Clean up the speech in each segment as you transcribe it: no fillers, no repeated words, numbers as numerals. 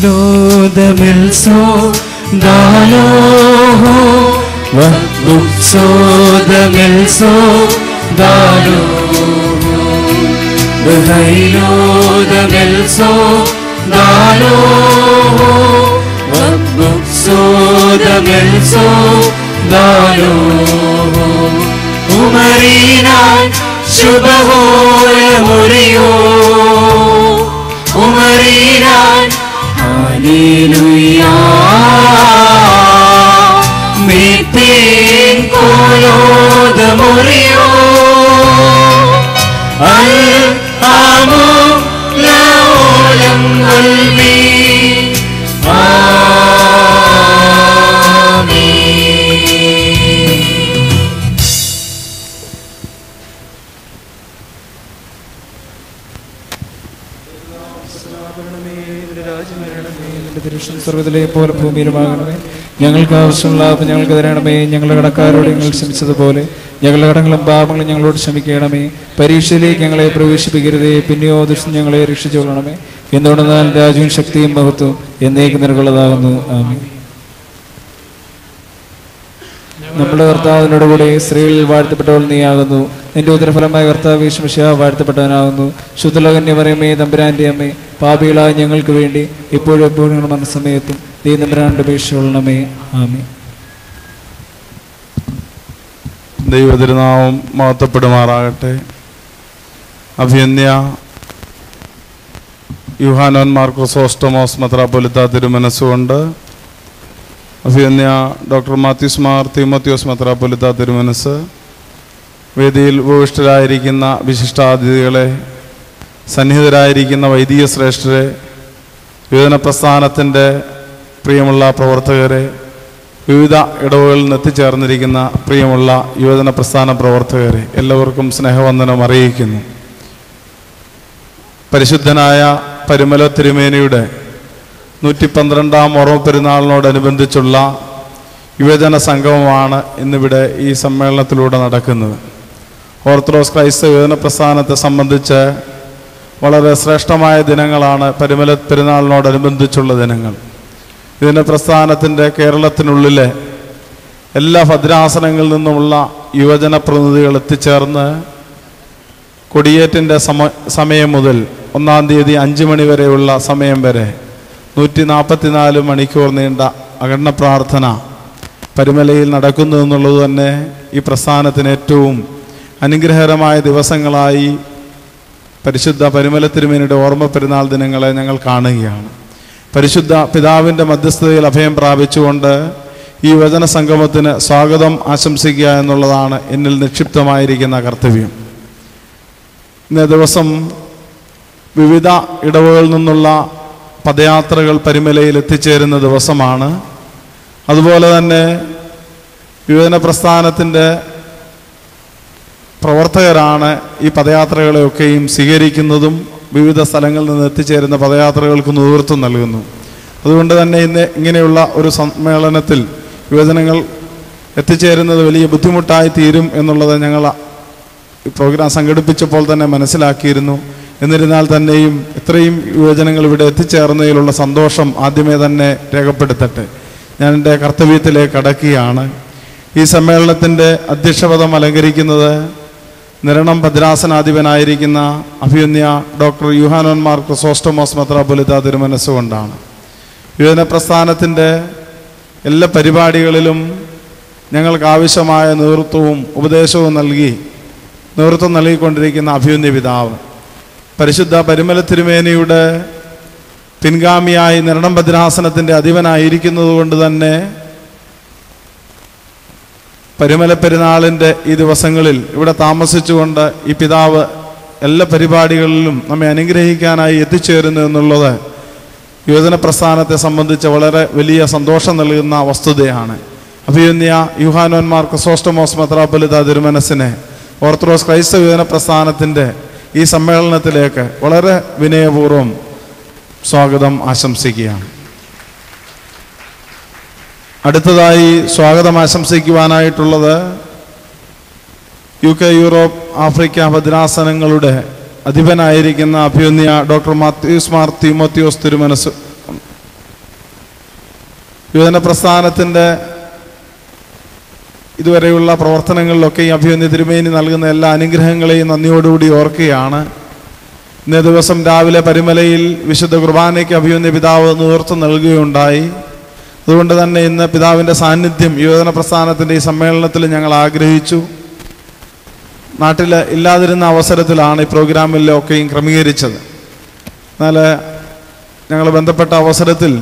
Damielso Daloho Vabukso Damielso Daloho Behailo Damielso Daloho Vabukso Damielso Daloho Umarinan Shubhoya Muriyo Umarinan Hallelujah Meeting Kolo the Muriyo Al-Amu Laolam Almi സർവ്വതിലെ പോലെ ഭൂമിയിലുമാകണമേ. ഞങ്ങൾക്ക് ആവശ്യമുള്ള ഞങ്ങൾക്ക് തരണമേ. ഞങ്ങളുടെ കടക്കാരോട് ഞങ്ങൾ ക്ഷമിച്ചതുപോലെ ഞങ്ങളുടെ കടങ്ങളും പാപങ്ങളും ഞങ്ങളോട് ക്ഷമിക്കണമേ. പരീക്ഷയിലേക്ക് ഞങ്ങളെ പ്രവേശിപ്പിക്കരുതേ, പിന്നെയോ ദുഷ്ടൻ ഞങ്ങളെ രക്ഷിച്ചുകൊള്ളണമേ. എന്തുകൊണ്ടെന്നാൽ രാജ്യവും ശക്തിയും മഹത്വവും എന്നേക്കും നിനക്കുള്ളതാകുന്നു. ആമേൻ. നമ്മുടെ കർത്താവിനോട് കൂടെ സ്ത്രീകളിൽ വാഴ്ത്തപ്പെട്ടവൾ നീയാകുന്നു. നിന്റെ ഉദരഫലമായ കർത്താവ് യേശുമിശിഹാ വാഴ്ത്തപ്പെട്ടവനാകുന്നു. ശുദ്ധകന്യ മറിയമേ, തമ്പുരാന്റെ അമ്മേ, പാപികളായ ഞങ്ങൾക്ക് വേണ്ടി ഇപ്പോഴും എപ്പോഴും മനസ്സമയത്തും നീ തമ്പുരാന്റെ അപേക്ഷയുള്ളണമേ. ആമേൻ. ദൈവതിരുനാമം മഹത്വപ്പെടുമാറാകട്ടെ. അഭിയന്യ യൂഹാനോൻ മാർക്കോസ് മെത്രാപ്പൊലീത്ത തിരുമനസ്സുകൊണ്ട് അഭിയന്യ ഡോക്ടർ മാത്യൂസ് മാർ തീമോത്തിയോസ് മെത്രാപ്പൊലീത്ത തിരുമനസ്, വേദിയിൽ ഉപവിഷ്ടരായിരിക്കുന്ന വിശിഷ്ടാതിഥികളെ, സന്നിഹിതരായിരിക്കുന്ന വൈദിക ശ്രേഷ്ഠരെ, യുവജന പ്രസ്ഥാനത്തിൻ്റെ പ്രിയമുള്ള പ്രവർത്തകരെ, വിവിധ ഇടവുകളിൽ നിന്ന് എത്തിച്ചേർന്നിരിക്കുന്ന പ്രിയമുള്ള യുവജന പ്രസ്ഥാന പ്രവർത്തകരെ, എല്ലാവർക്കും സ്നേഹവന്ദനം അറിയിക്കുന്നു. പരിശുദ്ധനായ പരിമല തിരുമേനിയുടെ 112-ാം ഓർമ്മ പെരുന്നാളിനോടനുബന്ധിച്ചുള്ള യുവജന സംഗമമാണ് ഇന്നിവിടെ ഈ സമ്മേളനത്തിലൂടെ നടക്കുന്നത്. ഓർത്തഡോക്സ് ക്രൈസ്തവ യുവജന പ്രസ്ഥാനത്തെ സംബന്ധിച്ച് വളരെ ശ്രേഷ്ഠമായ ദിനങ്ങളാണ് പരിമല പെരുന്നാളിനോടനുബന്ധിച്ചുള്ള ദിനങ്ങൾ. യുവജന പ്രസ്ഥാനത്തിൻ്റെ കേരളത്തിനുള്ളിലെ എല്ലാ ഭദ്രാസനങ്ങളിൽ നിന്നുമുള്ള യുവജന പ്രതിനിധികൾ എത്തിച്ചേർന്ന് കൊടിയേറ്റിൻ്റെ സമയം മുതൽ 1-ാം തീയതി 5 മണി വരെയുള്ള സമയം വരെ 144 മണിക്കൂർ നീണ്ട അഖണ്ഡ പ്രാർത്ഥന പരിമലയിൽ നടക്കുന്നു എന്നുള്ളത് തന്നെ ഈ പ്രസ്ഥാനത്തിന് ഏറ്റവും അനുഗ്രഹകരമായ ദിവസങ്ങളായി പരിശുദ്ധ പരിമല തിരുമേനിയുടെ ഓർമ്മ പെരുന്നാൾ ദിനങ്ങളെ ഞങ്ങൾ കാണുകയാണ്. പരിശുദ്ധ പിതാവിൻ്റെ മധ്യസ്ഥതയിൽ അഭയം പ്രാപിച്ചുകൊണ്ട് ഈ വചന സംഗമത്തിന് സ്വാഗതം ആശംസിക്കുക എന്നുള്ളതാണ് എന്നിൽ നിക്ഷിപ്തമായിരിക്കുന്ന കർത്തവ്യം. ഇന്നേ ദിവസം വിവിധ ഇടവുകളിൽ നിന്നുള്ള പദയാത്രകൾ പരിമലയിൽ എത്തിച്ചേരുന്ന ദിവസമാണ്. അതുപോലെ തന്നെ യുവജന പ്രസ്ഥാനത്തിൻ്റെ പ്രവർത്തകരാണ് ഈ പദയാത്രകളെയൊക്കെയും സ്വീകരിക്കുന്നതും വിവിധ സ്ഥലങ്ങളിൽ നിന്ന് എത്തിച്ചേരുന്ന പദയാത്രകൾക്ക് നേതൃത്വം നൽകുന്നു. അതുകൊണ്ട് തന്നെ ഇന്ന് ഇങ്ങനെയുള്ള ഒരു സമ്മേളനത്തിൽ യുവജനങ്ങൾ എത്തിച്ചേരുന്നത് വലിയ ബുദ്ധിമുട്ടായി തീരും എന്നുള്ളത് ഞങ്ങൾ ഈ പ്രോഗ്രാം സംഘടിപ്പിച്ചപ്പോൾ തന്നെ മനസ്സിലാക്കിയിരുന്നു. എന്നിരുന്നാൽ തന്നെയും ഇത്രയും യുവജനങ്ങൾ ഇവിടെ എത്തിച്ചേർന്നതിലുള്ള സന്തോഷം ആദ്യമേ തന്നെ രേഖപ്പെടുത്തട്ടെ. ഞാൻ എൻ്റെ കർത്തവ്യത്തിലേക്ക് കടക്കുകയാണ്. ഈ സമ്മേളനത്തിൻ്റെ അധ്യക്ഷപദം അലങ്കരിക്കുന്നത് നിരണം ഭദ്രാസനാധിപനായിരിക്കുന്ന അഭിയന്യ ഡോക്ടർ യൂഹാനോൻ മാർ ക്രിസോസ്റ്റമോസ് മെത്രാപ്പൊലീത്ത തിരുമനസ്സുകൊണ്ടാണ്. യുവജന പ്രസ്ഥാനത്തിൻ്റെ എല്ലാ പരിപാടികളിലും ഞങ്ങൾക്ക് ആവശ്യമായ നേതൃത്വവും ഉപദേശവും നേതൃത്വം നൽകിക്കൊണ്ടിരിക്കുന്ന അഭിയന്യ പിതാവ് പരിശുദ്ധ പരിമല തിരുമേനിയുടെ പിൻഗാമിയായി നിരണം ഭദ്രാസനത്തിൻ്റെ അധിപനായിരിക്കുന്നത് കൊണ്ട് തന്നെ പരിമല പെരുന്നാളിൻ്റെ ഈ ദിവസങ്ങളിൽ ഇവിടെ താമസിച്ചുകൊണ്ട് ഈ പിതാവ് എല്ലാ പരിപാടികളിലും നമ്മെ അനുഗ്രഹിക്കാനായി എത്തിച്ചേരുന്നു എന്നുള്ളത് യുവജന പ്രസ്ഥാനത്തെ സംബന്ധിച്ച് വളരെ വലിയ സന്തോഷം നൽകുന്ന വസ്തുതയാണ്. അഭിയന്യ യൂഹാനോൻ മാർ ക്രിസോസ്റ്റമോസ് മെത്രാപ്പൊലീത്ത തിരുമനസ്സിനെ ഓർത്തഡോക്സ് ക്രൈസ്തവ യുവജന പ്രസ്ഥാനത്തിൻ്റെ ഈ സമ്മേളനത്തിലേക്ക് വളരെ വിനയപൂർവ്വം സ്വാഗതം ആശംസിക്കുകയാണ്. അടുത്തതായി സ്വാഗതം ആശംസിക്കുവാനായിട്ടുള്ളത് UK, യൂറോപ്പ്, ആഫ്രിക്ക ഭദ്രാസനങ്ങളുടെ അധിപനായിരിക്കുന്ന അഭിയന്യ ഡോക്ടർ മാത്യൂസ് മാർ തീമോത്തിയോസ് തിരുമനസ് യുവജന പ്രസ്ഥാനത്തിൻ്റെ ഇതുവരെയുള്ള പ്രവർത്തനങ്ങളിലൊക്കെ ഈ അഭിമന്യ തിരുമേനി നൽകുന്ന എല്ലാ അനുഗ്രഹങ്ങളെയും നന്ദിയോടുകൂടി ഓർക്കുകയാണ്. ഇന്നേ ദിവസം രാവിലെ പരിമലയിൽ വിശുദ്ധ കുർബാനയ്ക്ക് അഭിമന്യ പിതാവ് നേതൃത്വം നൽകുകയുണ്ടായി. അതുകൊണ്ട് തന്നെ ഇന്ന് പിതാവിൻ്റെ സാന്നിധ്യം യുവജന പ്രസ്ഥാനത്തിൻ്റെ ഈ സമ്മേളനത്തിൽ ഞങ്ങൾ ആഗ്രഹിച്ചു. നാട്ടിൽ ഇല്ലാതിരുന്ന അവസരത്തിലാണ് ഈ പ്രോഗ്രാമിലൊക്കെയും ക്രമീകരിച്ചത്. എന്നാൽ ഞങ്ങൾ ബന്ധപ്പെട്ട അവസരത്തിൽ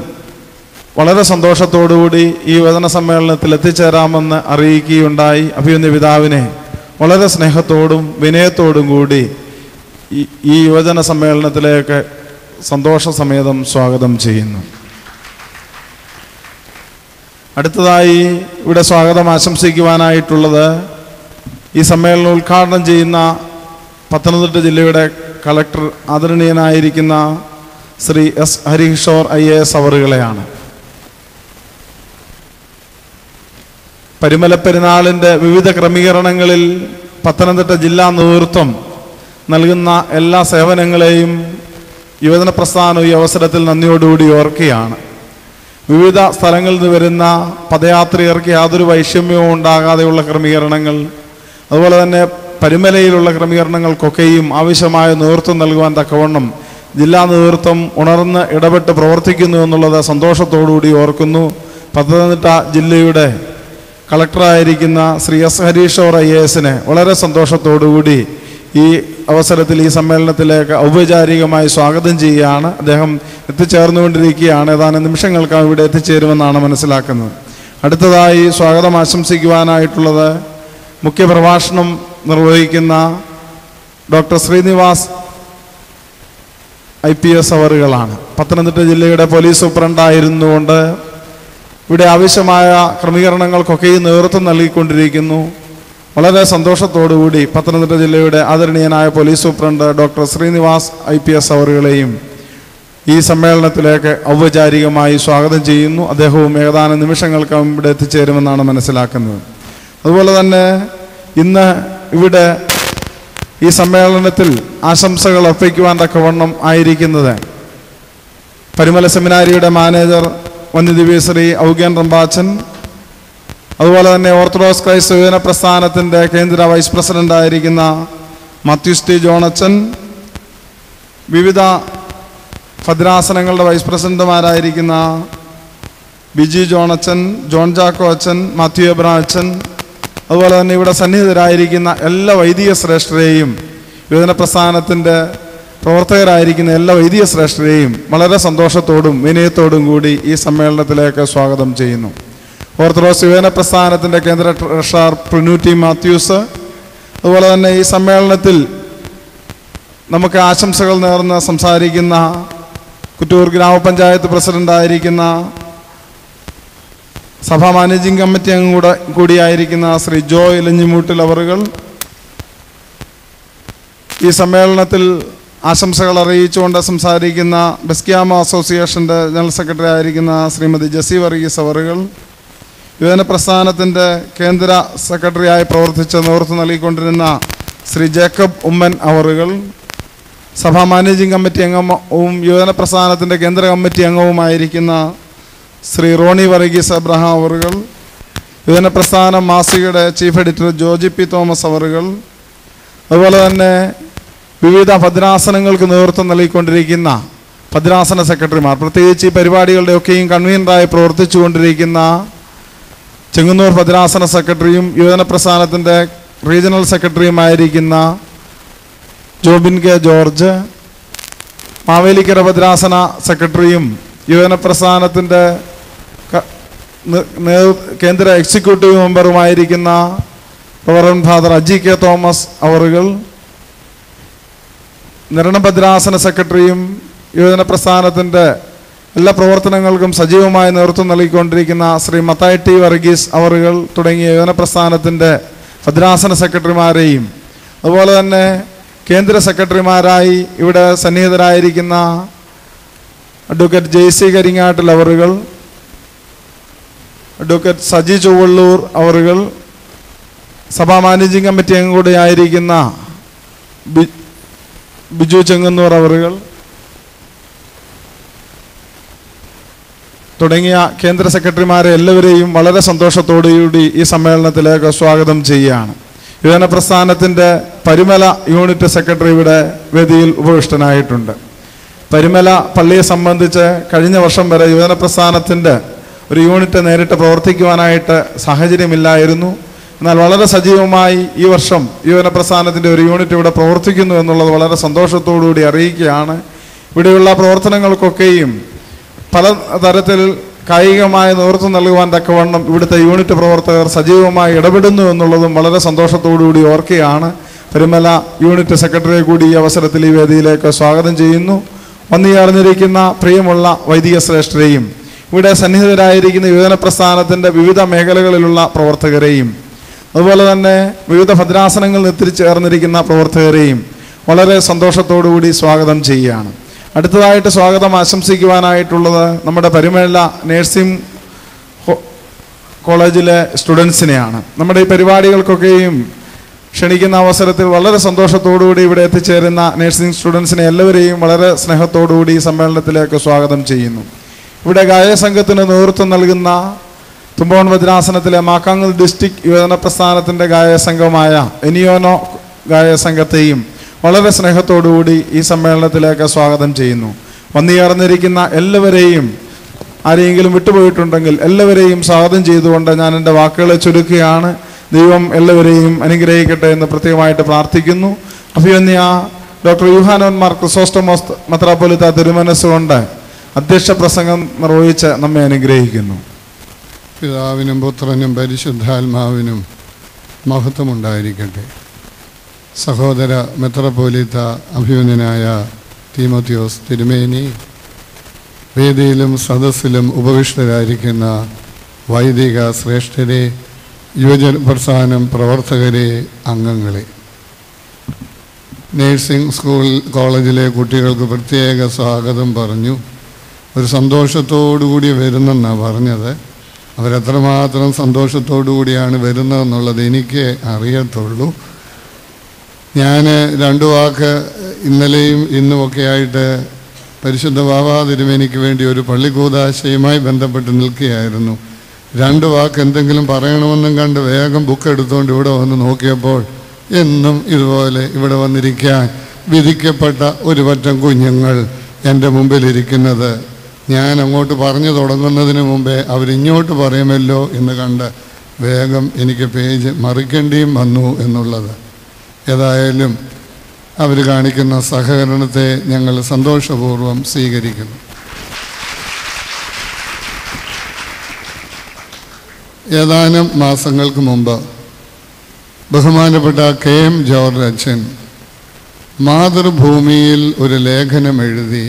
വളരെ സന്തോഷത്തോടുകൂടി ഈ യുവജന സമ്മേളനത്തിൽ എത്തിച്ചേരാമെന്ന് അറിയിക്കുകയുണ്ടായി. അഭിമന്യ പിതാവിനെ വളരെ സ്നേഹത്തോടും വിനയത്തോടും കൂടി ഈ യുവജന സമ്മേളനത്തിലേക്ക് സന്തോഷസമേതം സ്വാഗതം ചെയ്യുന്നു. അടുത്തതായി ഇവിടെ സ്വാഗതം ആശംസിക്കുവാനായിട്ടുള്ളത് ഈ സമ്മേളനം ഉദ്ഘാടനം ചെയ്യുന്ന പത്തനംതിട്ട ജില്ലയുടെ കളക്ടർ ആദരണീയനായിരിക്കുന്ന ശ്രീ എസ് ഹരികിഷോർ IAS അവറുകളെയാണ്. പരിമല പെരുന്നാളിൻ്റെ വിവിധ ക്രമീകരണങ്ങളിൽ പത്തനംതിട്ട ജില്ലാ നേതൃത്വം നൽകുന്ന എല്ലാ സേവനങ്ങളെയും യുവജന പ്രസ്ഥാനം ഈ അവസരത്തിൽ നന്ദിയോടുകൂടി ഓർക്കുകയാണ്. വിവിധ സ്ഥലങ്ങളിൽ നിന്ന് വരുന്ന പദയാത്രികർക്ക് യാതൊരു വൈഷമ്യവും ഉണ്ടാകാതെയുള്ള ക്രമീകരണങ്ങൾ, അതുപോലെ തന്നെ പരിമലയിലുള്ള ക്രമീകരണങ്ങൾക്കൊക്കെയും ആവശ്യമായ നേതൃത്വം നൽകുവാൻ തക്കവണ്ണം ജില്ലാ നേതൃത്വം ഉണർന്ന് ഇടപെട്ട് പ്രവർത്തിക്കുന്നു എന്നുള്ളത് സന്തോഷത്തോടുകൂടി ഓർക്കുന്നു. പത്തനംതിട്ട ജില്ലയുടെ കളക്ടറായിരിക്കുന്ന ശ്രീ എസ് ഹരീഷോർ IASനെ വളരെ സന്തോഷത്തോടുകൂടി ഈ അവസരത്തിൽ ഈ സമ്മേളനത്തിലേക്ക് ഔപചാരികമായി സ്വാഗതം ചെയ്യുകയാണ്. അദ്ദേഹം എത്തിച്ചേർന്നുകൊണ്ടിരിക്കുകയാണ്. ഏതാനും നിമിഷങ്ങൾക്കകം ഇവിടെ എത്തിച്ചേരുമെന്നാണ് മനസ്സിലാക്കുന്നത്. അടുത്തതായി സ്വാഗതം ആശംസിക്കുവാനായിട്ടുള്ളത് മുഖ്യപ്രഭാഷണം നിർവഹിക്കുന്ന ഡോക്ടർ ശ്രീനിവാസ് IPS അവറുകളാണ്. പത്തനംതിട്ട ജില്ലയുടെ പോലീസ് സൂപ്രണ്ടായിരുന്നുകൊണ്ട് ഇവിടെ ആവശ്യമായ ക്രമീകരണങ്ങൾക്കൊക്കെയും നേതൃത്വം നൽകിക്കൊണ്ടിരിക്കുന്നു. വളരെ സന്തോഷത്തോടുകൂടി പത്തനംതിട്ട ജില്ലയുടെ ആദരണീയനായ police superintendent doctor Srinivas IPS അവറുകളെയും ഈ സമ്മേളനത്തിലേക്ക് ഔപചാരികമായി സ്വാഗതം ചെയ്യുന്നു. അദ്ദേഹവും ഏതാനും നിമിഷങ്ങൾക്കകം ഇവിടെ എത്തിച്ചേരുമെന്നാണ് മനസ്സിലാക്കുന്നത്. അതുപോലെ തന്നെ ഇന്ന് ഇവിടെ ഈ സമ്മേളനത്തിൽ ആശംസകൾ അർപ്പിക്കുവാൻ തക്കവണ്ണം ആയിരിക്കുന്നത് പരിമല സെമിനാരിയുടെ മാനേജർ വന്യദിവ്യ ശ്രീ ഔഗ്യൻ റമ്പാച്ചൻ, അതുപോലെ തന്നെ ഓർത്തഡോക്സ് ക്രൈസ്തവ യുവജന പ്രസ്ഥാനത്തിൻ്റെ കേന്ദ്ര വൈസ് പ്രസിഡൻ്റായിരിക്കുന്ന മാത്യൂസ് ടി ജോണച്ചൻ, വിവിധ ഭദ്രാസനങ്ങളുടെ വൈസ് പ്രസിഡന്റുമാരായിരിക്കുന്ന ബിജി ജോണച്ചൻ, ജോൺ ജാക്കോ അച്ഛൻ, മാത്യു എബ്രഹാം അച്ഛൻ, അതുപോലെ തന്നെ ഇവിടെ സന്നിഹിതരായിരിക്കുന്ന എല്ലാ വൈദിക ശ്രേഷ്ഠരെയും യുവജന പ്രസ്ഥാനത്തിൻ്റെ പ്രവർത്തകരായിരിക്കുന്ന എല്ലാ വൈദിക ശ്രേഷ്ഠരെയും വളരെ സന്തോഷത്തോടും വിനയത്തോടും കൂടി ഈ സമ്മേളനത്തിലേക്ക് സ്വാഗതം ചെയ്യുന്നു. ഓർത്തഡോക്സ് യുവജന പ്രസ്ഥാനത്തിൻ്റെ കേന്ദ്ര ട്രഷറർ പ്രിനൂറ്റി മാത്യൂസ്, അതുപോലെ തന്നെ ഈ സമ്മേളനത്തിൽ നമുക്ക് ആശംസകൾ നേർന്ന് സംസാരിക്കുന്ന കുറ്റൂർ ഗ്രാമപഞ്ചായത്ത് പ്രസിഡൻ്റായിരിക്കുന്ന സഭാ മാനേജിംഗ് കമ്മിറ്റി അംഗം കൂടിയായിരിക്കുന്ന ശ്രീ ജോയ് ഇലഞ്ഞിമൂട്ടിൽ അവറുകൾ, ഈ സമ്മേളനത്തിൽ ആശംസകൾ അറിയിച്ചുകൊണ്ട് സംസാരിക്കുന്ന ബെസ്ക്യാമ അസോസിയേഷൻ്റെ ജനറൽ സെക്രട്ടറി ആയിരിക്കുന്ന ശ്രീമതി ജെസി വർഗീസ് അവറുകൾ, യുവജന പ്രസ്ഥാനത്തിൻ്റെ കേന്ദ്ര സെക്രട്ടറിയായി പ്രവർത്തിച്ച് നേതൃത്വം നൽകിക്കൊണ്ടിരുന്ന ശ്രീ ജേക്കബ് ഉമ്മൻ അവറുകൾ, സഭാ മാനേജിംഗ് കമ്മിറ്റി അംഗവും യുവജന പ്രസ്ഥാനത്തിൻ്റെ കേന്ദ്ര കമ്മിറ്റി അംഗവുമായിരിക്കുന്ന ശ്രീ റോണി വർഗീസ് അബ്രഹാം അവറുകൾ, യുവജന പ്രസ്ഥാനം മാസികയുടെ chief editor Joji P Thomas അവറുകൾ, അതുപോലെ തന്നെ വിവിധ ഭദ്രാസനങ്ങൾക്ക് നേതൃത്വം നൽകിക്കൊണ്ടിരിക്കുന്ന ഭദ്രാസന സെക്രട്ടറിമാർ, പ്രത്യേകിച്ച് ഈ പരിപാടികളുടെയൊക്കെയും കൺവീനറായി പ്രവർത്തിച്ചു കൊണ്ടിരിക്കുന്ന ചെങ്ങന്നൂർ ഭദ്രാസന സെക്രട്ടറിയും യുവജന പ്രസ്ഥാനത്തിൻ്റെ റീജിയണൽ സെക്രട്ടറിയുമായിരിക്കുന്ന ജോബിൻ കെ ജോർജ്, മാവേലിക്കര ഭദ്രാസന സെക്രട്ടറിയും യുവജന പ്രസ്ഥാനത്തിൻ്റെ കേന്ദ്ര എക്സിക്യൂട്ടീവ് മെമ്പറുമായിരിക്കുന്ന reverend father Aji K Thomas അവറുകൾ, നിരണം ഭദ്രാസന സെക്രട്ടറിയും യുവജന പ്രസ്ഥാനത്തിൻ്റെ എല്ലാ പ്രവർത്തനങ്ങൾക്കും സജീവമായി നേതൃത്വം നൽകിക്കൊണ്ടിരിക്കുന്ന ശ്രീ മത്തായി ടി വർഗീസ് അവറുകൾ തുടങ്ങിയ യുവജന പ്രസ്ഥാനത്തിൻ്റെ ഭദ്രാസന സെക്രട്ടറിമാരെയും, അതുപോലെ തന്നെ കേന്ദ്ര സെക്രട്ടറിമാരായി ഇവിടെ സന്നിഹിതരായിരിക്കുന്ന അഡ്വക്കേറ്റ് JC കരിങ്ങാട്ടിൽ അവറുകൾ, അഡ്വക്കേറ്റ് സജി ചൊവ്വള്ളൂർ അവറുകൾ, സഭാ മാനേജിംഗ് കമ്മിറ്റി അംഗം കൂടിയായിരിക്കുന്ന ബിജു ചെങ്ങന്നൂർ അവറുകൾ, തുടങ്ങിയ കേന്ദ്ര സെക്രട്ടറിമാരെ എല്ലാവരെയും വളരെ സന്തോഷത്തോടുകൂടി ഈ സമ്മേളനത്തിലേക്ക് സ്വാഗതം ചെയ്യുകയാണ്. യുവജന പ്രസ്ഥാനത്തിൻ്റെ പരിമല യൂണിറ്റ് സെക്രട്ടറി ഇവിടെ വേദിയിൽ ഉപവിഷ്ടനായിട്ടുണ്ട്. പരിമല പള്ളിയെ സംബന്ധിച്ച് കഴിഞ്ഞ വർഷം വരെ യുവജന പ്രസ്ഥാനത്തിൻ്റെ ഒരു യൂണിറ്റ് നേരിട്ട് പ്രവർത്തിക്കുവാനായിട്ട് സാഹചര്യമില്ലായിരുന്നു. എന്നാൽ വളരെ സജീവമായി ഈ വർഷം യുവജന പ്രസ്ഥാനത്തിൻ്റെ ഒരു യൂണിറ്റ് ഇവിടെ പ്രവർത്തിക്കുന്നു എന്നുള്ളത് വളരെ സന്തോഷത്തോടുകൂടി അറിയിക്കുകയാണ്. ഇവിടെയുള്ള പ്രവർത്തനങ്ങൾക്കൊക്കെയും പല തരത്തിൽ കായികമായ നേതൃത്വം നൽകുവാൻ തക്കവണ്ണം ഇവിടുത്തെ യൂണിറ്റ് പ്രവർത്തകർ സജീവമായി ഇടപെടുന്നു എന്നുള്ളതും വളരെ സന്തോഷത്തോടുകൂടി ഓർക്കുകയാണ്. പരിമല യൂണിറ്റ് സെക്രട്ടറിയെ കൂടി ഈ അവസരത്തിൽ ഈ വേദിയിലേക്ക് സ്വാഗതം ചെയ്യുന്നു. വന്നുചേർന്നിരിക്കുന്ന പ്രിയമുള്ള വൈദിക ശ്രേഷ്ഠരെയും ഇവിടെ സന്നിഹിതരായിരിക്കുന്ന യുവജന പ്രസ്ഥാനത്തിൻ്റെ വിവിധ മേഖലകളിലുള്ള പ്രവർത്തകരെയും അതുപോലെ തന്നെ വിവിധ ഭദ്രാസനങ്ങളിൽ എത്തിച്ചേർന്നിരിക്കുന്ന പ്രവർത്തകരെയും വളരെ സന്തോഷത്തോടുകൂടി സ്വാഗതം ചെയ്യുകയാണ്. അടുത്തതായിട്ട് സ്വാഗതം ആശംസിക്കുവാനായിട്ടുള്ളത് നമ്മുടെ പരിമല നഴ്സിംഗ് കോളേജിലെ സ്റ്റുഡൻസിനെയാണ്. നമ്മുടെ ഈ പരിപാടികൾക്കൊക്കെയും ക്ഷണിക്കുന്ന അവസരത്തിൽ വളരെ സന്തോഷത്തോടുകൂടി ഇവിടെ എത്തിച്ചേരുന്ന നഴ്സിംഗ് സ്റ്റുഡൻസിനെ എല്ലാവരെയും വളരെ സ്നേഹത്തോടുകൂടി ഈ സമ്മേളനത്തിലേക്ക് സ്വാഗതം ചെയ്യുന്നു. ഇവിടെ ഗായകസംഘത്തിന് നേതൃത്വം നൽകുന്ന തുമ്പോൺ ഭദ്രാസനത്തിലെ മാക്കാങ്ങൽ ഡിസ്ട്രിക്ട് യുവജന പ്രസ്ഥാനത്തിൻ്റെ ഗായകസംഘമായ എനിയോനോ ഗായകസംഘത്തെയും വളരെ സ്നേഹത്തോടുകൂടി ഈ സമ്മേളനത്തിലേക്ക് സ്വാഗതം ചെയ്യുന്നു. വന്നുചേർന്നിരിക്കുന്ന എല്ലാവരെയും ആരെയെങ്കിലും വിട്ടുപോയിട്ടുണ്ടെങ്കിൽ എല്ലാവരെയും സ്വാഗതം ചെയ്തുകൊണ്ട് ഞാൻ എൻ്റെ വാക്കുകളെ ചുരുക്കുകയാണ്. ദൈവം എല്ലാവരെയും അനുഗ്രഹിക്കട്ടെ എന്ന് പ്രത്യേകമായിട്ട് പ്രാർത്ഥിക്കുന്നു. അഭിവന്യ ഡോക്ടർ യൂഹാനോൻ മാർ ക്രിസോസ്റ്റമോസ് മെത്രാപ്പൊലീത്ത തിരുമനസ്സുകൊണ്ട് അധ്യക്ഷ പ്രസംഗം നിർവഹിച്ച് നമ്മെ അനുഗ്രഹിക്കുന്നു. പിതാവിനും പുത്രനും പരിശുദ്ധാത്മാവിനും മഹത്വമുണ്ടായിരിക്കട്ടെ. സഹോദര മെത്രാപ്പൊലീത്ത അഭിമന്യനായ തീമോത്തിയോസ് തിരുമേനി, വേദിയിലും സദസ്സിലും ഉപവിഷ്ടരായിരിക്കുന്ന വൈദിക ശ്രേഷ്ഠരെ, യുവജന പ്രസ്ഥാനം പ്രവർത്തകരെ, അംഗങ്ങളെ, നേഴ്സിംഗ് സ്കൂൾ കോളേജിലെ കുട്ടികൾക്ക് പ്രത്യേക സ്വാഗതം പറഞ്ഞു. ഒരു സന്തോഷത്തോടുകൂടി വരുന്നെന്നാണ് പറഞ്ഞത്. അവരെത്രമാത്രം സന്തോഷത്തോടു കൂടിയാണ് വരുന്നതെന്നുള്ളത് എനിക്ക് അറിയത്തുള്ളൂ. ഞാൻ 2 വാക്ക് ഇന്നലെയും ഇന്നുമൊക്കെ ആയിട്ട് പരിശുദ്ധ ബാവാ തിരുമേനിക്ക് വേണ്ടി ഒരു പള്ളിക്കൂദാശയുമായി ബന്ധപ്പെട്ട് നിൽക്കുകയായിരുന്നു. 2 വാക്ക് എന്തെങ്കിലും പറയണമെന്നും കണ്ട് വേഗം ബുക്ക് എടുത്തുകൊണ്ട് ഇവിടെ വന്ന് നോക്കിയപ്പോൾ എന്നും ഇതുപോലെ ഇവിടെ വന്നിരിക്കാൻ വിധിക്കപ്പെട്ട ഒരു പറ്റം കുഞ്ഞുങ്ങൾ എൻ്റെ മുമ്പിലിരിക്കുന്നത് ഞാൻ അങ്ങോട്ട് പറഞ്ഞു തുടങ്ങുന്നതിന് മുമ്പേ അവരിങ്ങോട്ട് പറയുമല്ലോ എന്ന് കണ്ട് വേഗം എനിക്ക് പേജ് മറിക്കേണ്ടിയും വന്നു എന്നുള്ളത്. ഏതായാലും അവർ കാണിക്കുന്ന സഹകരണത്തെ ഞങ്ങൾ സന്തോഷപൂർവ്വം സ്വീകരിക്കുന്നു. ഏതാനും മാസങ്ങൾക്ക് മുമ്പ് ബഹുമാനപ്പെട്ട KM ജോർജ് അച്ഛൻ മാതൃഭൂമിയിൽ ഒരു ലേഖനം എഴുതി,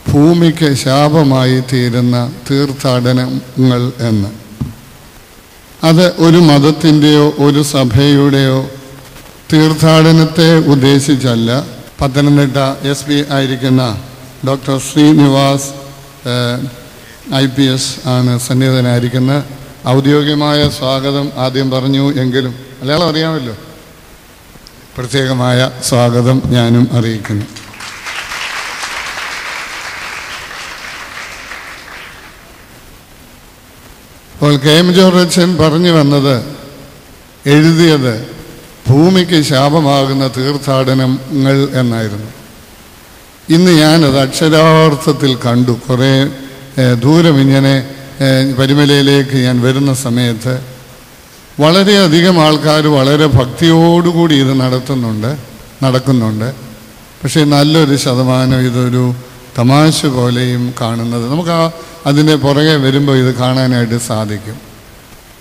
ഭൂമിക്ക് ശാപമായി തീരുന്ന തീർത്ഥാടനങ്ങൾ എന്ന്. അത് ഒരു മതത്തിൻ്റെയോ ഒരു സഭയുടെയോ തീർത്ഥാടനത്തെ ഉദ്ദേശിച്ചല്ല. പത്തനംതിട്ട SP ആയിരിക്കുന്ന ഡോക്ടർ ശ്രീനിവാസ് IPS ആണ് സന്നിഹിതനായിരിക്കുന്നത്. ഔദ്യോഗികമായ സ്വാഗതം ആദ്യം പറഞ്ഞു എങ്കിലും മലയാളം അറിയാമല്ലോ, പ്രത്യേകമായ സ്വാഗതം ഞാനും അറിയിക്കുന്നു. അപ്പോൾ KM ജോർജ് അച്ഛൻ പറഞ്ഞു വന്നത്, എഴുതിയത് ഭൂമിക്ക് ശാപമാകുന്ന തീർത്ഥാടനങ്ങൾ എന്നായിരുന്നു. ഇന്ന് ഞാനത് അക്ഷരാർത്ഥത്തിൽ കണ്ടു. കുറേ ദൂരം ഇങ്ങനെ പരിമലയിലേക്ക് ഞാൻ വരുന്ന സമയത്ത് വളരെയധികം ആൾക്കാർ വളരെ ഭക്തിയോടുകൂടി ഇത് നടക്കുന്നുണ്ട്. പക്ഷേ നല്ലൊരു ശതമാനം ഇതൊരു തമാശ പോലെയും കാണുന്നത് നമുക്ക് അതിൻ്റെ പുറകെ വരുമ്പോൾ ഇത് കാണാനായിട്ട് സാധിക്കും.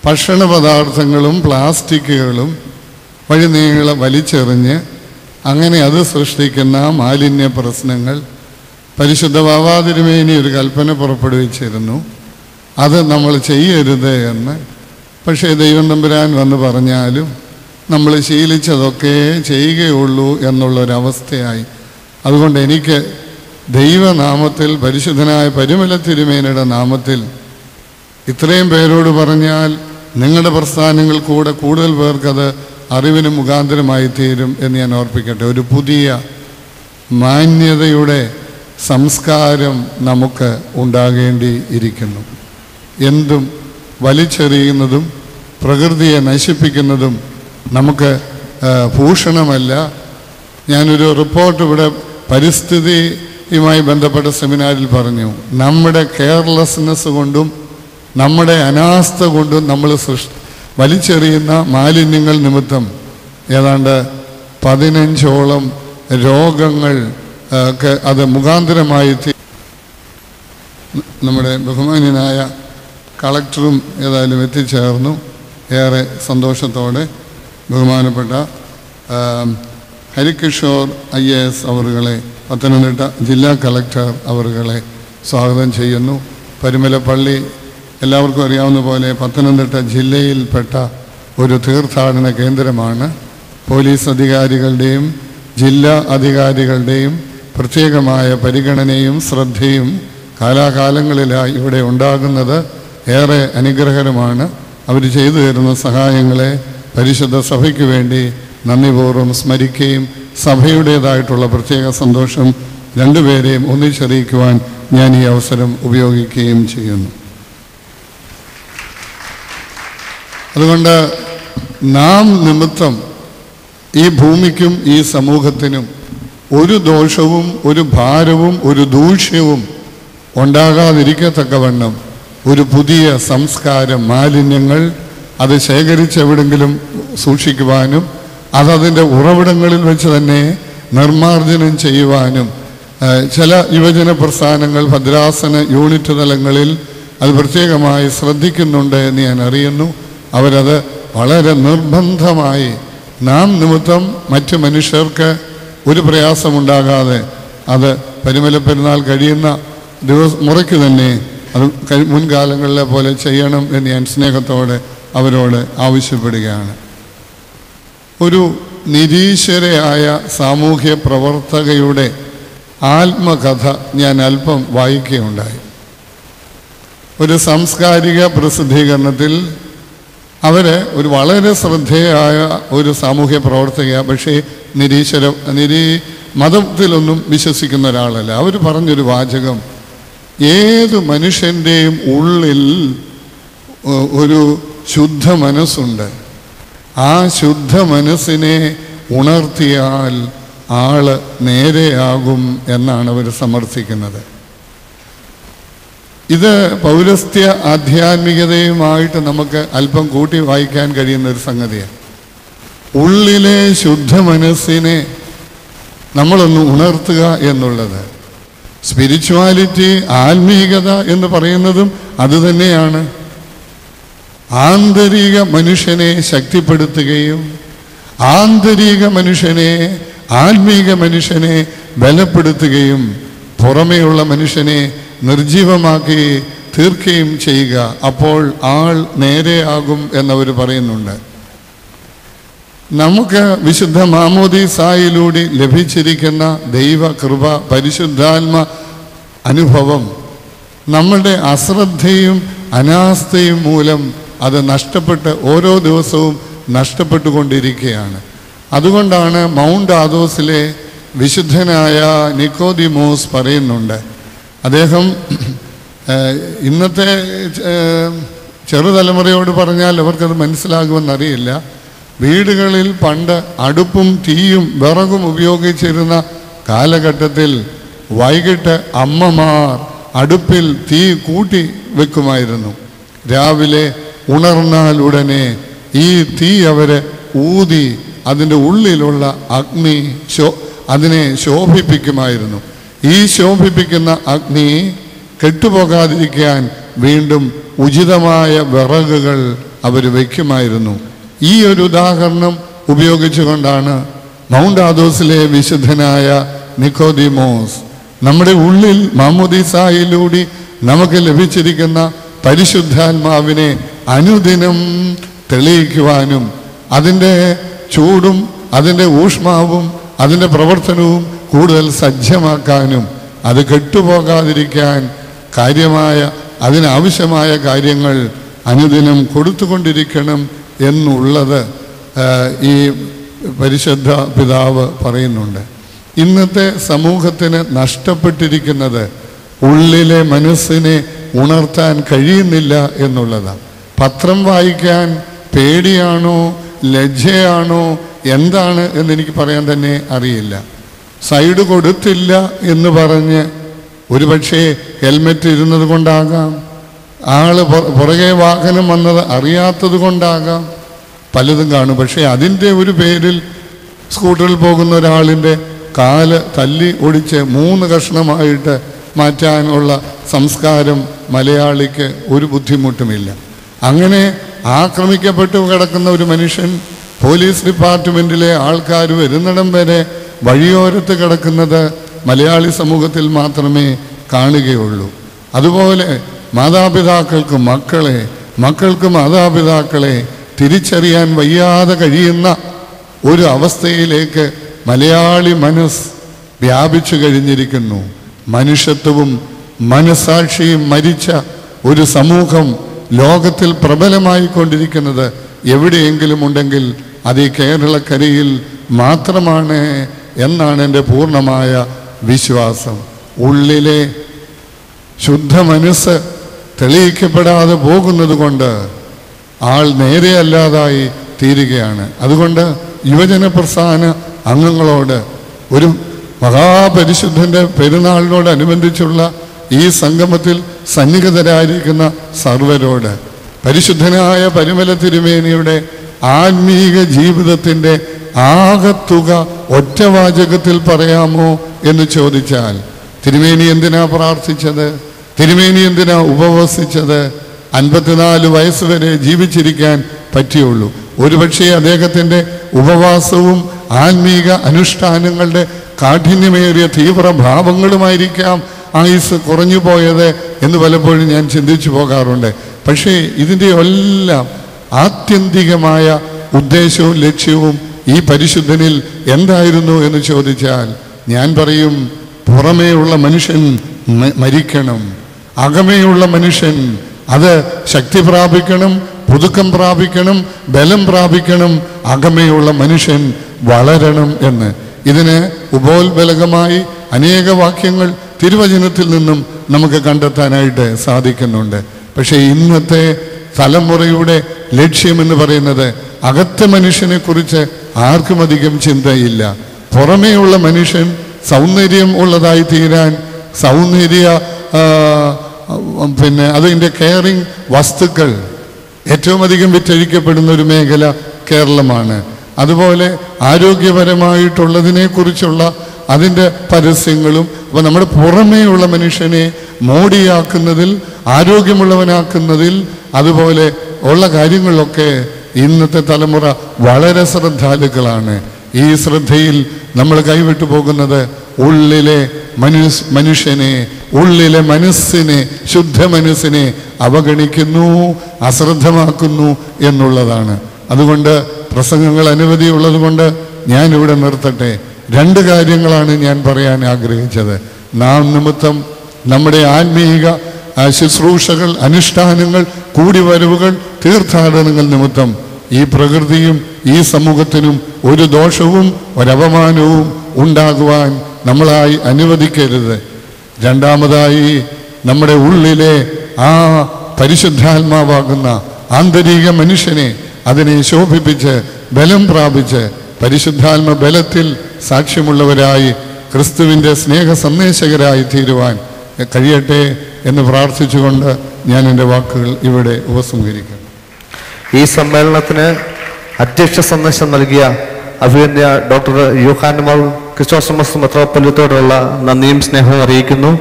ഭക്ഷണ പദാർത്ഥങ്ങളും പ്ലാസ്റ്റിക്കുകളും വഴിനീളെ വലിച്ചെറിഞ്ഞ് അങ്ങനെ അത് സൃഷ്ടിക്കുന്ന മാലിന്യ പ്രശ്നങ്ങൾ പരിശുദ്ധ ബാവാ തിരുമേനി ഒരു കൽപ്പന പുറപ്പെടുവിച്ചിരുന്നു, അത് നമ്മൾ ചെയ്യരുത് എന്ന്. പക്ഷേ ദൈവം തമ്പുരാൻ വന്ന് പറഞ്ഞാലും നമ്മൾ ശീലിച്ചതൊക്കെ ചെയ്യുകയുള്ളൂ എന്നുള്ളൊരവസ്ഥയായി. അതുകൊണ്ട് എനിക്ക് ദൈവനാമത്തിൽ, പരിശുദ്ധനായ പരിമല തിരുമേനിയുടെ നാമത്തിൽ ഇത്രയും പേരോട് പറഞ്ഞാൽ നിങ്ങളുടെ പ്രസ്ഥാനങ്ങൾ കൂടുതൽ പേർക്കത് അറിവിന് മുഖാന്തരമായി തീരും എന്ന് ഞാൻ ഓർപ്പിക്കട്ടെ. ഒരു പുതിയ മാന്യതയുടെ സംസ്കാരം നമുക്ക് ഉണ്ടാകേണ്ടിയിരിക്കുന്നു. എന്തും വലിച്ചെറിയുന്നതും പ്രകൃതിയെ നശിപ്പിക്കുന്നതും നമുക്ക് ഭൂഷണമല്ല. ഞാനൊരു റിപ്പോർട്ട് ഇവിടെ പരിസ്ഥിതിയുമായി ബന്ധപ്പെട്ട സെമിനാറിൽ പറഞ്ഞു, നമ്മുടെ കെയർലെസ്നെസ് കൊണ്ടും നമ്മുടെ അനാസ്ഥ കൊണ്ടും നമ്മൾ വലിച്ചെറിയുന്ന മാലിന്യങ്ങൾ നിമിത്തം ഏതാണ്ട് 15ഓളം രോഗങ്ങൾ അത് മുഖാന്തരമായി നമ്മുടെ ബഹുമാന്യനായ കളക്ടറും ഏതായാലും എത്തിച്ചേർന്നു. ഏറെ സന്തോഷത്തോടെ ബഹുമാനപ്പെട്ട ഹരികിഷോർ IAS അവറുകളെ, പത്തനംതിട്ട ജില്ലാ കളക്ടർ അവറുകളെ സ്വാഗതം ചെയ്യുന്നു. പരുമലപ്പള്ളി എല്ലാവർക്കും അറിയാവുന്ന പോലെ പത്തനംതിട്ട ജില്ലയിൽപ്പെട്ട ഒരു തീർത്ഥാടന കേന്ദ്രമാണ്. പോലീസ് അധികാരികളുടെയും ജില്ലാ അധികാരികളുടെയും പ്രത്യേകമായ പരിഗണനയും ശ്രദ്ധയും കാലാകാലങ്ങളിലായി ഇവിടെ ഉണ്ടാകുന്നത് ഏറെ അനുഗ്രഹകരമാണ്. അവർ ചെയ്തു തരുന്ന സഹായങ്ങളെ പരിശുദ്ധ സഭയ്ക്ക് വേണ്ടി നന്ദിപൂർവ്വം സ്മരിക്കുകയും സഭയുടേതായിട്ടുള്ള പ്രത്യേക സന്തോഷം രണ്ടുപേരെയും ഒന്നിച്ചറിയിക്കുവാൻ ഞാൻ ഈ അവസരം ഉപയോഗിക്കുകയും ചെയ്യുന്നു. അതുകൊണ്ട് നാം നിമിത്തം ഈ ഭൂമിക്കും ഈ സമൂഹത്തിനും ഒരു ദോഷവും ഒരു ഭാരവും ഒരു ദൂഷ്യവും ഉണ്ടാകാതിരിക്കത്തക്കവണ്ണം ഒരു പുതിയ സംസ്കാരം, മാലിന്യങ്ങൾ അത് ശേഖരിച്ചെവിടെങ്കിലും സൂക്ഷിക്കുവാനും അതതിൻ്റെ ഉറവിടങ്ങളിൽ വെച്ച് തന്നെ നിർമ്മാർജ്ജനം ചെയ്യുവാനും ചില യുവജന പ്രസ്ഥാനങ്ങൾ ഭദ്രാസന യൂണിറ്റ് തലങ്ങളിൽ അത് പ്രത്യേകമായി ശ്രദ്ധിക്കുന്നുണ്ട് എന്ന് ഞാൻ അറിയുന്നു. അവരത് വളരെ നിർബന്ധമായി നാം നിമിത്തം മറ്റു മനുഷ്യർക്ക് ഒരു പ്രയാസമുണ്ടാകാതെ അത് പരിമല പെരുന്നാൾ കഴിയുന്ന മുറയ്ക്ക് തന്നെ അത് മുൻകാലങ്ങളിലെ പോലെ ചെയ്യണം എന്ന് ഞാൻ സ്നേഹത്തോടെ അവരോട് ആവശ്യപ്പെടുകയാണ്. ഒരു നിരീശ്വരയായ സാമൂഹ്യ പ്രവർത്തകയുടെ ആത്മകഥ ഞാൻ അല്പം വായിക്കുകയുണ്ടായി. ഒരു സാംസ്കാരിക പ്രസിദ്ധീകരണത്തിൽ അവർ ഒരു വളരെ ശ്രദ്ധേയായ ഒരു സാമൂഹ്യ പ്രവർത്തക, പക്ഷേ മതത്തിലൊന്നും വിശ്വസിക്കുന്ന ഒരാളല്ല. അവർ പറഞ്ഞൊരു വാചകം, ഏതു മനുഷ്യൻ്റെയും ഉള്ളിൽ ഒരു ശുദ്ധ മനസ്സുണ്ട്. ആ ശുദ്ധ മനസ്സിനെ ഉണർത്തിയാൽ ആള് നേരെയാകും എന്നാണ് അവർ സമർത്ഥിക്കുന്നത്. ഇത് പൗരസ്ത്യ ആധ്യാത്മികതയുമായിട്ട് നമുക്ക് അല്പം കൂട്ടി വായിക്കാൻ കഴിയുന്ന ഒരു സംഗതിയാണ്. ഉള്ളിലെ ശുദ്ധ മനസ്സിനെ നമ്മളൊന്ന് ഉണർത്തുക എന്നുള്ളത്. സ്പിരിച്വാലിറ്റി, ആത്മീകത എന്ന് പറയുന്നതും അതുതന്നെയാണ്. ആന്തരിക മനുഷ്യനെ ശക്തിപ്പെടുത്തുകയും ആന്തരിക മനുഷ്യനെ, ആത്മീക മനുഷ്യനെ ബലപ്പെടുത്തുകയും പുറമേയുള്ള മനുഷ്യനെ നിർജീവമാക്കി തീർക്കുകയും ചെയ്യുക. അപ്പോൾ ആൾ നേരെയാകും എന്നവർ പറയുന്നുണ്ട്. നമുക്ക് വിശുദ്ധ മാമോദീസായിലൂടെ ലഭിച്ചിരിക്കുന്ന ദൈവകൃപ, പരിശുദ്ധാത്മ അനുഭവം നമ്മളുടെ അശ്രദ്ധയും അനാസ്ഥയും മൂലം അത് നഷ്ടപ്പെട്ട് ഓരോ ദിവസവും നഷ്ടപ്പെട്ടുകൊണ്ടിരിക്കുകയാണ്. അതുകൊണ്ടാണ് മൗണ്ട് ആഥോസിലെ വിശുദ്ധനായ നിക്കോദിമോസ് പറയുന്നുണ്ട്, അദ്ദേഹം ഇന്നത്തെ ചെറുതലമുറയോട് പറഞ്ഞാൽ അവർക്കത് മനസ്സിലാകുമെന്നറിയില്ല. വീടുകളിൽ പണ്ട് അടുപ്പും തീയും വിറകും ഉപയോഗിച്ചിരുന്ന കാലഘട്ടത്തിൽ വൈകിട്ട് അമ്മമാർ അടുപ്പിൽ തീ കൂട്ടി വെക്കുമായിരുന്നു. രാവിലെ ഉണർന്നാൽ ഉടനെ ഈ തീ അവരെ ഊതി അതിൻ്റെ ഉള്ളിലുള്ള അഗ്നി അതിനെ ശോഭിപ്പിക്കുമായിരുന്നു. ഈ ശോഭിപ്പിക്കുന്ന അഗ്നി കെട്ടുപോകാതിരിക്കാൻ വീണ്ടും ഉചിതമായ വിറകുകൾ അവർ വയ്ക്കുമായിരുന്നു. ഈ ഒരു ഉദാഹരണം ഉപയോഗിച്ചുകൊണ്ടാണ് മൗണ്ട് ആഥോസിലെ വിശുദ്ധനായ നിക്കോദിമോസ് നമ്മുടെ ഉള്ളിൽ മാമോദീസായിലൂടെ നമുക്ക് ലഭിച്ചിരിക്കുന്ന പരിശുദ്ധാത്മാവിനെ അനുദിനം തെളിയിക്കുവാനും അതിൻ്റെ ചൂടും അതിൻ്റെ ഊഷ്മാവും അതിൻ്റെ പ്രവർത്തനവും കൂടുതൽ സജ്ജമാക്കാനും അത് കെട്ടുപോകാതിരിക്കാൻ അതിനാവശ്യമായ കാര്യങ്ങൾ അനുദിനം കൊടുത്തുകൊണ്ടിരിക്കണം എന്നുള്ളത് ഈ പരിശുദ്ധ പിതാവ് പറയുന്നുണ്ട്. ഇന്നത്തെ സമൂഹത്തിന് നഷ്ടപ്പെട്ടിരിക്കുന്നത് ഉള്ളിലെ മനസ്സിനെ ഉണർത്താൻ കഴിയുന്നില്ല എന്നുള്ളതാണ്. പത്രം വായിക്കാൻ പേടിയാണോ ലജ്ജയാണോ എന്താണ് എന്നെനിക്ക് പറയാൻ തന്നെ അറിയില്ല. സൈഡ് കൊടുത്തില്ല എന്ന് പറഞ്ഞ് ഒരുപക്ഷെ ഹെൽമെറ്റ് ഇരുന്നത് കൊണ്ടാകാം, ആള് പുറകെ വാഹനം വന്നത് അറിയാത്തത് കൊണ്ടാകാം, പലതും കാണും. പക്ഷേ അതിൻ്റെ ഒരു പേരിൽ സ്കൂട്ടറിൽ പോകുന്ന ഒരാളിൻ്റെ കാല് തല്ലി ഒടിച്ച് 3 കഷ്ണമായിട്ട് മാറ്റാനുള്ള സംസ്കാരം മലയാളിക്ക് ഒരു ബുദ്ധിമുട്ടുമില്ല. അങ്ങനെ ആക്രമിക്കപ്പെട്ടു കിടക്കുന്ന ഒരു മനുഷ്യൻ പോലീസ് ഡിപ്പാർട്ട്മെൻറ്റിലെ ആൾക്കാർ വരുന്നിടം വരെ വഴിയോരത്ത് കിടക്കുന്നത് മലയാളി സമൂഹത്തിൽ മാത്രമേ കാണുകയുള്ളൂ. അതുപോലെ മാതാപിതാക്കൾക്ക് മക്കളെ, മക്കൾക്ക് മാതാപിതാക്കളെ തിരിച്ചറിയാൻ വയ്യാതെ കഴിയുന്ന ഒരു അവസ്ഥയിലേക്ക് മലയാളി മനസ്സ് വ്യാപിച്ചു കഴിഞ്ഞിരിക്കുന്നു. മനുഷ്യത്വവും മനസാക്ഷിയും മരിച്ച ഒരു സമൂഹം ലോകത്തിൽ പ്രബലമായി കൊണ്ടിരിക്കുന്നത് എവിടെയെങ്കിലും ഉണ്ടെങ്കിൽ അത് ഈ കേരളക്കരയിൽ മാത്രമാണ് എന്നാണ് എൻ്റെ പൂർണ്ണമായ വിശ്വാസം. ഉള്ളിലെ ശുദ്ധ മനസ്സ് തെളിയിക്കപ്പെടാതെ പോകുന്നത് കൊണ്ട് ആൾ നേരെയല്ലാതായി തീരുകയാണ്. അതുകൊണ്ട് യുവജന പ്രസ്ഥാന അംഗങ്ങളോട്, ഒരു മഹാപരിശുദ്ധൻ്റെ പെരുന്നാളിനോടനുബന്ധിച്ചുള്ള ഈ സംഗമത്തിൽ സന്നിഹിതരായിരിക്കുന്ന സർവരോട്, പരിശുദ്ധനായ പരിമല തിരുമേനിയുടെ ആത്മീക ജീവിതത്തിൻ്റെ ആകത്തുക ഒറ്റവാചകത്തിൽ പറയാമോ എന്ന് ചോദിച്ചാൽ, തിരുമേനി എന്തിനാ പ്രാർത്ഥിച്ചത്, തിരുമേനി എന്തിനാ ഉപവസിച്ചത്, 54 വയസ്സ് വരെ ജീവിച്ചിരിക്കാൻ പറ്റിയുള്ളൂ. ഒരുപക്ഷെ അദ്ദേഹത്തിൻ്റെ ഉപവാസവും ആത്മീക അനുഷ്ഠാനങ്ങളുടെ കാഠിന്യമേറിയ തീവ്രഭാവങ്ങളുമായിരിക്കാം ആയുസ് കുറഞ്ഞു പോയത് എന്ന് പലപ്പോഴും ഞാൻ ചിന്തിച്ചു പോകാറുണ്ട്. പക്ഷേ ഇതിൻ്റെ എല്ലാം ആത്യന്തികമായ ഉദ്ദേശവും ലക്ഷ്യവും ഈ പരിശുദ്ധനിൽ എന്തായിരുന്നു എന്ന് ചോദിച്ചാൽ ഞാൻ പറയും, പുറമേയുള്ള മനുഷ്യൻ മരിക്കണം, അകമേയുള്ള മനുഷ്യൻ അത് ശക്തി പ്രാപിക്കണം, പുതുക്കം പ്രാപിക്കണം, ബലം പ്രാപിക്കണം, അകമേയുള്ള മനുഷ്യൻ വളരണം എന്ന്. ഇതിന് ഉപോത്ബലകമായി അനേക വാക്യങ്ങൾ തിരുവചനത്തിൽ നിന്നും നമുക്ക് കണ്ടെത്താനായിട്ട് സാധിക്കുന്നുണ്ട്. പക്ഷേ ഇന്നത്തെ തലമുറയുടെ ലക്ഷ്യമെന്ന് പറയുന്നത് അകത്തെ മനുഷ്യനെ കുറിച്ച് ആർക്കും അധികം ചിന്തയില്ല. പുറമേയുള്ള മനുഷ്യൻ സൗന്ദര്യം ഉള്ളതായി തീരാൻ, സൗന്ദര്യ അതിൻ്റെ കെയറിങ് വസ്തുക്കൾ ഏറ്റവും അധികം വിറ്റഴിക്കപ്പെടുന്ന ഒരു മേഖല കേരളമാണ്. അതുപോലെ ആരോഗ്യപരമായിട്ടുള്ളതിനെക്കുറിച്ചുള്ള അതിൻ്റെ പരസ്യങ്ങളും. അപ്പോൾ നമ്മുടെ പുറമേയുള്ള മനുഷ്യനെ മോടിയാക്കുന്നതിൽ, ആരോഗ്യമുള്ളവനാക്കുന്നതിൽ, അതുപോലെ ഉള്ള കാര്യങ്ങളിലൊക്കെ ഇന്നത്തെ തലമുറ വളരെ ശ്രദ്ധാലുക്കളാണ്. ഈ ശ്രദ്ധയിൽ നമ്മൾ കൈവിട്ടു പോകുന്നത് ഉള്ളിലെ മനുഷ്യനെ, ഉള്ളിലെ മനസ്സിനെ, ശുദ്ധ മനസ്സിനെ അവഗണിക്കുന്നു, അശ്രദ്ധമാക്കുന്നു എന്നുള്ളതാണ്. അതുകൊണ്ട് പ്രസംഗങ്ങൾ അനവധിയുള്ളത് കൊണ്ട് ഞാനിവിടെ നിർത്തട്ടെ. 2 കാര്യങ്ങളാണ് ഞാൻ പറയാൻ ആഗ്രഹിച്ചത്. നാം നിമിത്തം നമ്മുടെ ആത്മീക ശുശ്രൂഷകൾ, അനുഷ്ഠാനങ്ങൾ, കൂടിവരവുകൾ, തീർത്ഥാടനങ്ങൾ നിമിത്തം ഈ പ്രകൃതിയും ഈ സമൂഹത്തിനും ഒരു ദോഷവും ഒരപമാനവും ഉണ്ടാകുവാൻ നമ്മളായി അനുവദിക്കരുത്. രണ്ടാമതായി, നമ്മുടെ ഉള്ളിലെ ആ പരിശുദ്ധാത്മാവാകുന്ന ആന്തരിക മനുഷ്യനെ, അതിനെ ശോഭിപ്പിച്ച് ബലം പ്രാപിച്ച് പരിശുദ്ധാത്മ ബലത്തിൽ സാക്ഷ്യമുള്ളവരായി ക്രിസ്തുവിൻ്റെ സ്നേഹ സന്ദേശകരായി തീരുവാൻ കഴിയട്ടെ എന്ന് പ്രാർത്ഥിച്ചുകൊണ്ട് ഞാൻ എൻ്റെ വാക്കുകൾ ഇവിടെ ഉപസംഹരിക്കും. ഈ സമ്മേളനത്തിന് അധ്യക്ഷ സന്ദേശം നൽകിയ അഭിനന്ദ ഡോക്ടർ യോഹാൻ മാർ ക്രിസ്റ്റോസ്റ്റമസ് മെത്രാപ്പൊലീത്തയോടുള്ള നന്ദിയും സ്നേഹവും അറിയിക്കുന്നു.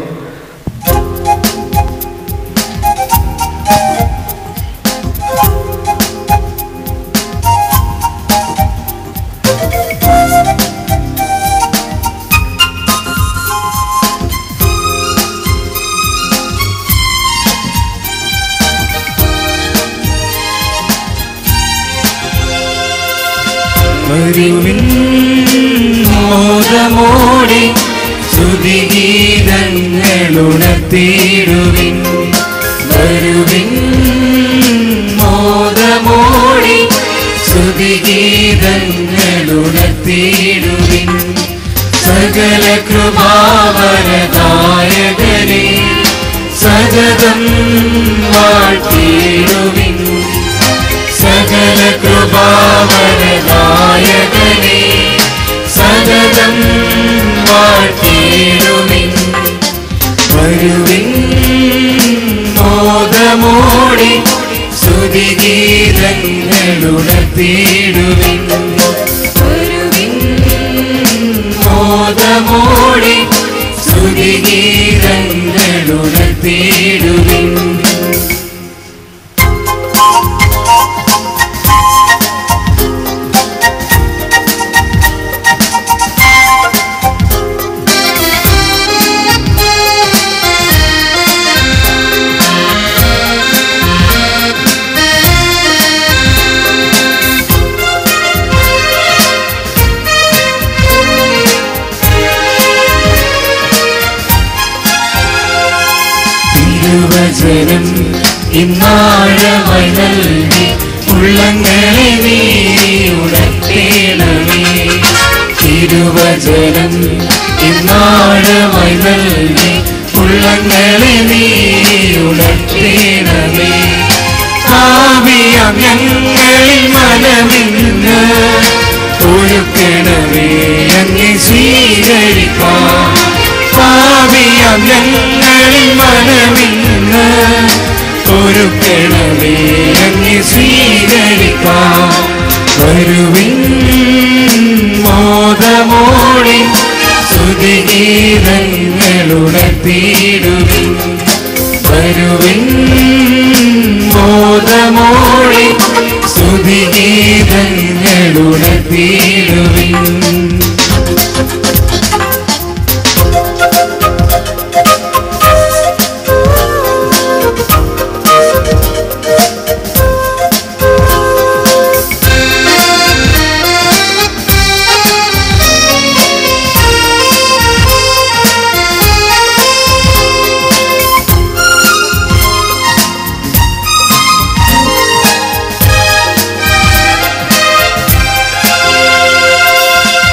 മോദമോടെ സ്തുതിഗീതങ്ങളുണർത്തിയിടുവിൻ, വരുവിൻ മോദമോടെ സ്തുതിഗീതങ്ങളുണർത്തിയിടുവിൻ. സകല കൃപാവരദായകനെ സതതം വാഴ്ത്തിടുവിൻ. സകല കൃപാവരദായകനെ സതതം വാഴ്ത്തിടുവിൻ. വരുവിൻ മോദമോടെ സ്തുതിഗീതങ്ങളുണർത്തിടുവിൻ. വരുവിൻ മോദമോടെ സ്തുതിഗീതങ്ങളുണർത്തിടുവിൻ. തിരുവചനം ഇന്നാഴമായി നൽകി ഉള്ളങ്ങളെ നീ ഉണർത്തേണമേ. തിരുവചനം ഇന്നാഴമായി നൽകി ഉള്ളങ്ങളെ നീ ഉണർത്തേണമേ. ആവിയാം ഞങ്ങളിൽ മനമിന്ന് ഒരുക്കണമേ അങ്ങേ സ്വീകരിക്കാം. പാപിയാം ഞങ്ങളിൽ മനമിന്ന് ഒരുക്കണമേ അങ്ങേ സ്വീകരിക്കാം. വരുവിൻ മോദമോടെ സ്തുതിഗീതങ്ങളുണർത്തിടുവിൻ. വരുവിൻ മോദമോടെ സ്തുതിഗീതങ്ങളുണർത്തിടുവിൻ.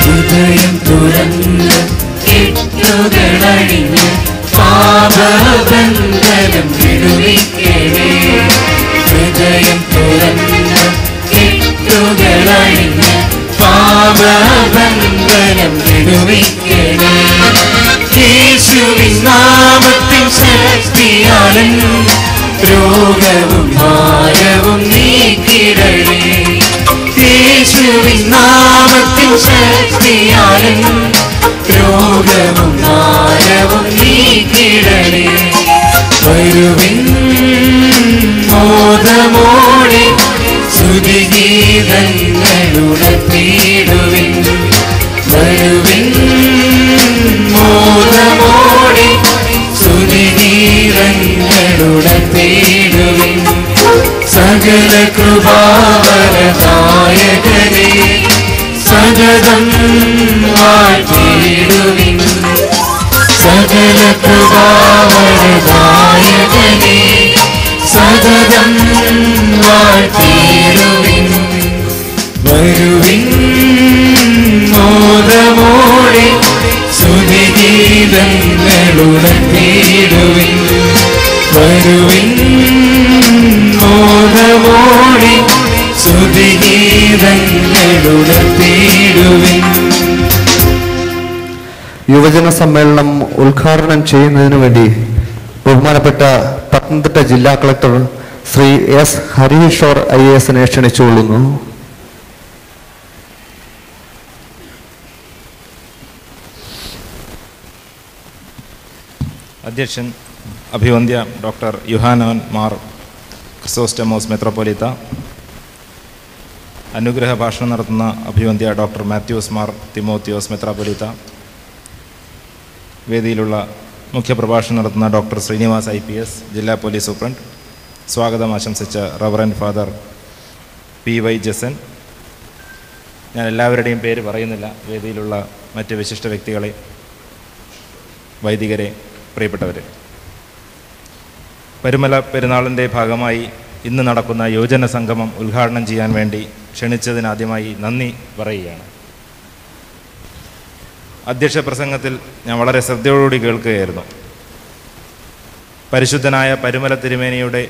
ഹൃദയം തുറന്ന് കെട്ടുകളഴിഞ്ഞ് പാപബന്ധനം വിടുവിക്കണേ. ഹൃദയം തുറന്ന് കെട്ടുകളഴിഞ്ഞ് പാപബന്ധനം വിടുവിക്കണേ. യേശുവിൻ നാമത്തിൻ ശക്തിയാലും രോഗവും ഭാരവും നീക്കിടണേ. യേശുവിൻ നാമത്തിൻ ശക്തിയാലും രോഗവും ഭാരവും നീക്കിടണേ. വരുവിൻ മോദമോടെ സ്തുതിഗീതങ്ങളുണർത്തിടുവിൻ. വരുവിൻ മോദമോടെ സ്തുതിഗീതങ്ങളുണർത്തിടുവിൻ. സകല കൃപാവരദായകനെ സതതം വാഴ്ത്തിടുവിൻ. സകല കൃപാവരദായകനെ സതതം വാഴ്ത്തിടുവിൻ. വരുവിൻ മോദമോടെ സ്തുതിഗീതങ്ങളുണർത്തിടുവിൻ. വരുവിൻ മോദമോടെ സ്തുതിഗീതങ്ങളുണർത്തിടുവിൻ. യുവജന സമ്മേളനം ഉദ്ഘാടനം ചെയ്യുന്നതിനു വേണ്ടി ബഹുമാനപ്പെട്ട പത്തനംതിട്ട ജില്ലാ കളക്ടർ ശ്രീ എസ് ഹരീഷോർ IAS ക്ഷണിച്ചുകൊള്ളുന്നു. അധ്യക്ഷൻ അഭിവന്ദ്യ ഡോക്ടർ യുഹാനോൻ മാർ ക്രിസോസ്റ്റമോസ് മെത്രോപ്പൊലീത്ത, അനുഗ്രഹ ഭാഷണം നടത്തുന്ന അഭിവന്ദ്യ ഡോക്ടർ മാത്യൂസ് മാർ തിമോത്തിയോസ് മെത്രോപ്പൊലീത്ത, വേദിയിലുള്ള മുഖ്യപ്രഭാഷണം നടത്തുന്ന ഡോക്ടർ ശ്രീനിവാസ് IPS ജില്ലാ പോലീസ് സൂപ്രണ്ട്, സ്വാഗതം ആശംസിച്ച റവറൻഡ് ഫാദർ PY ജസൻ. ഞാൻ എല്ലാവരുടെയും പേര് പറയുന്നില്ല. വേദിയിലുള്ള മറ്റ് വിശിഷ്ട വ്യക്തികളെ, വൈദികരെ, പ്രിയപ്പെട്ടവരെ, പരുമല പെരുന്നാളിൻ്റെ ഭാഗമായി ഇന്ന് നടക്കുന്ന യുവജന സംഗമം ഉദ്ഘാടനം ചെയ്യാൻ വേണ്ടി ക്ഷണിച്ചതിനാദ്യമായി നന്ദി പറയുകയാണ്. അധ്യക്ഷ പ്രസംഗത്തിൽ ഞാൻ വളരെ ശ്രദ്ധയോടുകൂടി കേൾക്കുകയായിരുന്നു. പരിശുദ്ധനായ പരുമല തിരുമേനിയുടെ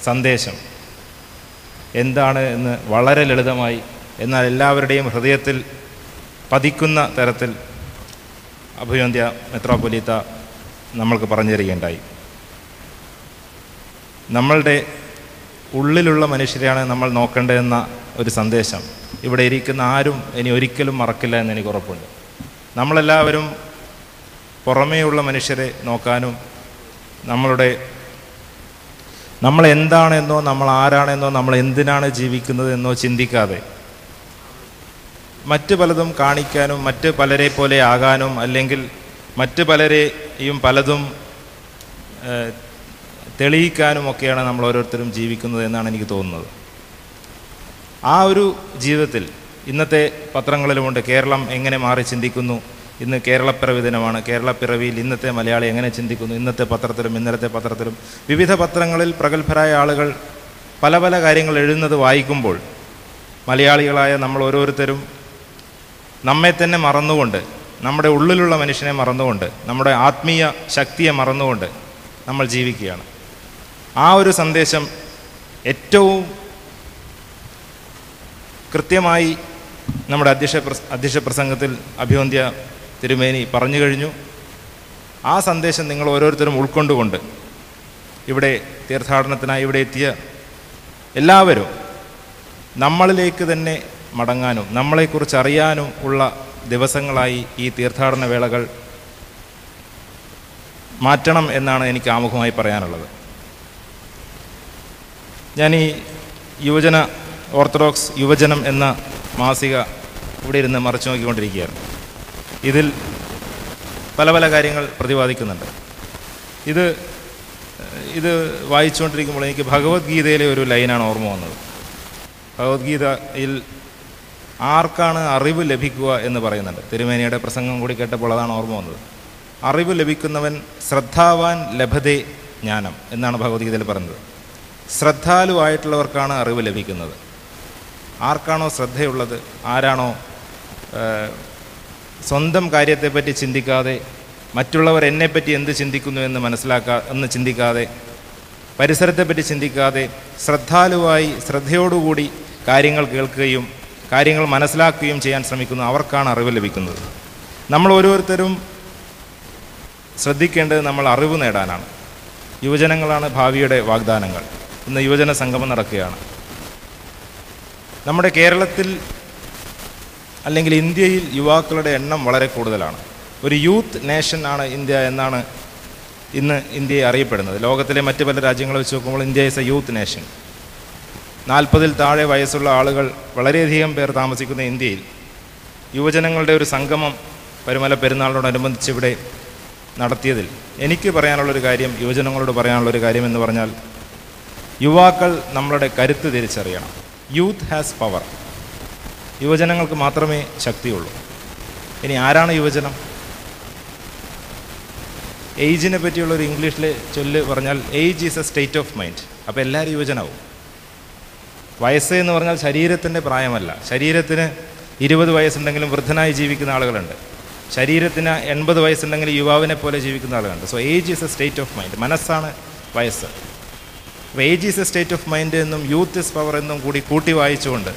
സന്ദേശം എന്താണ് എന്ന് വളരെ ലളിതമായി, എന്നാൽ എല്ലാവരുടെയും ഹൃദയത്തിൽ പതിക്കുന്ന തരത്തിൽ അഭിവന്ദ്യ മെത്രാപ്പൊലീത്ത നമ്മൾക്ക് പറഞ്ഞു തരികയുണ്ടായി. നമ്മളുടെ ഉള്ളിലുള്ള മനുഷ്യരെയാണ് നമ്മൾ നോക്കേണ്ടതെന്ന ഒരു സന്ദേശം ഇവിടെ ഇരിക്കുന്ന ആരും ഇനി ഒരിക്കലും മറക്കില്ല എന്ന് എനിക്ക് ഉറപ്പുണ്ട്. നമ്മളെല്ലാവരും പുറമേയുള്ള മനുഷ്യരെ നോക്കാനും നമ്മൾ എന്താണെന്നോ നമ്മൾ ആരാണെന്നോ നമ്മൾ എന്തിനാണ് ജീവിക്കുന്നത് എന്നോ ചിന്തിക്കാതെ മറ്റ് പലതും കാണിക്കാനും മറ്റ് പലരെ പോലെ ആകാനും അല്ലെങ്കിൽ മറ്റ് പലരെയും പലതും തെളിയിക്കാനുമൊക്കെയാണ് നമ്മൾ ഓരോരുത്തരും ജീവിക്കുന്നത് എന്നാണ് എനിക്ക് തോന്നുന്നത്. ആ ഒരു ജീവിതത്തിൽ ഇന്നത്തെ പത്രങ്ങളിലുമുണ്ട് കേരളം എങ്ങനെ മാറി ചിന്തിക്കുന്നു. ഇന്ന് കേരളപ്പിറവി ദിനമാണ്. കേരളപ്പിറവിയിൽ ഇന്നത്തെ മലയാളി എങ്ങനെ ചിന്തിക്കുന്നു. ഇന്നത്തെ പത്രത്തിലും ഇന്നലത്തെ പത്രത്തിലും വിവിധ പത്രങ്ങളിൽ പ്രഗത്ഭരായ ആളുകൾ പല പല കാര്യങ്ങൾ എഴുതുന്നത് വായിക്കുമ്പോൾ മലയാളികളായ നമ്മൾ ഓരോരുത്തരും നമ്മെ തന്നെ മറന്നുകൊണ്ട്, നമ്മുടെ ഉള്ളിലുള്ള മനുഷ്യനെ മറന്നുകൊണ്ട്, നമ്മുടെ ആത്മീയ ശക്തിയെ മറന്നുകൊണ്ട് നമ്മൾ ജീവിക്കുകയാണ്. ആ ഒരു സന്ദേശം ഏറ്റവും കൃത്യമായി നമ്മുടെ അധ്യക്ഷ പ്രസംഗത്തിൽ അഭിവന്ദ്യ തിരുമേനി പറഞ്ഞു കഴിഞ്ഞു. ആ സന്ദേശം നിങ്ങൾ ഓരോരുത്തരും ഉൾക്കൊണ്ടുകൊണ്ട് ഇവിടെ തീർത്ഥാടനത്തിനായി ഇവിടെ എത്തിയ എല്ലാവരും നമ്മളിലേക്ക് തന്നെ മടങ്ങാനും നമ്മളെക്കുറിച്ച് അറിയാനും ഉള്ള ദിവസങ്ങളായി ഈ തീർത്ഥാടന വേളകൾ മാറ്റണം എന്നാണ് എനിക്ക് ആമുഖമായി പറയാനുള്ളത്. ഞാൻ ഈ ഓർത്തഡോക്സ് യുവജനം എന്ന മാസിക ഇവിടെ ഇരുന്ന് മറിച്ചു നോക്കിക്കൊണ്ടിരിക്കുകയാണ്. ഇതിൽ പല പല കാര്യങ്ങൾ പ്രതിപാദിക്കുന്നുണ്ട്. ഇത് വായിച്ചുകൊണ്ടിരിക്കുമ്പോൾ എനിക്ക് ഭഗവത്ഗീതയിലെ ഒരു ലൈനാണ് ഓർമ്മ വന്നത്. ഭഗവത്ഗീതയിൽ ആർക്കാണ് അറിവ് ലഭിക്കുക എന്ന് പറയുന്നുണ്ട്. തിരുമേനിയുടെ പ്രസംഗം കൂടി കേട്ടപ്പോൾ അതാണ് ഓർമ്മ വന്നത്. അറിവ് ലഭിക്കുന്നവൻ ശ്രദ്ധാവാൻ ലഭതേ ജ്ഞാനം എന്നാണ് ഭഗവത്ഗീതയിൽ പറയുന്നത്. ശ്രദ്ധാലുവായിട്ടുള്ളവർക്കാണ് അറിവ് ലഭിക്കുന്നത്. ആർക്കാണോ ശ്രദ്ധയുള്ളത്, ആരാണോ സ്വന്തം കാര്യത്തെപ്പറ്റി ചിന്തിക്കാതെ മറ്റുള്ളവർ എന്നെപ്പറ്റി എന്ത് ചിന്തിക്കുന്നു എന്ന് ചിന്തിക്കാതെ പരിസരത്തെപ്പറ്റി ചിന്തിക്കാതെ ശ്രദ്ധാലുവായി ശ്രദ്ധയോടുകൂടി കാര്യങ്ങൾ കേൾക്കുകയും കാര്യങ്ങൾ മനസ്സിലാക്കുകയും ചെയ്യാൻ ശ്രമിക്കുന്നു, അവർക്കാണ് അറിവ് ലഭിക്കുന്നത്. നമ്മൾ ഓരോരുത്തരും ശ്രദ്ധിക്കേണ്ടത് നമ്മൾ അറിവ് നേടാനാണ്. യുവജനങ്ങളാണ് ഭാവിയുടെ വാഗ്ദാനങ്ങൾ. ഇന്ന് യുവജന സംഗമം നടക്കുകയാണ്. നമ്മുടെ കേരളത്തിൽ അല്ലെങ്കിൽ ഇന്ത്യയിൽ യുവാക്കളുടെ എണ്ണം വളരെ കൂടുതലാണ്. ഒരു യൂത്ത് നേഷൻ ആണ് ഇന്ത്യ എന്നാണ് ഇന്ന് ഇന്ത്യയെ അറിയപ്പെടുന്നത്. ലോകത്തിലെ മറ്റ് പല രാജ്യങ്ങളെ വെച്ച് നോക്കുമ്പോൾ India is a youth nation. 40-ൽ താഴെ വയസ്സുള്ള ആളുകൾ വളരെയധികം പേർ താമസിക്കുന്ന ഇന്ത്യയിൽ യുവജനങ്ങളുടെ ഒരു സംഗമം പരുമല പെരുന്നാളിനോടനുബന്ധിച്ച് ഇവിടെ നടത്തിയതിൽ എനിക്ക് പറയാനുള്ളൊരു കാര്യം, യുവജനങ്ങളോട് പറയാനുള്ളൊരു കാര്യം എന്ന് പറഞ്ഞാൽ, യുവാക്കൾ നമ്മളുടെ കരുത്ത് തിരിച്ചറിയണം. Youth has power. യുവജനങ്ങൾക്ക് മാത്രമേ ശക്തിയുള്ളൂ. ഇനി ആരാണ് യുവജനം? ഏജിനെ പറ്റിയുള്ളൊരു ഇംഗ്ലീഷിലെ ചൊല്ല് പറഞ്ഞാൽ age is A state of mind. അപ്പോൾ എല്ലാവരും യുവജനാവും. വയസ്സ് എന്ന് പറഞ്ഞാൽ ശരീരത്തിൻ്റെ പ്രായമല്ല. ശരീരത്തിന് 20 വയസ്സുണ്ടെങ്കിലും വൃദ്ധനായി ജീവിക്കുന്ന ആളുകളുണ്ട്. ശരീരത്തിന് 80 വയസ്സുണ്ടെങ്കിലും യുവാവിനെ പോലെ ജീവിക്കുന്ന ആളുകളുണ്ട്. So age is A state of mind. മനസ്സാണ് വയസ്സ്. അപ്പോൾ age is A state of mind എന്നും യൂത്ത് ഇസ് പവർ എന്നും കൂട്ടി വായിച്ചുകൊണ്ട്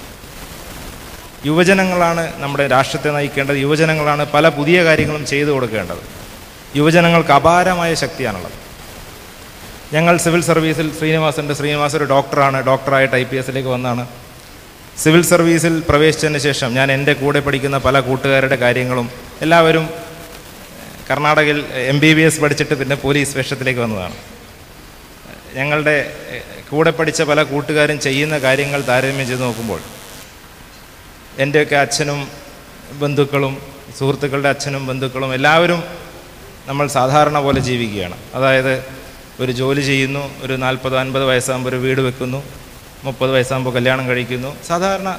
യുവജനങ്ങളാണ് നമ്മുടെ രാഷ്ട്രത്തെ നയിക്കേണ്ടത്. യുവജനങ്ങളാണ് പല പുതിയ കാര്യങ്ങളും ചെയ്തു കൊടുക്കേണ്ടത്. യുവജനങ്ങൾക്ക് അപാരമായ ശക്തിയാണുള്ളത്. ഞങ്ങൾ സിവിൽ സർവീസിൽ ശ്രീനിവാസ് ഒരു ഡോക്ടറാണ്. ഡോക്ടറായിട്ട് IPSലേക്ക് വന്നാണ്. സിവിൽ സർവീസിൽ പ്രവേശിച്ചതിന് ശേഷം ഞാൻ എൻ്റെ കൂടെ പഠിക്കുന്ന പല കൂട്ടുകാരുടെ കാര്യങ്ങളും, എല്ലാവരും കർണാടകയിൽ MBBS പഠിച്ചിട്ട് പിന്നെ പോലീസ് വേഷത്തിലേക്ക് വന്നതാണ്. ഞങ്ങളുടെ കൂടെ പഠിച്ച പല കൂട്ടുകാരും ചെയ്യുന്ന കാര്യങ്ങൾ താരതമ്യം ചെയ്ത് നോക്കുമ്പോൾ എൻ്റെയൊക്കെ അച്ഛനും ബന്ധുക്കളും സുഹൃത്തുക്കളുടെ അച്ഛനും ബന്ധുക്കളും എല്ലാവരും നമ്മൾ സാധാരണ പോലെ ജീവിക്കുകയാണ്. അതായത് ഒരു ജോലി ചെയ്യുന്നു, ഒരു 40-50 വയസ്സാകുമ്പോൾ ഒരു വീട് വെക്കുന്നു, 30 വയസ്സാകുമ്പോൾ കല്യാണം കഴിക്കുന്നു, സാധാരണ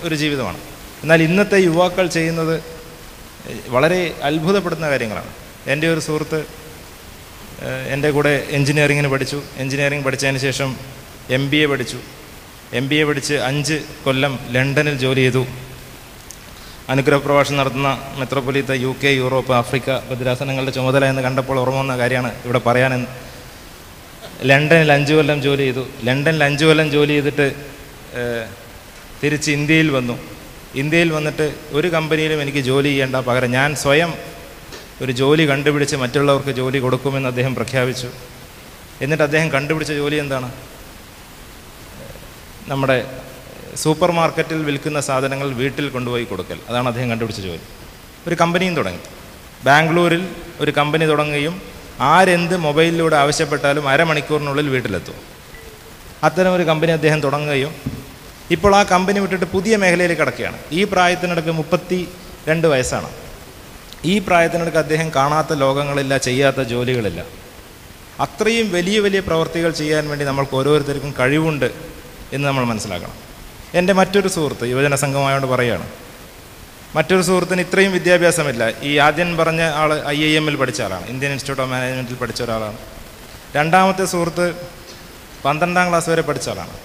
ഒരു ജീവിതമാണ്. എന്നാൽ ഇന്നത്തെ യുവാക്കൾ ചെയ്യുന്നത് വളരെ അത്ഭുതപ്പെടുന്ന കാര്യങ്ങളാണ്. എൻ്റെ ഒരു സുഹൃത്ത് എൻ്റെ കൂടെ എൻജിനീയറിങ്ങിന് പഠിച്ചു. എൻജിനീയറിങ് പഠിച്ചതിന് ശേഷം MBA പഠിച്ച് 5 കൊല്ലം ലണ്ടനിൽ ജോലി ചെയ്തു. അനുഗ്രഹ പ്രഭാഷണം നടത്തുന്ന മെത്രോപൊലീത്ത UK, യൂറോപ്പ്, ആഫ്രിക്ക ഭദ്രാസനങ്ങളുടെ ചുമതല എന്ന് കണ്ടപ്പോൾ ഓർമ്മ വന്ന കാര്യമാണ് ഇവിടെ പറയാനെന്ന്. ലണ്ടനിൽ 5 കൊല്ലം ജോലി ചെയ്തു. ലണ്ടനിൽ 5 കൊല്ലം ജോലി ചെയ്തിട്ട് തിരിച്ച് ഇന്ത്യയിൽ വന്നു. ഇന്ത്യയിൽ വന്നിട്ട് ഒരു കമ്പനിയിലും എനിക്ക് ജോലി ചെയ്യേണ്ട, പകരം ഞാൻ സ്വയം ഒരു ജോലി കണ്ടുപിടിച്ച് മറ്റുള്ളവർക്ക് ജോലി കൊടുക്കുമെന്ന് അദ്ദേഹം പ്രഖ്യാപിച്ചു. എന്നിട്ട് അദ്ദേഹം കണ്ടുപിടിച്ച ജോലി എന്താണ്? നമ്മുടെ സൂപ്പർ മാർക്കറ്റിൽ വിൽക്കുന്ന സാധനങ്ങൾ വീട്ടിൽ കൊണ്ടുപോയി കൊടുക്കൽ. അതാണ് അദ്ദേഹം കണ്ടുപിടിച്ച ജോലി. ഒരു കമ്പനിയും തുടങ്ങി. ബാംഗ്ലൂരിൽ ഒരു കമ്പനി തുടങ്ങുകയും ആരെന്ത് മൊബൈലിലൂടെ ആവശ്യപ്പെട്ടാലും അരമണിക്കൂറിനുള്ളിൽ വീട്ടിലെത്തും. അത്തരം ഒരു കമ്പനി അദ്ദേഹം തുടങ്ങുകയും ഇപ്പോൾ ആ കമ്പനി വിട്ടിട്ട് പുതിയ മേഖലയിൽ കിടക്കുകയാണ്. ഈ പ്രായത്തിനിടയ്ക്ക് 32 വയസ്സാണ്. ഈ പ്രായത്തിനിടയ്ക്ക് അദ്ദേഹം കാണാത്ത ലോകങ്ങളില്ല, ചെയ്യാത്ത ജോലികളില്ല. അത്രയും വലിയ വലിയ പ്രവൃത്തികൾ ചെയ്യാൻ വേണ്ടി നമ്മൾക്ക് ഓരോരുത്തർക്കും കഴിവുണ്ട് എന്ന് നമ്മൾ മനസ്സിലാക്കണം. എൻ്റെ മറ്റൊരു സുഹൃത്ത്, യുവജന സംഘമായോണ്ട് പറയുകയാണ്, മറ്റൊരു സുഹൃത്തിന് ഇത്രയും വിദ്യാഭ്യാസമില്ല. ഈ ആദ്യം പറഞ്ഞ ആൾ IIM-ൽ പഠിച്ച ആളാണ്, ഇന്ത്യൻ ഇൻസ്റ്റിറ്റ്യൂട്ട് ഓഫ് മാനേജ്മെൻറ്റിൽ പഠിച്ച ഒരാളാണ്. രണ്ടാമത്തെ സുഹൃത്ത് 12ാം ക്ലാസ് വരെ പഠിച്ച ആളാണ്.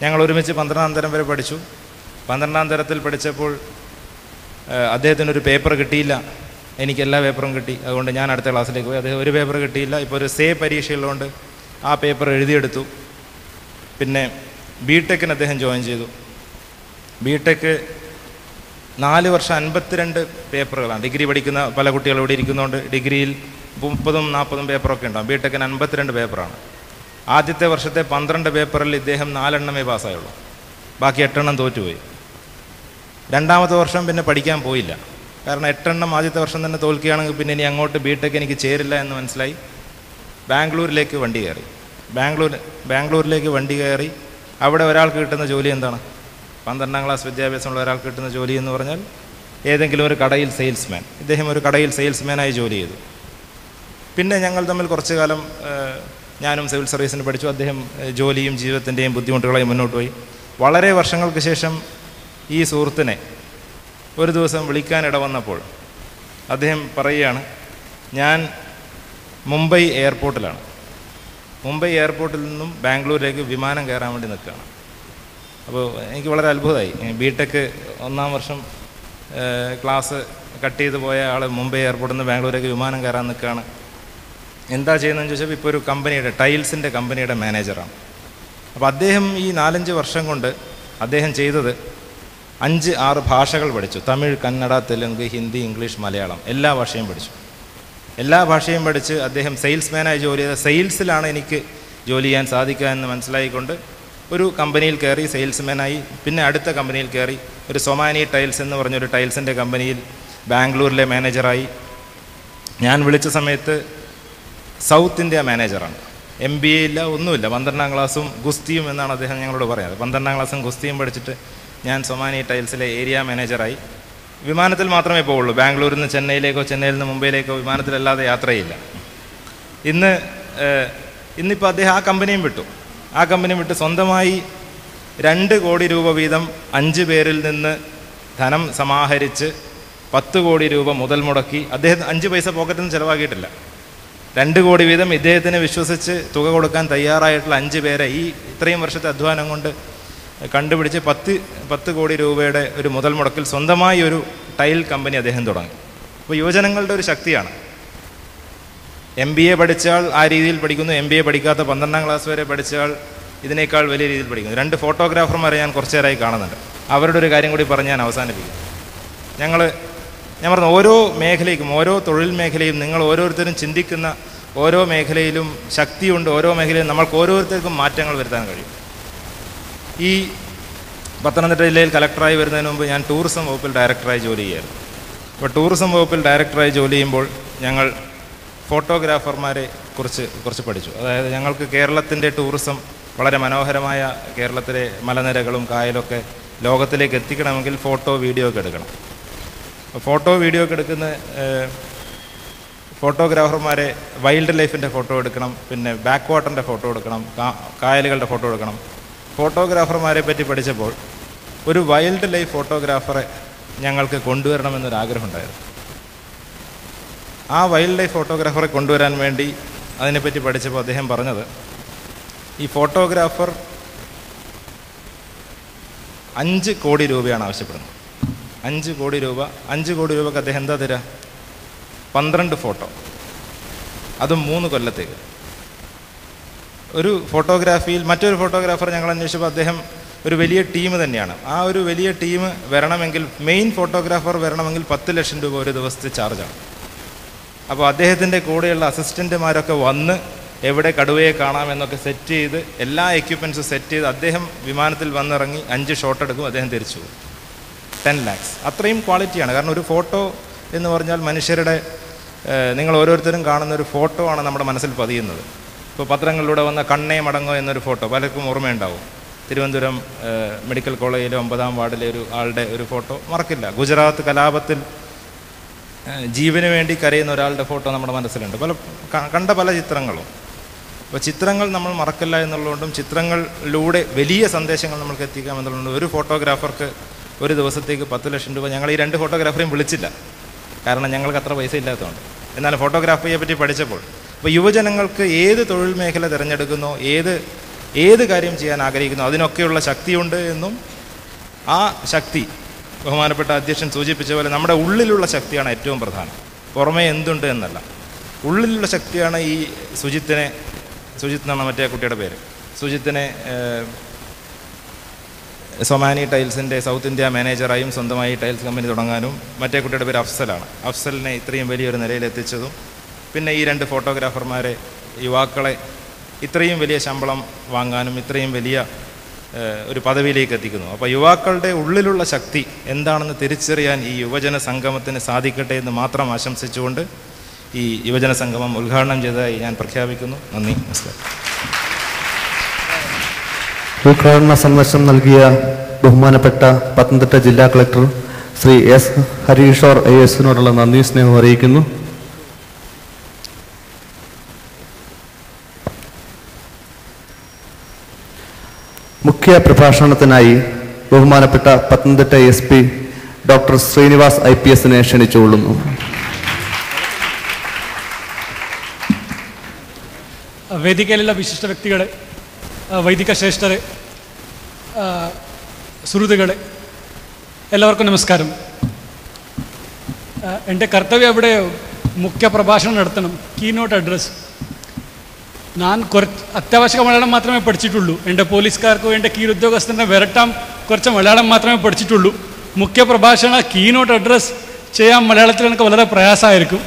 ഞങ്ങൾ ഒരുമിച്ച് 12ാം തരം വരെ പഠിച്ചു. 12ാം തരത്തിൽ പഠിച്ചപ്പോൾ അദ്ദേഹത്തിനൊരു പേപ്പർ കിട്ടിയില്ല. എനിക്ക് എല്ലാ പേപ്പറും കിട്ടി. അതുകൊണ്ട് ഞാൻ അടുത്ത ക്ലാസ്സിലേക്ക് പോയി. അദ്ദേഹം ഒരു പേപ്പർ കിട്ടിയില്ല. ഇപ്പോൾ ഒരു പരീക്ഷയുള്ളതുകൊണ്ട് ആ പേപ്പർ എഴുതിയെടുത്തു. പിന്നെ BTech-ന് അദ്ദേഹം ജോയിൻ ചെയ്തു. BTech 4 വർഷം 52 പേപ്പറുകളാണ്. ഡിഗ്രി പഠിക്കുന്ന പല കുട്ടികളും ഇവിടെ ഇരിക്കുന്നതുകൊണ്ട് ഡിഗ്രിയിൽ 30-40 പേപ്പറൊക്കെ ഉണ്ടാകും. BTech-ന് 52 പേപ്പറാണ്. ആദ്യത്തെ വർഷത്തെ 12 പേപ്പറിൽ ഇദ്ദേഹം 4 എണ്ണമേ പാസ്സായുള്ളൂ. ബാക്കി 8 എണ്ണം തോറ്റുപോയി. രണ്ടാമത്തെ വർഷം പിന്നെ പഠിക്കാൻ പോയില്ല. കാരണം 8 എണ്ണം ആദ്യത്തെ വർഷം തന്നെ തോൽക്കുകയാണെങ്കിൽ പിന്നെ ഇനി അങ്ങോട്ട് BTech എനിക്ക് ചേരില്ല എന്ന് മനസ്സിലായി. ബാംഗ്ലൂരിലേക്ക് വണ്ടി കയറി. ബാംഗ്ലൂരിലേക്ക് വണ്ടി കയറി. അവിടെ ഒരാൾക്ക് കിട്ടുന്ന ജോലി എന്താണ്? 12ാം ക്ലാസ് വിദ്യാഭ്യാസമുള്ള ഒരാൾക്ക് കിട്ടുന്ന ജോലി എന്ന് പറഞ്ഞാൽ ഏതെങ്കിലും ഒരു കടയിൽ സെയിൽസ്മാൻ. ഇദ്ദേഹം ഒരു കടയിൽ സെയിൽസ്മാനായി ജോലി ചെയ്തു. പിന്നെ ഞങ്ങൾ തമ്മിൽ കുറച്ചു കാലം, ഞാനും സിവിൽ സർവീസിന് പഠിച്ചു, അദ്ദേഹം ജോലിയും ജീവിതത്തിൻ്റെയും ബുദ്ധിമുട്ടുകളായി മുന്നോട്ട് പോയി. വളരെ വർഷങ്ങൾക്ക് ശേഷം ഈ സുഹൃത്തിനെ ഒരു ദിവസം വിളിക്കാനിട വന്നപ്പോൾ അദ്ദേഹം പറയുകയാണ്, ഞാൻ മുംബൈ എയർപോർട്ടിലാണ്. മുംബൈ എയർപോർട്ടിൽ നിന്നും ബാംഗ്ലൂരിലേക്ക് വിമാനം കയറാൻ വേണ്ടി നിൽക്കുകയാണ്. അപ്പോൾ എനിക്ക് വളരെ അത്ഭുതമായി. BTech 1ാം വർഷം ക്ലാസ് കട്ട് ചെയ്ത് പോയ ആൾ മുംബൈ എയർപോർട്ടിൽ നിന്ന് ബാംഗ്ലൂരിലേക്ക് വിമാനം കയറാൻ നിൽക്കുകയാണ്. എന്താ ചെയ്യുന്നതെന്ന് ചോദിച്ചപ്പോൾ ഇപ്പോൾ ഒരു കമ്പനിയുടെ, ടൈൽസിൻ്റെ കമ്പനിയുടെ മാനേജറാണ്. അപ്പോൾ അദ്ദേഹം ഈ 4-5 വർഷം കൊണ്ട് അദ്ദേഹം ചെയ്തത് 5-6 ഭാഷകൾ പഠിച്ചു. തമിഴ്, കന്നഡ, തെലുങ്ക്, ഹിന്ദി, ഇംഗ്ലീഷ്, മലയാളം എല്ലാ ഭാഷയും പഠിച്ചു. എല്ലാ ഭാഷയും പഠിച്ച് അദ്ദേഹം സെയിൽസ്മാനായി ജോലി ചെയ്ത, സെയിൽസിലാണ് എനിക്ക് ജോലി ചെയ്യാൻ സാധിക്കുക എന്ന് മനസ്സിലായിക്കൊണ്ട് ഒരു കമ്പനിയിൽ കയറി സെയിൽസ്മാനായി. പിന്നെ അടുത്ത കമ്പനിയിൽ കയറി. ഒരു സൊമാനി ടൈൽസ് എന്ന് പറഞ്ഞൊരു ടൈൽസിൻ്റെ കമ്പനിയിൽ ബാംഗ്ലൂരിലെ മാനേജറായി. ഞാൻ വിളിച്ച സമയത്ത് സൗത്ത് ഇന്ത്യ മാനേജറാണ്. MBA ഇല്ല, ഒന്നുമില്ല. 12ാം ക്ലാസ്സും ഗുസ്തിയും എന്നാണ് അദ്ദേഹം ഞങ്ങളോട് പറയുന്നത്. 12ാം ക്ലാസ്സും ഗുസ്തിയും പഠിച്ചിട്ട് ഞാൻ സൊമാനി ടൈൽസിലെ ഏരിയ മാനേജറായി. വിമാനത്തിൽ മാത്രമേ പോവുള്ളൂ. ബാംഗ്ലൂരിൽ നിന്ന് ചെന്നൈയിലേക്കോ ചെന്നൈയിൽ നിന്ന് മുംബൈയിലേക്കോ വിമാനത്തിലല്ലാതെ യാത്രയില്ല. ഇന്നിപ്പോൾ അദ്ദേഹം ആ കമ്പനിയും വിട്ടു. ആ കമ്പനി വിട്ട് സ്വന്തമായി 2 കോടി രൂപ വീതം 5 പേരിൽ നിന്ന് ധനം സമാഹരിച്ച് 10 കോടി രൂപ മുതൽ മുടക്കി. അദ്ദേഹം 5 പൈസ പോക്കറ്റിൽ നിന്ന് ചിലവാക്കിയിട്ടില്ല. 2 കോടി വീതം ഇദ്ദേഹത്തിന് വിശ്വസിച്ച് തുക കൊടുക്കാൻ തയ്യാറായിട്ടുള്ള 5 പേരെ ഈ ഇത്രയും വർഷത്തെ അധ്വാനം കൊണ്ട് കണ്ടുപിടിച്ച് 10 കോടി രൂപയുടെ ഒരു മുതൽ മുടക്കിൽ സ്വന്തമായി ഒരു ടൈൽ കമ്പനി അദ്ദേഹം തുടങ്ങി. അപ്പോൾ യുവജനങ്ങളുടെ ഒരു ശക്തിയാണ്. MBA പഠിച്ചാൽ ആ രീതിയിൽ പഠിക്കുന്നു. MBA പഠിക്കാത്ത 12ാം ക്ലാസ് വരെ പഠിച്ചാൽ ഇതിനേക്കാൾ വലിയ രീതിയിൽ പഠിക്കുന്നു. 2 ഫോട്ടോഗ്രാഫർമാരെ ഞാൻ കുറച്ചു നേരമായി കാണുന്നുണ്ട്. അവരുടെ ഒരു കാര്യം കൂടി പറഞ്ഞ് ഞാൻ അവസാനിപ്പിക്കും. ഞാൻ പറഞ്ഞ ഓരോ മേഖലയ്ക്കും, ഓരോ തൊഴിൽ മേഖലയും നിങ്ങൾ ഓരോരുത്തരും ചിന്തിക്കുന്ന ഓരോ മേഖലയിലും ശക്തിയുണ്ട്. ഓരോ മേഖലയിലും നമ്മൾക്ക് ഓരോരുത്തർക്കും മാറ്റങ്ങൾ വരുത്താൻ കഴിയും. ഈ പത്തനംതിട്ട ജില്ലയിൽ കളക്ടറായി വരുന്നതിന് മുമ്പ് ഞാൻ ടൂറിസം വകുപ്പിൽ ഡയറക്ടറായി ജോലി ചെയ്യായിരുന്നു. അപ്പോൾ ടൂറിസം വകുപ്പിൽ ഡയറക്ടറായി ജോലി ചെയ്യുമ്പോൾ ഞങ്ങൾ ഫോട്ടോഗ്രാഫർമാരെ കുറച്ച് പഠിച്ചു. അതായത് ഞങ്ങൾക്ക് കേരളത്തിൻ്റെ ടൂറിസം വളരെ മനോഹരമായ, കേരളത്തിലെ മലനിരകളും കായലൊക്കെ ലോകത്തിലേക്ക് എത്തിക്കണമെങ്കിൽ ഫോട്ടോ, വീഡിയോ ഒക്കെ എടുക്കണം. ഫോട്ടോ, വീഡിയോ ഒക്കെ എടുക്കുന്ന ഫോട്ടോഗ്രാഫർമാരെ വൈൽഡ് ലൈഫിൻ്റെ ഫോട്ടോ എടുക്കണം, പിന്നെ ബാക്ക് വാട്ടറിൻ്റെ ഫോട്ടോ എടുക്കണം, കായലുകളുടെ ഫോട്ടോ എടുക്കണം. ഫോട്ടോഗ്രാഫർമാരെ പറ്റി പഠിച്ചപ്പോൾ ഒരു വൈൽഡ് ലൈഫ് ഫോട്ടോഗ്രാഫറെ ഞങ്ങൾക്ക് കൊണ്ടുവരണമെന്നൊരാഗ്രഹം ഉണ്ടായിരുന്നു. ആ വൈൽഡ് ലൈഫ് ഫോട്ടോഗ്രാഫറെ കൊണ്ടുവരാൻ വേണ്ടി അതിനെപ്പറ്റി പഠിച്ചപ്പോൾ അദ്ദേഹം പറഞ്ഞത്, ഈ ഫോട്ടോഗ്രാഫർ 5 കോടി രൂപയാണ് ആവശ്യപ്പെടുന്നത്. 5 കോടി രൂപ. 5 കോടി രൂപക്ക് അദ്ദേഹം എന്താ തരിക? 12 ഫോട്ടോ, അതും 3 കൊല്ലത്തേക്ക്. ഒരു ഫോട്ടോഗ്രാഫിയിൽ മറ്റൊരു ഫോട്ടോഗ്രാഫർ ഞങ്ങൾ അന്വേഷിച്ചപ്പോൾ അദ്ദേഹം ഒരു വലിയ ടീം തന്നെയാണ്. ആ ഒരു വലിയ ടീം വരണമെങ്കിൽ, മെയിൻ ഫോട്ടോഗ്രാഫർ വരണമെങ്കിൽ 10 ലക്ഷം രൂപ ഒരു ദിവസത്തെ ചാർജാണ്. അപ്പോൾ അദ്ദേഹത്തിൻ്റെ കൂടെയുള്ള അസിസ്റ്റൻറ്റുമാരൊക്കെ വന്ന് എവിടെ കടുവയെ കാണാമെന്നൊക്കെ സെറ്റ് ചെയ്ത് എല്ലാ എക്യുപ്മെൻറ്റ്സും സെറ്റ് ചെയ്ത് അദ്ദേഹം വിമാനത്തിൽ വന്നിറങ്ങി 5 ഷോട്ട് എടുക്കും, അദ്ദേഹം തിരിച്ചു പോകും. 10 lakhs. അത്രയും ക്വാളിറ്റിയാണ്. കാരണം ഒരു ഫോട്ടോ എന്ന് പറഞ്ഞാൽ മനുഷ്യരുടെ, നിങ്ങൾ ഓരോരുത്തരും കാണുന്ന ഒരു ഫോട്ടോ ആണ് നമ്മുടെ മനസ്സിൽ പതിയുന്നത്. ഇപ്പോൾ പത്രങ്ങളിലൂടെ വന്ന കണ്ണേ മടങ്ങോ എന്നൊരു ഫോട്ടോ പലർക്കും ഓർമ്മയുണ്ടാവും. തിരുവനന്തപുരം മെഡിക്കൽ കോളേജിലെ 9ാം വാർഡിലെ ഒരു ആളുടെ ഒരു ഫോട്ടോ മറക്കില്ല. ഗുജറാത്ത് കലാപത്തിൽ ജീവന് വേണ്ടി കരയുന്ന ഒരാളുടെ ഫോട്ടോ നമ്മുടെ മനസ്സിലുണ്ട്. കണ്ട പല ചിത്രങ്ങളും. അപ്പോൾ ചിത്രങ്ങൾ നമ്മൾ മറക്കില്ല എന്നുള്ളതുകൊണ്ടും ചിത്രങ്ങളിലൂടെ വലിയ സന്ദേശങ്ങൾ നമ്മൾക്ക് എത്തിക്കാം എന്നുള്ളതുകൊണ്ട് ഒരു ഫോട്ടോഗ്രാഫർക്ക് ഒരു ദിവസത്തേക്ക് 10 ലക്ഷം രൂപ. ഞങ്ങൾ ഈ 2 ഫോട്ടോഗ്രാഫറെയും വിളിച്ചില്ല, കാരണം ഞങ്ങൾക്ക് അത്ര പൈസ ഇല്ലാത്തതുകൊണ്ട്. എന്നാൽ ഫോട്ടോഗ്രാഫിയെ പറ്റി പഠിച്ചപ്പോൾ അപ്പോൾ യുവജനങ്ങൾക്ക് ഏത് തൊഴിൽ മേഖല തിരഞ്ഞെടുക്കുന്നോ, ഏത് കാര്യം ചെയ്യാൻ ആഗ്രഹിക്കുന്നോ അതിനൊക്കെയുള്ള ശക്തിയുണ്ട് എന്നും, ആ ശക്തി ബഹുമാനപ്പെട്ട അധ്യക്ഷൻ സൂചിപ്പിച്ച പോലെ നമ്മുടെ ഉള്ളിലുള്ള ശക്തിയാണ് ഏറ്റവും പ്രധാനം, പുറമേ എന്തുണ്ട് എന്നല്ല. ഉള്ളിലുള്ള ശക്തിയാണ് ഈ സുജിത്ത് എന്നാണ് മറ്റേ കുട്ടിയുടെ പേര്. സുജിത്തിനെ സൊമാനി ടൈൽസിൻ്റെ സൗത്ത് ഇന്ത്യ മാനേജറായും സ്വന്തമായി ടൈൽസ് കമ്പനി തുടങ്ങാനും, മറ്റേ കുട്ടിയുടെ പേര് അഫ്സലാണ്. അഫ്സലിനെ ഇത്രയും വലിയൊരു നിലയിലെത്തിച്ചതും, പിന്നെ ഈ 2 ഫോട്ടോഗ്രാഫർമാരെ, യുവാക്കളെ ഇത്രയും വലിയ ശമ്പളം വാങ്ങാനും ഇത്രയും വലിയ ഒരു പദവിയിലേക്ക് എത്തിക്കുന്നു. അപ്പോൾ യുവാക്കളുടെ ഉള്ളിലുള്ള ശക്തി എന്താണെന്ന് തിരിച്ചറിയാൻ ഈ യുവജന സംഗമത്തിന് സാധിക്കട്ടെ എന്ന് മാത്രം ആശംസിച്ചുകൊണ്ട് ഈ യുവജന സംഗമം ഉദ്ഘാടനം ചെയ്തതായി ഞാൻ പ്രഖ്യാപിക്കുന്നു. നന്ദി, നമസ്കാരം. ഉദ്ഘാടന സന്ദേശം നൽകിയ ബഹുമാനപ്പെട്ട പത്തനംതിട്ട ജില്ലാ കളക്ടർ ശ്രീ എസ് ഹരീഷോർ IAS നന്ദി സ്നേഹം അറിയിക്കുന്നു. മുഖ്യ പ്രഭാഷണത്തിനായി ബഹുമാനപ്പെട്ട Pathanamthitta SP doctor Srinivas IPS ക്ഷണിച്ചുകൊള്ളുന്നു. വേദികയിലുള്ള വിശിഷ്ട വ്യക്തികളെ, വൈദിക ശ്രേഷ്ഠരെ, സുഹൃത്തുക്കളെ, എല്ലാവർക്കും നമസ്കാരം. എൻ്റെ കർത്തവ്യം ഇവിടെ മുഖ്യ പ്രഭാഷണം നടത്തണം, കീനോട്ട് അഡ്രസ്. ഞാൻ അത്യാവശ്യ മലയാളം മാത്രമേ പഠിച്ചിട്ടുള്ളൂ. എൻ്റെ പോലീസുകാർക്കോ എൻ്റെ കീഴുദ്യോഗസ്ഥനെ വരട്ടാൻ കുറച്ച് മലയാളം മാത്രമേ പഠിച്ചിട്ടുള്ളൂ. മുഖ്യ പ്രഭാഷണ കീനോട്ട് അഡ്രസ് ചെയ്യാൻ മലയാളത്തിൽ എനിക്ക് വളരെ പ്രയാസമായിരിക്കും.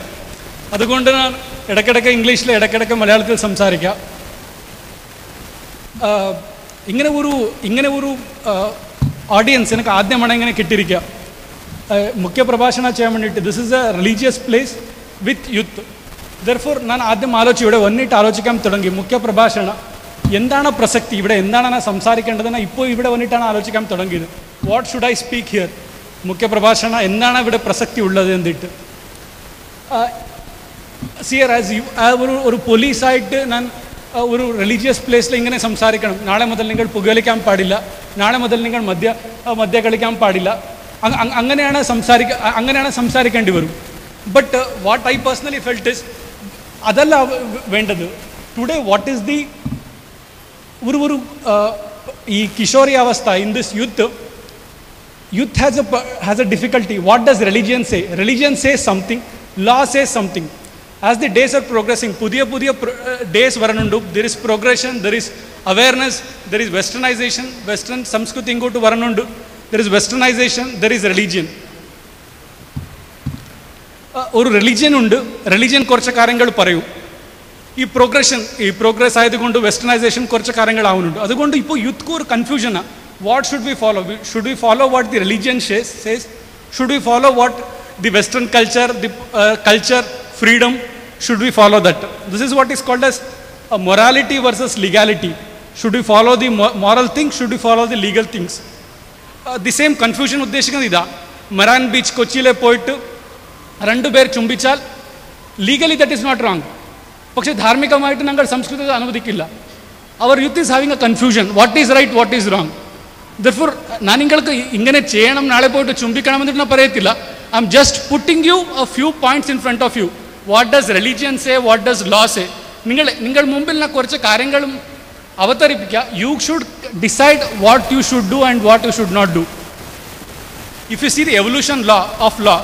അതുകൊണ്ട് ഞാൻ ഇടയ്ക്കിടയ്ക്ക് ഇംഗ്ലീഷിൽ, ഇടയ്ക്കിടയ്ക്ക് മലയാളത്തിൽ സംസാരിക്കാം. ഇങ്ങനെ ഒരു ഓഡിയൻസ് എനിക്ക് ആദ്യമാണ് ഇങ്ങനെ കിട്ടിയിരിക്കുക. മുഖ്യ പ്രഭാഷണം ചെയ്യാൻ വേണ്ടിയിട്ട്. This is A religious place with youth. Therefore ഞാൻ ആദ്യം ഇവിടെ വന്നിട്ട് ആലോചിക്കാൻ തുടങ്ങി. മുഖ്യ പ്രഭാഷണം എന്താണ് പ്രസക്തി, ഇവിടെ എന്താണ് ഞാൻ സംസാരിക്കേണ്ടതെന്ന് ഇപ്പോൾ ഇവിടെ വന്നിട്ടാണ് ആലോചിക്കാൻ തുടങ്ങിയത്. What should I speak here? മുഖ്യ പ്രഭാഷണം എന്താണ് ഇവിടെ പ്രസക്തി ഉള്ളത് എന്നിട്ട്. സിയർ ആസ് യു ഒരു പോലീസായിട്ട് ഞാൻ ഒരു റിലീജിയസ് പ്ലേസിൽ ഇങ്ങനെ സംസാരിക്കണം. നാളെ മുതൽ നിങ്ങൾ പുകവലിക്കാൻ പാടില്ല, നാളെ മുതൽ നിങ്ങൾ മദ്യ കളിക്കാൻ പാടില്ല, അങ്ങനെയാണ് സംസാരിക്കേണ്ടി വരും. But what I personally felt is അതല്ല വേണ്ടത്. ടുഡേ വാട്ട് ഈസ് ദി ഒരു ഈ കിഷോരി അവസ്ഥ in this youth has a difficulty. What does religion say? Religion says something, law says something. As the days are progressing, pudiya days varanundu, there is progression, there is awareness, there is westernization, western samskruti ingotu varanundu, there is westernization, there is religion. ഒരു religion ഉണ്ട്, religion കുറച്ച് കാര്യങ്ങൾ പറയൂ. ഈ progress ആയതുകൊണ്ട് വെസ്റ്റർണൈസേഷൻ കുറച്ച് കാര്യങ്ങളാവുന്നുണ്ട്. അതുകൊണ്ട് ഇപ്പോൾ യൂത്ത്ക്ക് ഒരു കൺഫ്യൂഷനാണ്. What should we follow? Should we follow what the religion says? Should we follow what the western culture freedom? Should we follow that? This is what is called as morality versus legality. Should we follow the moral things? Should we follow the legal things? The same confusion ഉദ്ദേശിക്കുന്നത് ഇതാ. മറാൻ beach കൊച്ചിയിലെ പോയിട്ട് 2 പേർ ചുംബിച്ചാൽ legally that is not wrong, പക്ഷേ ധാർമ്മികമായിട്ട് ഞങ്ങൾ സംസ്കൃതത്തെ അനുവദിക്കില്ല. അവർ youth is having a confusion, what is right, what is wrong. Therefore ഞാൻ നിങ്ങൾക്ക് ഇങ്ങനെ ചെയ്യണം, നാളെ പോയിട്ട് ചുംബിക്കണം എന്നിട്ട് ഞാൻ പറയത്തില്ല. I am just putting you a few points in front of you. What does religion say, what does law say? നിങ്ങൾ മുമ്പിൽ ഞാൻ കുറച്ച് കാര്യങ്ങളും അവതരിപ്പിക്കുക. You should decide what you should do and what you should not do. if you see the evolution of law,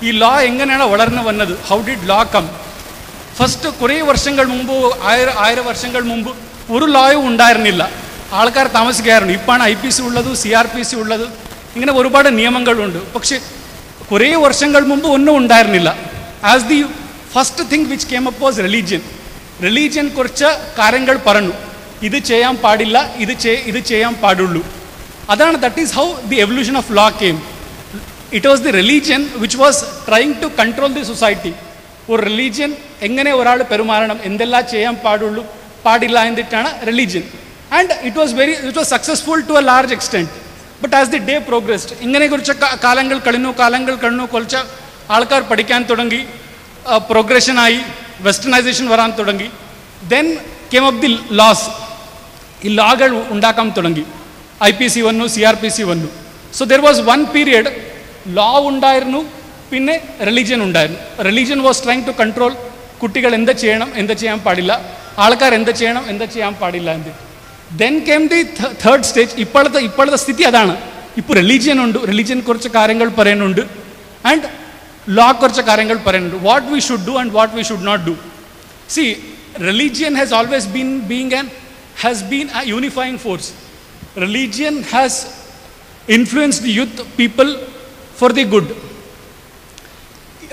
ഈ law എങ്ങനെയാണ് വളർന്നു വന്നത്? How did law come? First കുറേ വർഷങ്ങൾ മുമ്പ്, ആയിരം വർഷങ്ങൾ മുമ്പ് ഒരു ലോയും ഉണ്ടായിരുന്നില്ല. ആൾക്കാർ താമസിക്കാറുണ്ട്. ഇപ്പോഴാണ് IPC ഉള്ളത്, CRPC ഉള്ളത്, ഇങ്ങനെ ഒരുപാട് നിയമങ്ങളുണ്ട്. പക്ഷേ കുറേ വർഷങ്ങൾ മുമ്പ് ഒന്നും ഉണ്ടായിരുന്നില്ല. As the first thing which came up was religion. Religion കുറച്ച് കാര്യങ്ങൾ പറഞ്ഞു, ഇത് ചെയ്യാൻ പാടില്ല, ഇത് ചെയ്യാൻ പാടുള്ളൂ. അതാണ്, that is how the evolution of law came. It was the religion which was trying to control the society. ഒരു റിലീജിയൻ എങ്ങനെ ഒരാൾ പെരുമാറണം, എന്തെല്ലാം ചെയ്യാൻ പാടില്ല എന്നിട്ടാണ് religion. And it was successful to a large extent. But as the day progressed, ഇങ്ങനെ കുറച്ച് കാലങ്ങൾ കഴിഞ്ഞു, കുറച്ച് ആൾക്കാർ പഠിക്കാൻ തുടങ്ങി, പ്രോഗ്രഷനായി, വെസ്റ്റേണൈസേഷൻ വരാൻ തുടങ്ങി. Then came up the laws. ഈ ലോകൾ ഉണ്ടാക്കാൻ തുടങ്ങി. IPC വന്നു, CRPC വന്നു. So there was one period law ഉണ്ടായിരുന്നു, പിന്നെ റിലീജിയൻ ഉണ്ടായിരുന്നു. Religion was trying to control കുട്ടികൾ എന്ത് ചെയ്യണം, എന്ത് ചെയ്യാൻ പാടില്ല, ആൾക്കാർ എന്ത് ചെയ്യണം, എന്ത് ചെയ്യാൻ പാടില്ല എന്ന്. Then came the third stage. ഇപ്പോഴത്തെ സ്ഥിതി അതാണ്. ഇപ്പോൾ റിലീജിയൻ ഉണ്ട്, റിലീജിയൻ കുറച്ച് കാര്യങ്ങൾ പറയുന്നുണ്ട്, ആൻഡ് ലോ കുറച്ച് കാര്യങ്ങൾ പറയുന്നുണ്ട്. What we should do and what we should not do. See, religion has always been a unifying force. Religion has influenced the youth people for the good.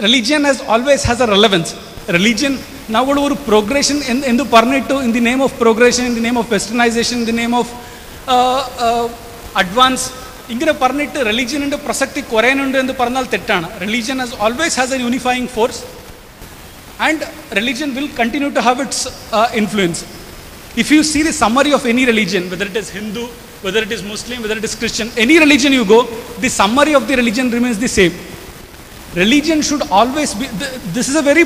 Religion always has a relevance. Religion now ഒരു progression എന്തു പറഞ്ഞിട്ട്, in the name of progression, in the name of westernization, in the name of advance, ഇങ്ങനെ പറഞ്ഞിട്ട് റിലീജിയനിൻ്റെ പ്രസക്തി കുറയാനുണ്ട് എന്ന് പറഞ്ഞാൽ തെറ്റാണ്. Religion always has a unifying force, and religion will continue to have its influence. If you see the summary of any religion, whether it is Hindu, whether it is Muslim, whether it is Christian, any religion you go, the summary of the religion remains the same. Religion should always be, this is a very,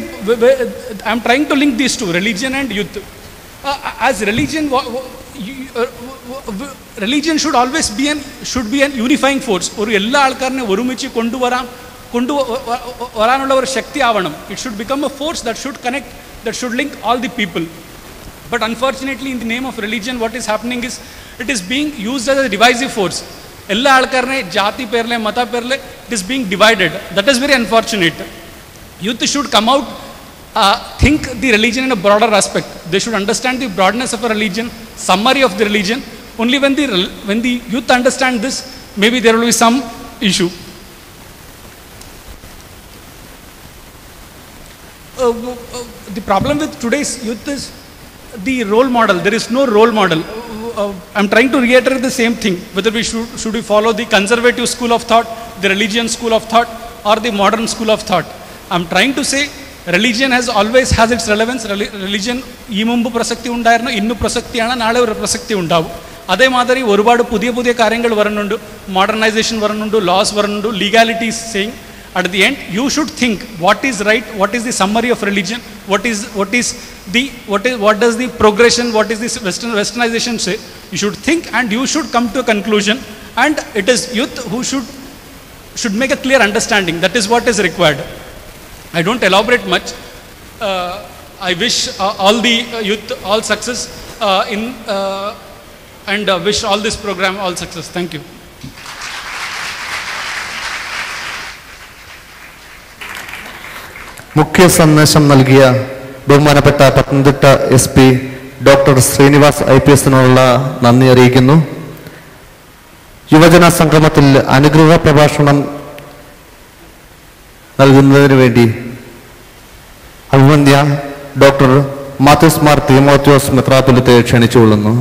I am trying to link these two, religion and youth. As religion, religion should always be an unifying force. ഒരു എല്ലാ ആൾക്കാരനെ ഒരുമിച്ച് കൊണ്ടുവരാനുള്ള ഒരു ശക്തി ആവണം. It should become a force that should connect, that should link all the people. But unfortunately, in the name of religion, what is happening is, it is being used as a divisive force. എല്ലാ ആൾക്കാരനെ ജാതി പേരിലെ, മത പേരിലെ, it is being divided. That is very unfortunate. Youth should come out, think the religion in a broader aspect. They should understand the broadness of a religion, summary of the religion. Only when the youth understand this, maybe there will be some issue. The problem with today's youth is the role model. There is no role model. I'm trying to reiterate the same thing, whether we should we follow the conservative school of thought, the religion school of thought, or the modern school of thought. I'm trying to say religion always has its relevance. Religion ഈ മുമ്പ് പ്രസക്തി ഉണ്ടായിരുന്നു, ഇന്ന് പ്രസക്തിയാണ്, നാളെ ഒരു പ്രസക്തി ഉണ്ടാവും. അതേമാതിരി ഒരുപാട് പുതിയ കാര്യങ്ങൾ വരുന്നുണ്ട്, മോഡേണൈസേഷൻ വരുന്നുണ്ട്, ലോസ് വരുന്നുണ്ട്, ലീഗാലിറ്റീസ് saying. At the end, you should think what is right, what is the summary of religion, what does the progression, what is this westernization say. You should think and you should come to a conclusion, and it is youth who should make a clear understanding. That is what is required. I don't elaborate much. I wish all the youth all success and wish all this program all success. Thank you. മുഖ്യ സന്ദേശം നൽകിയ ബഹുമാനപ്പെട്ട Pathanamthitta SP doctor Srinivas IPSനുള്ള നന്ദി അറിയിക്കുന്നു. യുവജന സംഗമത്തിൽ അനുഗ്രഹ പ്രഭാഷണം നൽകുന്നതിന് വേണ്ടി അഭിവന്ദ്യ ഡോക്ടർ മാത്യൂസ് മാർ തിമോത്തിയോസ് മെത്രാപ്പൊലീത്തയെ ക്ഷണിച്ചുകൊള്ളുന്നു.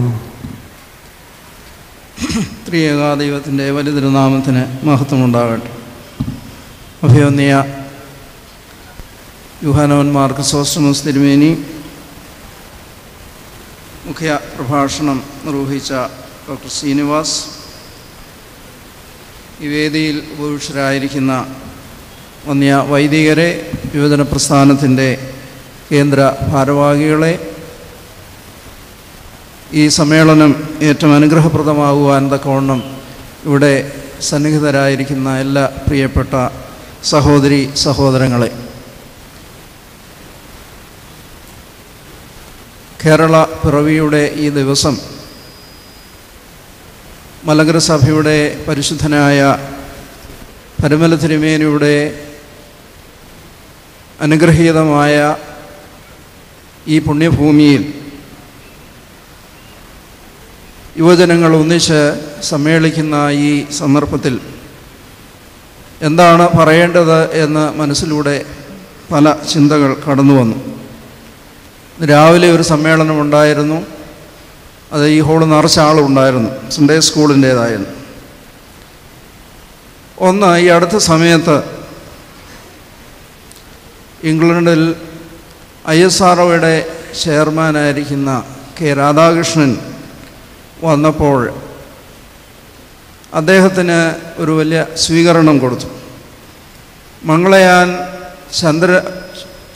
ത്രിയേകാദൈവത്തിൻ്റെ വലിതിരുനാമത്തിന് മഹത്വമുണ്ടാകട്ടെ. അഭിവന്ദ്യ യൂഹാനോൻ മാർ ക്രിസോസ്റ്റമോസ് തിരുമേനി, മുഖ്യ പ്രഭാഷണം നിർവഹിച്ച ഡോക്ടർ ശ്രീനിവാസ്, ഈ വേദിയിൽ ഉപവിഷ്ടരായിരിക്കുന്ന വന്യ വൈദികരെ, യുവജന പ്രസ്ഥാനത്തിൻ്റെ കേന്ദ്ര ഭാരവാഹികളെ, ഈ സമ്മേളനം ഏറ്റവും അനുഗ്രഹപ്രദമാകുവാൻ തക്കവണ്ണം ഇവിടെ സന്നിഹിതരായിരിക്കുന്ന എല്ലാ പ്രിയപ്പെട്ട സഹോദരി സഹോദരങ്ങളെ, കേരള പിറവിയുടെ ഈ ദിവസം മലങ്കര സഭയുടെ പരിശുദ്ധനായ പരുമല തിരുമേനിയുടെ അനുഗ്രഹീതമായ ഈ പുണ്യഭൂമിയിൽ യുവജനങ്ങൾ ഒന്നിച്ച് സമ്മേളിക്കുന്ന ഈ സന്ദർഭത്തിൽ എന്താണ് പറയേണ്ടത് എന്ന് മനസ്സിലൂടെ പല ചിന്തകൾ കടന്നു വന്നു. രാവിലെ ഒരു സമ്മേളനമുണ്ടായിരുന്നു. അത് ഈ ഹോള് നിറച്ച ആളുണ്ടായിരുന്നു. സൺഡേ സ്കൂളിൻ്റേതായിരുന്നു. ഒന്ന്, ഈ അടുത്ത സമയത്ത് ഇംഗ്ലണ്ടിൽ ISROയുടെ ചെയർമാനായിരിക്കുന്ന കെ രാധാകൃഷ്ണൻ വന്നപ്പോൾ അദ്ദേഹത്തിന് ഒരു വലിയ സ്വീകരണം കൊടുത്തു. മംഗളയാൻ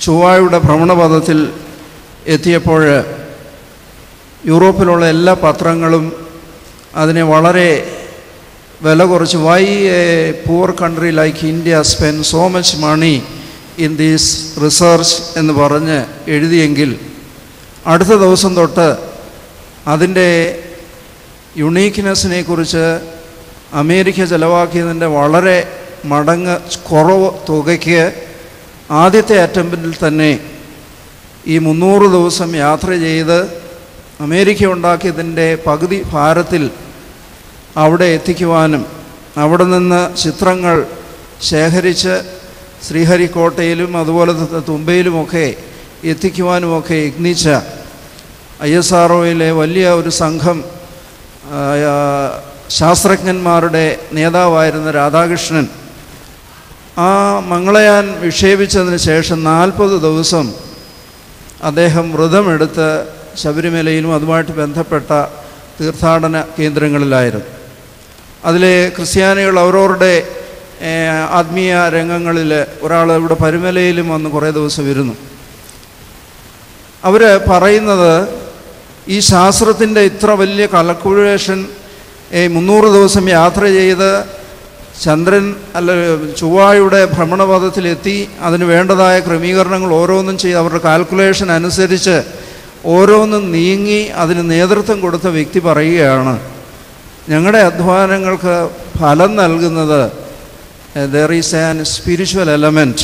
ചൊവ്വയുടെ ഭ്രമണപഥത്തിൽ എത്തിയപ്പോൾ യൂറോപ്പിലുള്ള എല്ലാ പത്രങ്ങളും അതിനെ വളരെ വില കുറച്ച് why a poor country like India spend so much money in these research എന്ന് പറഞ്ഞ് എഴുതിയെങ്കിൽ അടുത്ത ദിവസം തൊട്ട് അതിൻ്റെ യുണീക്ക്നെസ്സിനെ കുറിച്ച് അമേരിക്ക ചെലവാക്കിയതിൻ്റെ വളരെ മടങ്ങ് കുറവ് തുകയ്ക്ക് ആദ്യത്തെ അറ്റംപ്റ്റിൽ തന്നെ ഈ 300 ദിവസം യാത്ര ചെയ്ത് അമേരിക്ക ഉണ്ടാക്കിയതിൻ്റെ പകുതി ഭാരത്തിൽ അവിടെ എത്തിക്കുവാനും അവിടെ നിന്ന് ചിത്രങ്ങൾ ശേഖരിച്ച് ശ്രീഹരിക്കോട്ടയിലും അതുപോലെ തുമ്പയിലുമൊക്കെ എത്തിക്കുവാനുമൊക്കെ യത്നിച്ച ISROയിലെ വലിയ ഒരു സംഘം ശാസ്ത്രജ്ഞന്മാരുടെ നേതാവായിരുന്ന രാധാകൃഷ്ണൻ ആ മംഗളയാൻ വിക്ഷേപിച്ചതിന് ശേഷം 40 ദിവസം അദ്ദേഹം വ്രതമെടുത്ത് ശബരിമലയിലും അതുമായിട്ട് ബന്ധപ്പെട്ട തീർത്ഥാടന കേന്ദ്രങ്ങളിലായിരുന്നു. അതിലെ ക്രിസ്ത്യാനികൾ അവരവരുടെ ആത്മീയ രംഗങ്ങളിൽ ഒരാൾ ഇവിടെ പരുമലയിലും വന്ന് കുറേ ദിവസം ഇരുന്നു. അവർ പറയുന്നത് ഈ ശാസ്ത്രത്തിൻ്റെ ഇത്ര വലിയ കാൽക്കുലേഷൻ 300 ദിവസം യാത്ര ചെയ്ത് ചന്ദ്രൻ ചൊവ്വയുടെ ഭ്രമണപഥത്തിലെത്തി അതിന് വേണ്ടതായ ക്രമീകരണങ്ങൾ ഓരോന്നും ചെയ്ത് അവരുടെ കാൽക്കുലേഷൻ അനുസരിച്ച് ഓരോന്നും നീങ്ങി അതിന് നേതൃത്വം കൊടുത്ത വ്യക്തി പറയുകയാണ്, ഞങ്ങളുടെ അധ്വാനങ്ങൾക്ക് ഫലം നൽകുന്നത് there is an spiritual element,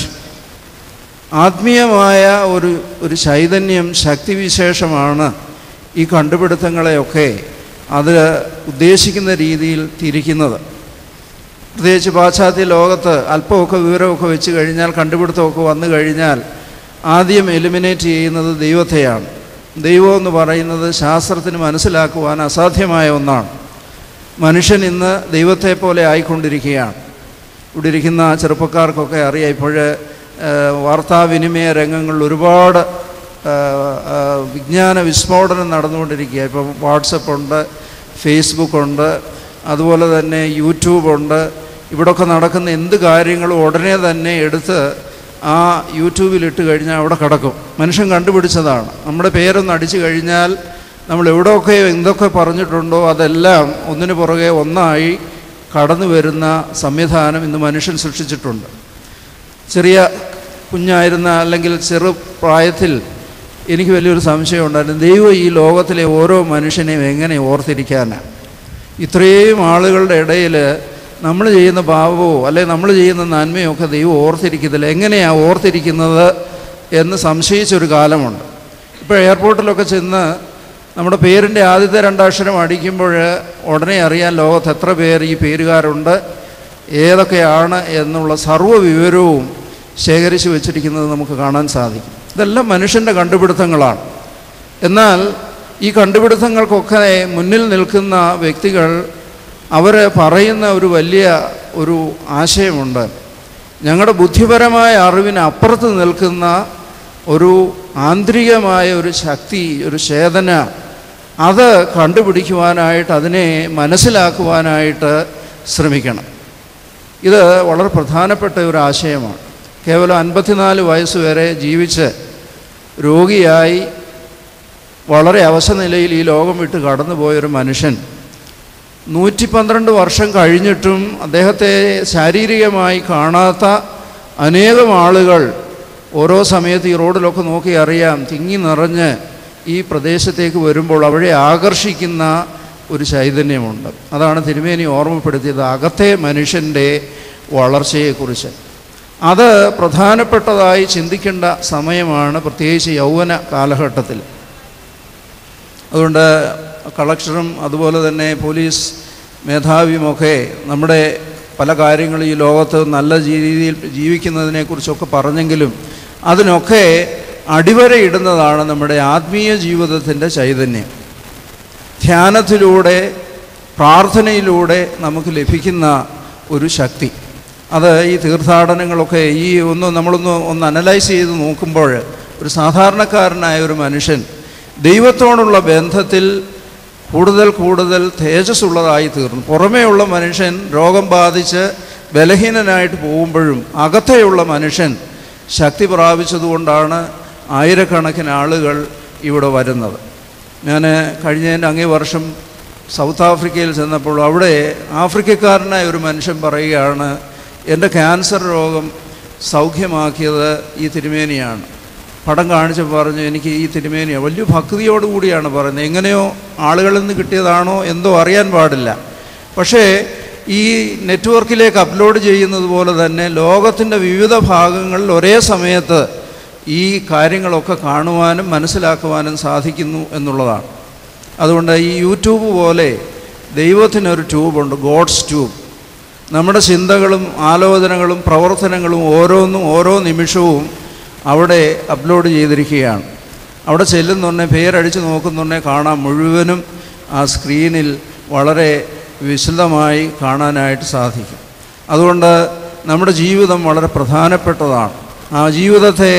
ആത്മീയമായ ഒരു ചൈതന്യം, ശക്തിവിശേഷമാണ് ഈ കണ്ടുപിടുത്തങ്ങളെയൊക്കെ അത് ഉദ്ദേശിക്കുന്ന രീതിയിൽ തിരിക്കുന്നത്. പ്രത്യേകിച്ച് പാശ്ചാത്യ ലോകത്ത് അല്പമൊക്കെ വിവരമൊക്കെ വെച്ച് കഴിഞ്ഞാൽ, കണ്ടുപിടുത്തമൊക്കെ വന്നു കഴിഞ്ഞാൽ ആദ്യം എലിമിനേറ്റ് ചെയ്യുന്നത് ദൈവത്തെയാണ്. ദൈവം എന്ന് പറയുന്നത് ശാസ്ത്രത്തിന് മനസ്സിലാക്കുവാൻ അസാധ്യമായ ഒന്നാണ്. മനുഷ്യൻ ഇന്ന് ദൈവത്തെ പോലെ ആയിക്കൊണ്ടിരിക്കുകയാണ്. ഇവിടെ ഇരിക്കുന്ന ചെറുപ്പക്കാർക്കൊക്കെ അറിയാം, ഇപ്പോൾ വാർത്താവിനിമയ രംഗങ്ങളിൽ ഒരുപാട് വിജ്ഞാന വിസ്ഫോടനം നടന്നുകൊണ്ടിരിക്കുക. ഇപ്പം വാട്സപ്പുണ്ട്, ഫേസ്ബുക്കുണ്ട്, അതുപോലെ തന്നെ യൂട്യൂബുണ്ട്. ഇവിടെയൊക്കെ നടക്കുന്ന എന്ത് കാര്യങ്ങളും ഉടനെ തന്നെ എടുത്ത് ആ യൂട്യൂബിലിട്ട് കഴിഞ്ഞാൽ അവിടെ കിടക്കും. മനുഷ്യൻ കണ്ടുപിടിച്ചതാണ്. നമ്മുടെ പേരൊന്ന് അടിച്ചു കഴിഞ്ഞാൽ നമ്മൾ എവിടെയൊക്കെ എന്തൊക്കെ പറഞ്ഞിട്ടുണ്ടോ അതെല്ലാം ഒന്നിനു പുറകെ ഒന്നായി കടന്നു വരുന്ന സംവിധാനം ഇന്ന് മനുഷ്യൻ സൃഷ്ടിച്ചിട്ടുണ്ട്. ചെറിയ കുഞ്ഞായിരുന്ന അല്ലെങ്കിൽ ചെറുപ്രായത്തിൽ എനിക്ക് വലിയൊരു സംശയം ഉണ്ടായിരുന്നു, ദൈവം ഈ ലോകത്തിലെ ഓരോ മനുഷ്യനെയും എങ്ങനെ ഓർത്തിരിക്കാനാണ്? ഇത്രയും ആളുകളുടെ ഇടയിൽ നമ്മൾ ചെയ്യുന്ന പാപമോ അല്ലെങ്കിൽ നമ്മൾ ചെയ്യുന്ന നന്മയോ ഒക്കെ ദൈവം ഓർത്തിരിക്കത്തില്ല. എങ്ങനെയാണ് ഓർത്തിരിക്കുന്നത് എന്ന് സംശയിച്ചൊരു കാലമുണ്ട്. ഇപ്പോൾ എയർപോർട്ടിലൊക്കെ ചെന്ന് നമ്മുടെ പേരിൻ്റെ ആദ്യത്തെ 2 അക്ഷരം അടിക്കുമ്പോൾ ഉടനെ അറിയാൻ ലോകത്ത് എത്ര പേർ ഈ പേരുകാരുണ്ട്, ഏതൊക്കെയാണ് എന്നുള്ള സർവ്വ വിവരവും ശേഖരിച്ച് വെച്ചിരിക്കുന്നത് നമുക്ക് കാണാൻ സാധിക്കും. ഇതെല്ലാം മനുഷ്യൻ്റെ കണ്ടുപിടുത്തങ്ങളാണ്. എന്നാൽ ഈ കണ്ടുപിടുത്തങ്ങൾക്കൊക്കെ മുന്നിൽ നിൽക്കുന്ന വ്യക്തികൾ അവർ പറയുന്ന ഒരു വലിയ ആശയമുണ്ട്. ഞങ്ങളുടെ ബുദ്ധിപരമായ അറിവിന് അപ്പുറത്ത് നിൽക്കുന്ന ഒരു ആന്തരികമായ ഒരു ശക്തി, ഒരു ചേതന, അത് കണ്ടുപിടിക്കുവാനായിട്ട്, അതിനെ മനസ്സിലാക്കുവാനായിട്ട് ശ്രമിക്കണം. ഇത് വളരെ പ്രധാനപ്പെട്ട ഒരു ആശയമാണ്. കേവലം 54 വയസ്സ് വരെ ജീവിച്ച് രോഗിയായി വളരെ അവശനിലയിൽ ഈ ലോകം വിട്ട് കടന്നുപോയൊരു മനുഷ്യൻ 112 വർഷം കഴിഞ്ഞിട്ടും അദ്ദേഹത്തെ ശാരീരികമായി കാണാത്ത അനേകം ആളുകൾ ഓരോ സമയത്ത് ഈ റോഡിലൊക്കെ നോക്കി അറിയാം, തിങ്ങി നിറഞ്ഞ് ഈ പ്രദേശത്തേക്ക് വരുമ്പോൾ അവരെ ആകർഷിക്കുന്ന ഒരു ചൈതന്യമുണ്ട്. അതാണ് തിരുമേനി ഓർമ്മപ്പെടുത്തിയത്. അകത്തെ മനുഷ്യൻ്റെ വളർച്ചയെക്കുറിച്ച്. അത് പ്രധാനപ്പെട്ടതായി ചിന്തിക്കേണ്ട സമയമാണ്, പ്രത്യേകിച്ച് യൗവന കാലഘട്ടത്തിൽ. അതുകൊണ്ട് കളക്ടറും അതുപോലെ തന്നെ പോലീസ് മേധാവിയുമൊക്കെ നമ്മുടെ പല കാര്യങ്ങളും ഈ ലോകത്ത് നല്ല രീതിയിൽ ജീവിക്കുന്നതിനെക്കുറിച്ചൊക്കെ പറഞ്ഞെങ്കിലും അതിനൊക്കെ അടിവരയിടുന്നതാണ് നമ്മുടെ ആത്മീയ ജീവിതത്തിൻ്റെ ചൈതന്യം. ധ്യാനത്തിലൂടെ പ്രാർത്ഥനയിലൂടെ നമുക്ക് ലഭിക്കുന്ന ഒരു ശക്തി. അത് ഈ തീർത്ഥാടനങ്ങളൊക്കെ നമ്മളൊന്ന് അനലൈസ് ചെയ്ത് നോക്കുമ്പോൾ ഒരു സാധാരണക്കാരനായ ഒരു മനുഷ്യൻ ദൈവത്തോടുള്ള ബന്ധത്തിൽ കൂടുതൽ തേജസ്സുള്ളതായി തീർന്നു. പുറമേയുള്ള മനുഷ്യൻ രോഗം ബാധിച്ച് ബലഹീനനായിട്ട് പോകുമ്പോഴും അകത്തെയുള്ള മനുഷ്യൻ ശക്തി പ്രാപിച്ചതുകൊണ്ടാണ് ആയിരക്കണക്കിന് ആളുകൾ ഇവിടെ വരുന്നത്. ഞാൻ കഴിഞ്ഞതിൻ്റെ അങ്ങേ വർഷം സൗത്ത് ആഫ്രിക്കയിൽ ചെന്നപ്പോൾ അവിടെ ആഫ്രിക്കക്കാരനായ ഒരു മനുഷ്യൻ പറയുകയാണ്, എൻ്റെ ക്യാൻസർ രോഗം സൗഖ്യമാക്കിയത് ഈ തിരുമേനിയാണ്. പടം കാണിച്ച് പറഞ്ഞു, എനിക്ക് ഈ തിരുമേനിയാണ്. വലിയ ഭക്തിയോടുകൂടിയാണ് പറയുന്നത്. എങ്ങനെയോ ആളുകളിൽ നിന്ന് കിട്ടിയതാണോ എന്തോ അറിയാൻ പാടില്ല. പക്ഷേ ഈ നെറ്റ്വർക്കിലേക്ക് അപ്ലോഡ് ചെയ്യുന്നത് പോലെ തന്നെ ലോകത്തിൻ്റെ വിവിധ ഭാഗങ്ങളിൽ ഒരേ സമയത്ത് ഈ കാര്യങ്ങളൊക്കെ കാണുവാനും മനസ്സിലാക്കുവാനും സാധിക്കുന്നു എന്നുള്ളതാണ്. അതുകൊണ്ട് ഈ യൂട്യൂബ് പോലെ ദൈവത്തിനൊരു ട്യൂബുണ്ട്, ഗോഡ്സ് ട്യൂബ്. നമ്മുടെ ചിന്തകളും ആലോചനകളും പ്രവർത്തനങ്ങളും ഓരോന്നും ഓരോ നിമിഷവും അവിടെ അപ്ലോഡ് ചെയ്തിരിക്കുകയാണ്. അവിടെ ചെല്ലുന്നുണ്ടെ പേരടിച്ച് നോക്കുന്നുണ്ടെ കാണാം, മുഴുവനും ആ സ്ക്രീനിൽ വളരെ വിശദമായി കാണാനായിട്ട് സാധിക്കും. അതുകൊണ്ട് നമ്മുടെ ജീവിതം വളരെ പ്രധാനപ്പെട്ടതാണ്. ആ ജീവിതത്തെ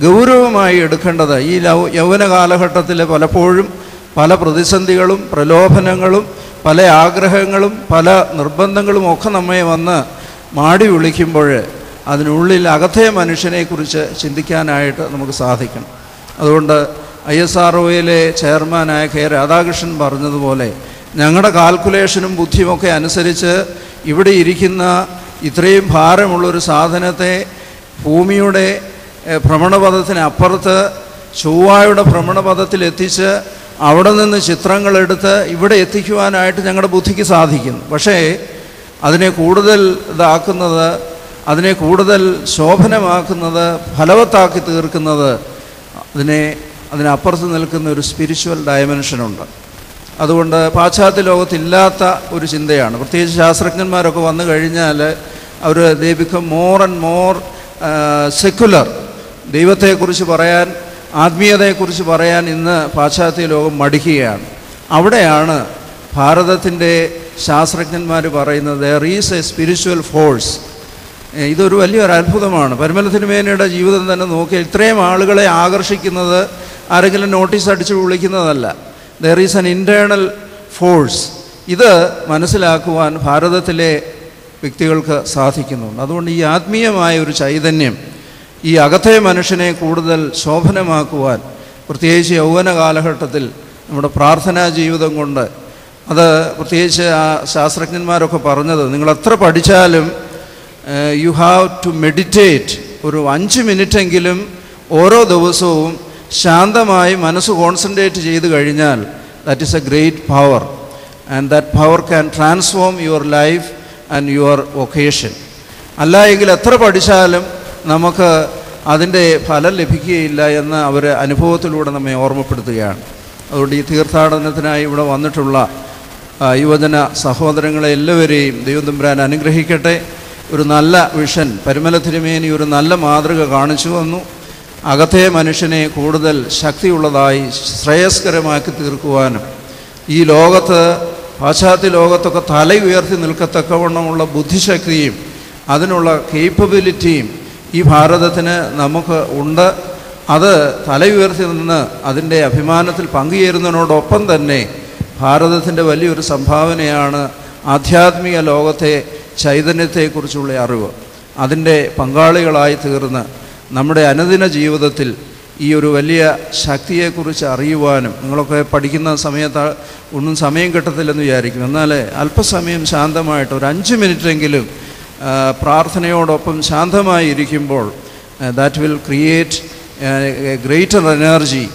ഗൗരവമായി എടുക്കേണ്ടത് ഈ യൗവന കാലഘട്ടത്തിൽ പലപ്പോഴും പല പ്രതിസന്ധികളും പ്രലോഭനങ്ങളും പല ആഗ്രഹങ്ങളും പല നിർബന്ധങ്ങളും ഒക്കെ നമ്മെ വന്ന് മാടി വിളിക്കുമ്പോൾ അതിനുള്ളിൽ അകത്തെ മനുഷ്യനെക്കുറിച്ച് ചിന്തിക്കാനായിട്ട് നമുക്ക് സാധിക്കണം. അതുകൊണ്ട് ISROയിലെ ചെയർമാനായ K. രാധാകൃഷ്ണൻ പറഞ്ഞതുപോലെ ഞങ്ങളുടെ കാൽക്കുലേഷനും ബുദ്ധിയുമൊക്കെ അനുസരിച്ച് ഇവിടെ ഇരിക്കുന്ന ഇത്രയും ഭാരമുള്ളൊരു സാധനത്തെ ഭൂമിയുടെ ഭ്രമണപഥത്തിനപ്പുറത്ത് ചൊവ്വയുടെ ഭ്രമണപഥത്തിലെത്തിച്ച് അവിടെ നിന്ന് ചിത്രങ്ങളെടുത്ത് ഇവിടെ എത്തിക്കുവാനായിട്ട് ഞങ്ങളുടെ ബുദ്ധിക്ക് സാധിക്കുന്നു. പക്ഷേ അതിനെ കൂടുതൽ ഇതാക്കുന്നത്, അതിനെ കൂടുതൽ ശോഭനമാക്കുന്നത്, ഫലവത്താക്കി തീർക്കുന്നത് അതിനപ്പുറത്ത് നിൽക്കുന്ന ഒരു സ്പിരിച്വൽ ഡയമെൻഷനുണ്ട്. അതുകൊണ്ട് പാശ്ചാത്യ ലോകത്തില്ലാത്ത ഒരു ചിന്തയാണ്. പ്രത്യേകിച്ച് ശാസ്ത്രജ്ഞന്മാരൊക്കെ വന്നു കഴിഞ്ഞാൽ അവർ they become more and more secular. ദൈവത്തെക്കുറിച്ച് പറയാൻ, ആത്മീയതയെക്കുറിച്ച് പറയാൻ ഇന്ന് പാശ്ചാത്യ ലോകം മടിക്കുകയാണ്. അവിടെയാണ് ഭാരതത്തിൻ്റെ ശാസ്ത്രജ്ഞന്മാർ പറയുന്നത് there is a spiritual force. ഇതൊരു വലിയൊരു അത്ഭുതമാണ്. പരിമല തിരുമേനിയുടെ ജീവിതം തന്നെ നോക്കിയാൽ ഇത്രയും ആളുകളെ ആകർഷിക്കുന്നത് ആരെങ്കിലും നോട്ടീസ് അടിച്ച് വിളിക്കുന്നതല്ല. There is an internal force. ഇത് മനസ്സിലാക്കുവാൻ ഭാരതത്തിലെ വ്യക്തികൾക്ക് സാധിക്കുന്നുണ്ട്. അതുകൊണ്ട് ഈ ആത്മീയമായ ഒരു ചൈതന്യം ഈ അകത്തെ മനുഷ്യനെ കൂടുതൽ ശോഭനമാക്കുവാൻ, പ്രത്യേകിച്ച് യൗവന കാലഘട്ടത്തിൽ നമ്മുടെ പ്രാർത്ഥനാ ജീവിതം കൊണ്ട്, അത് പ്രത്യേകിച്ച് ആ ശാസ്ത്രജ്ഞന്മാരൊക്കെ പറഞ്ഞത്, നിങ്ങൾ എത്ര പഠിച്ചാലും യു ഹാവ് ടു മെഡിറ്റേറ്റ്. ഒരു 5 മിനിറ്റെങ്കിലും ഓരോ ദിവസവും ശാന്തമായി മനസ്സ് കോൺസെൻട്രേറ്റ് ചെയ്ത് കഴിഞ്ഞാൽ that is A great power. And that power can transform your life and your vocation. അല്ല എങ്കിൽ എത്ര പഠിച്ചാലും നമുക്ക് അതിൻ്റെ ഫലം ലഭിക്കുകയില്ല എന്ന് അവർ അനുഭവത്തിലൂടെ നമ്മെ ഓർമ്മപ്പെടുത്തുകയാണ്. അതുകൊണ്ട് ഈ തീർത്ഥാടനത്തിനായി ഇവിടെ വന്നിട്ടുള്ള യുവജന സഹോദരങ്ങളെ എല്ലാവരെയും ദൈവം തമ്പുരാൻ അനുഗ്രഹിക്കട്ടെ. ഒരു നല്ല വിഷൻ, പരിമല തിരുമേനി ഒരു നല്ല മാതൃക കാണിച്ചു വന്നു. അകത്തെ മനുഷ്യനെ കൂടുതൽ ശക്തിയുള്ളതായി ശ്രേയസ്കരമാക്കി തീർക്കുവാനും ഈ ലോകത്ത്, പാശ്ചാത്യ ലോകത്തൊക്കെ തല ഉയർത്തി നിൽക്കത്തക്കവണ്ണമുള്ള ബുദ്ധിശക്തിയും അതിനുള്ള കേപ്പബിലിറ്റിയും ഈ ഭാരതത്തിന് നമുക്ക് ഉണ്ട്. അത് തല ഉയർത്തി നിന്ന് അതിൻ്റെ അഭിമാനത്തിൽ പങ്കുചേരുന്നതിനോടൊപ്പം തന്നെ ഭാരതത്തിൻ്റെ വലിയൊരു സംഭാവനയാണ് ആധ്യാത്മിക ലോകത്തെ ചൈതന്യത്തെക്കുറിച്ചുള്ള അറിവ്. അതിൻ്റെ പങ്കാളികളായി തീർന്ന് നമ്മുടെ അനുദിന ജീവിതത്തിൽ ഈ ഒരു വലിയ ശക്തിയെക്കുറിച്ച് അറിയുവാനും, നിങ്ങളൊക്കെ പഠിക്കുന്ന സമയത്ത് ഒന്നും സമയം കിട്ടത്തില്ലെന്ന് വിചാരിക്കും, എന്നാൽ അല്പസമയം ശാന്തമായിട്ട് ഒരു 5 മിനിറ്റെങ്കിലും പ്രാർത്ഥനയോടൊപ്പം ശാന്തമായി ഇരിക്കുമ്പോൾ that will create a greater energy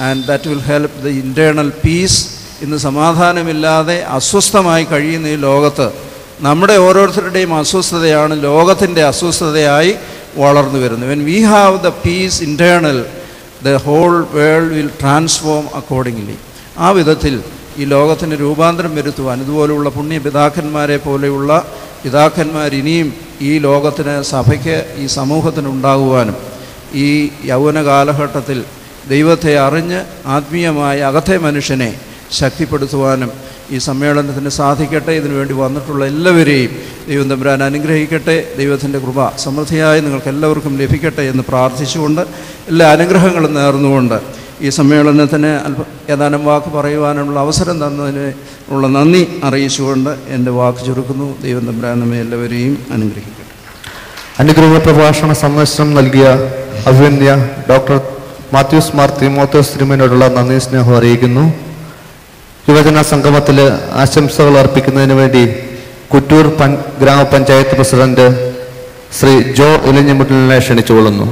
and that will help the internal peace. ഇന്ന് സമാധാനമില്ലാതെ അസ്വസ്ഥമായി കഴിയുന്ന ഈ ലോകത്ത് നമ്മുടെ ഓരോരുത്തരുടെയും അസ്വസ്ഥതയാണ് ലോകത്തിൻ്റെ അസ്വസ്ഥതയായി വളർന്നു വരുന്നത്. When we have the peace internal, the whole world will transform accordingly. ആ വിധത്തിൽ ഈ ലോകത്തിന് രൂപാന്തരം വരുത്തുവാൻ ഇതുപോലുള്ള പുണ്യപിതാക്കന്മാരെ പോലെയുള്ള പിതാക്കന്മാർ ഇനിയും ഈ ലോകത്തിന്, സഭയ്ക്ക്, ഈ സമൂഹത്തിനുണ്ടാകുവാനും ഈ യൗവന കാലഘട്ടത്തിൽ ദൈവത്തെ അറിഞ്ഞ് ആത്മീയമായ അകത്തെ മനുഷ്യനെ ശക്തിപ്പെടുത്തുവാനും ഈ സമ്മേളനത്തിന് സാധിക്കട്ടെ. ഇതിനുവേണ്ടി വന്നിട്ടുള്ള എല്ലാവരെയും ദൈവം തമ്പുരാൻ അനുഗ്രഹിക്കട്ടെ. ദൈവത്തിൻ്റെ കൃപ സമൃദ്ധിയായി നിങ്ങൾക്ക് എല്ലാവർക്കും ലഭിക്കട്ടെ എന്ന് പ്രാർത്ഥിച്ചുകൊണ്ട് എല്ലാ അനുഗ്രഹങ്ങളും നേർന്നുകൊണ്ട് ഈ സമ്മേളനത്തിന് ഏതാനും വാക്ക് പറയുവാനുള്ള അവസരം തന്നതിന് ഉള്ള നന്ദി അറിയിച്ചുകൊണ്ട് എൻ്റെ വാക്ക് ചുരുക്കുന്നു. ദൈവം തമ്പുരാൻ നമ്മെ എല്ലാവരെയും അനുഗ്രഹിക്കട്ടെ. അനുഗ്രഹ പ്രഭാഷണ സന്ദേശം നൽകിയ അഭിവന്യ ഡോക്ടർ മാത്യൂസ് മാർ തിമോത്തിയോസ് തിരുമേനിയോടുള്ള നന്ദി സ്നേഹം അറിയിക്കുന്നു. യുവജന സംഗമത്തിൽ ആശംസകൾ അർപ്പിക്കുന്നതിന് വേണ്ടി കുറ്റൂർ ഗ്രാമപഞ്ചായത്ത് പ്രസിഡന്റ് ശ്രീ ജോ ഇലഞ്ഞിമുട്ടലിനെ ക്ഷണിച്ചുകൊള്ളുന്നു.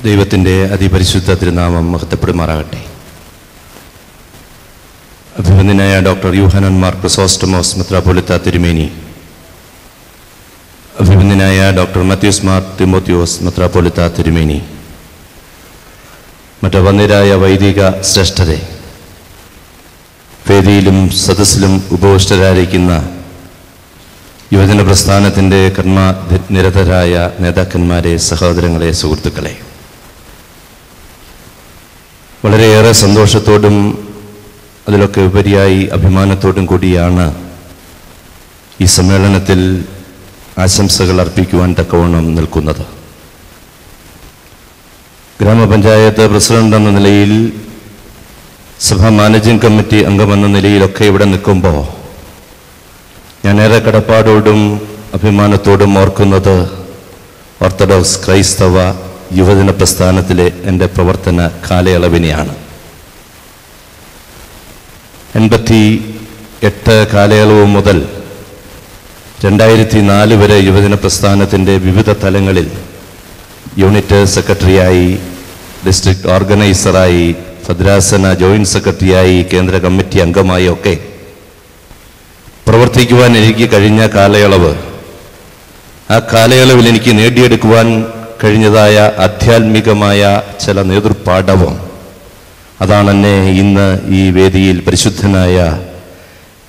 ദൈവത്തിൻ്റെ അതിപരിശുദ്ധ തിരുനാമം മഹത്വപ്പെടുമാറാകട്ടെ. അഭിവന്ദനായ ഡോക്ടർ യൂഹനൻ മാർ ക്രിസോസ്റ്റമോസ് മെത്രാപ്പൊലീത്ത തിരുമേനി, അഭിവന്ദനായ ഡോക്ടർ മാത്യൂസ് മാർ തിമോത്തിയോസ് മെത്രാപ്പൊലീത്ത തിരുമേനി, മറ്റ് വന്യരായ വൈദിക ശ്രേഷ്ഠരെ, വേദിയിലും സദസ്സിലും ഉപവിഷ്ടരായിരിക്കുന്ന യുവജന പ്രസ്ഥാനത്തിൻ്റെ കർമ്മനിരതരായ നേതാക്കന്മാരെ, സഹോദരങ്ങളെ, സുഹൃത്തുക്കളെ, വളരെയേറെ സന്തോഷത്തോടും അതിലൊക്കെ ഉപരിയായി അഭിമാനത്തോടും കൂടിയാണ് ഈ സമ്മേളനത്തിൽ ആശംസകൾ അർപ്പിക്കുവാൻ തക്കവണ്ണം നിൽക്കുന്നത്. ഗ്രാമപഞ്ചായത്ത് പ്രസിഡന്റ് എന്ന നിലയിൽ, സഭാ മാനേജിംഗ് കമ്മിറ്റി അംഗമെന്ന നിലയിലൊക്കെ ഇവിടെ നിൽക്കുമ്പോൾ ഞാനേറെ കടപ്പാടോടും അഭിമാനത്തോടും ഓർക്കുന്നത് ഓർത്തഡോക്സ് ക്രൈസ്തവ യുവജന പ്രസ്ഥാനത്തിലെ എൻ്റെ പ്രവർത്തന കാലയളവിനെയാണ്. 88 കാലയളവ് മുതൽ 2004 വരെ യുവജന പ്രസ്ഥാനത്തിൻ്റെ വിവിധ തലങ്ങളിൽ യൂണിറ്റ് സെക്രട്ടറിയായി, ഡിസ്ട്രിക്ട് ഓർഗനൈസറായി, ഭദ്രാസന ജോയിൻറ്റ് സെക്രട്ടറിയായി, കേന്ദ്ര കമ്മിറ്റി അംഗമായി ഒക്കെ പ്രവർത്തിക്കുവാൻ എനിക്ക് കഴിഞ്ഞ കാലയളവ്, ആ കാലയളവിൽ എനിക്ക് നേടിയെടുക്കുവാൻ കഴിഞ്ഞതായ ആധ്യാത്മികമായ ചില നേതൃപാഠവും, അതാണ് എന്നെ ഇന്ന് ഈ വേദിയിൽ പരിശുദ്ധനായ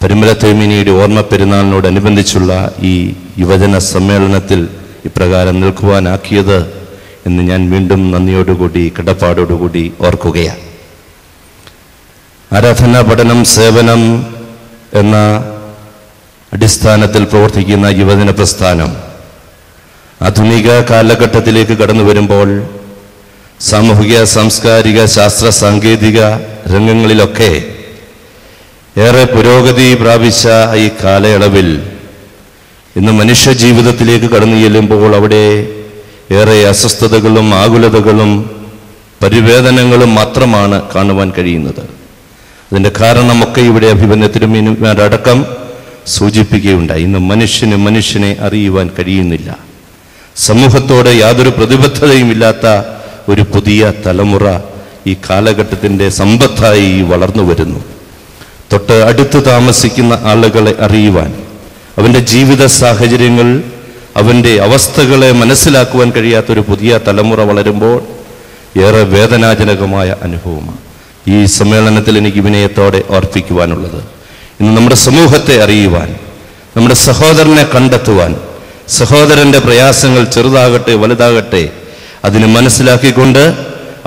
പരിമല തിരുമേനിയുടെ ഓർമ്മ പെരുന്നാളിനോടനുബന്ധിച്ചുള്ള ഈ യുവജന സമ്മേളനത്തിൽ ഇപ്രകാരം നിൽക്കുവാനാക്കിയത് എന്ന് ഞാൻ വീണ്ടും നന്ദിയോടുകൂടി കടപ്പാടോടുകൂടി ഓർക്കുകയാണ്. ആരാധനാ പഠനം, സേവനം എന്ന അടിസ്ഥാനത്തിൽ പ്രവർത്തിക്കുന്ന യുവജന പ്രസ്ഥാനം ആധുനിക കാലഘട്ടത്തിലേക്ക് കടന്നു വരുമ്പോൾ സാമൂഹിക, സാംസ്കാരിക, ശാസ്ത്ര സാങ്കേതിക രംഗങ്ങളിലൊക്കെ ഏറെ പുരോഗതി പ്രാപിച്ച ഈ കാലയളവിൽ ഇന്ന് മനുഷ്യ ജീവിതത്തിലേക്ക് കടന്നു ചെല്ലുമ്പോൾ അവിടെ ഏറെ അസ്വസ്ഥതകളും ആകുലതകളും പരിവേദനങ്ങളും മാത്രമാണ് കാണുവാൻ കഴിയുന്നത്. അതിൻ്റെ കാരണമൊക്കെ ഇവിടെ അഭിവന്യ തിരുമേനിമാരടക്കം സൂചിപ്പിക്കുകയുണ്ടായി. ഇന്ന് മനുഷ്യനെ അറിയുവാൻ കഴിയുന്നില്ല. സമൂഹത്തോട് യാതൊരു പ്രതിബദ്ധതയും ഇല്ലാത്ത ഒരു പുതിയ തലമുറ ഈ കാലഘട്ടത്തിൻ്റെ സമ്പത്തായി വളർന്നു വരുന്നു. തൊട്ട് അടുത്ത് താമസിക്കുന്ന ആളുകളെ അറിയുവാൻ, അവൻ്റെ ജീവിത സാഹചര്യങ്ങൾ, അവൻ്റെ അവസ്ഥകളെ മനസ്സിലാക്കുവാൻ കഴിയാത്തൊരു പുതിയ തലമുറ വളരുമ്പോൾ ഏറെ വേദനാജനകമായ അനുഭവമാണ്. ഈ സമ്മേളനത്തിൽ എനിക്ക് വിനയത്തോടെ ഓർപ്പിക്കുവാനുള്ളത്, ഇന്ന് നമ്മുടെ സമൂഹത്തെ അറിയുവാൻ, നമ്മുടെ സഹോദരനെ കണ്ടെത്തുവാൻ, സഹോദരൻ്റെ പ്രയാസങ്ങൾ ചെറുതാകട്ടെ വലുതാകട്ടെ അതിനെ മനസ്സിലാക്കിക്കൊണ്ട്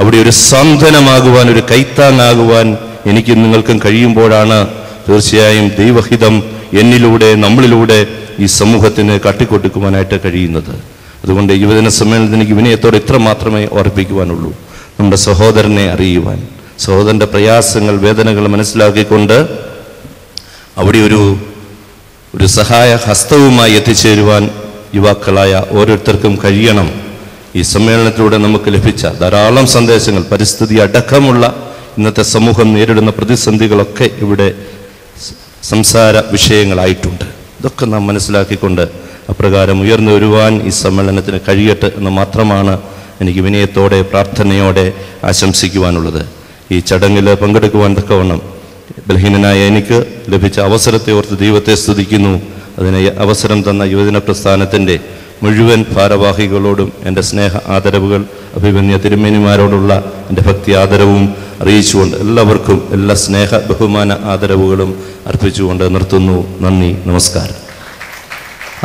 അവിടെ ഒരു സാന്ത്വനമാകുവാൻ, ഒരു കൈത്താങ്ങാകുവാൻ എനിക്കും നിങ്ങൾക്കും കഴിയുമ്പോഴാണ് തീർച്ചയായും ദൈവഹിതം എന്നിലൂടെ, നമ്മളിലൂടെ ഈ സമൂഹത്തിന് കാട്ടിക്കൊടുക്കുവാനായിട്ട് കഴിയുന്നത്. അതുകൊണ്ട് യുവജന സമ്മേളനത്തിന് എനിക്ക് വിനയത്തോടെ ഇത്ര മാത്രമേ ഓർപ്പിക്കുവാനുള്ളൂ. നമ്മുടെ സഹോദരനെ അറിയുവാൻ, സഹോദരൻ്റെ പ്രയാസങ്ങൾ, വേദനകൾ മനസ്സിലാക്കിക്കൊണ്ട് അവിടെ ഒരു സഹായ ഹസ്തവുമായി എത്തിച്ചേരുവാൻ യുവാക്കളായ ഓരോരുത്തർക്കും കഴിയണം. ഈ സമ്മേളനത്തിലൂടെ നമുക്ക് ലഭിച്ച ധാരാളം സന്ദേശങ്ങൾ, പരിസ്ഥിതി അടക്കമുള്ള ഇന്നത്തെ സമൂഹം നേരിടുന്ന പ്രതിസന്ധികളൊക്കെ ഇവിടെ സംസാര വിഷയങ്ങളായിട്ടുണ്ട്. ഇതൊക്കെ നാം മനസ്സിലാക്കിക്കൊണ്ട് അപ്രകാരം ഉയർന്നു വരുവാൻ ഈ സമ്മേളനത്തിന് കഴിയട്ടെ എന്ന് മാത്രമാണ് എനിക്ക് വിനയത്തോടെ പ്രാർത്ഥനയോടെ ആശംസിക്കുവാനുള്ളത്. ഈ ചടങ്ങിൽ പങ്കെടുക്കുവാൻ തക്കവണ്ണം ബലഹീനനായ എനിക്ക് ലഭിച്ച അവസരത്തെ ഓർത്ത് ദൈവത്തെ സ്തുതിക്കുന്നു. അതിന് അവസരം തന്ന യുവജന പ്രസ്ഥാനത്തിൻ്റെ മുഴുവൻ ഭാരവാഹികളോടും എൻ്റെ സ്നേഹ ആദരവുകൾ, അഭിമന്യ തിരുമേനിമാരോടുള്ള എൻ്റെ ഭക്തി ആദരവും അറിയിച്ചുകൊണ്ട് എല്ലാവർക്കും എല്ലാ സ്നേഹ ബഹുമാന ആദരവുകളും അർപ്പിച്ചുകൊണ്ട് നിർത്തുന്നു. നന്ദി, നമസ്കാരം.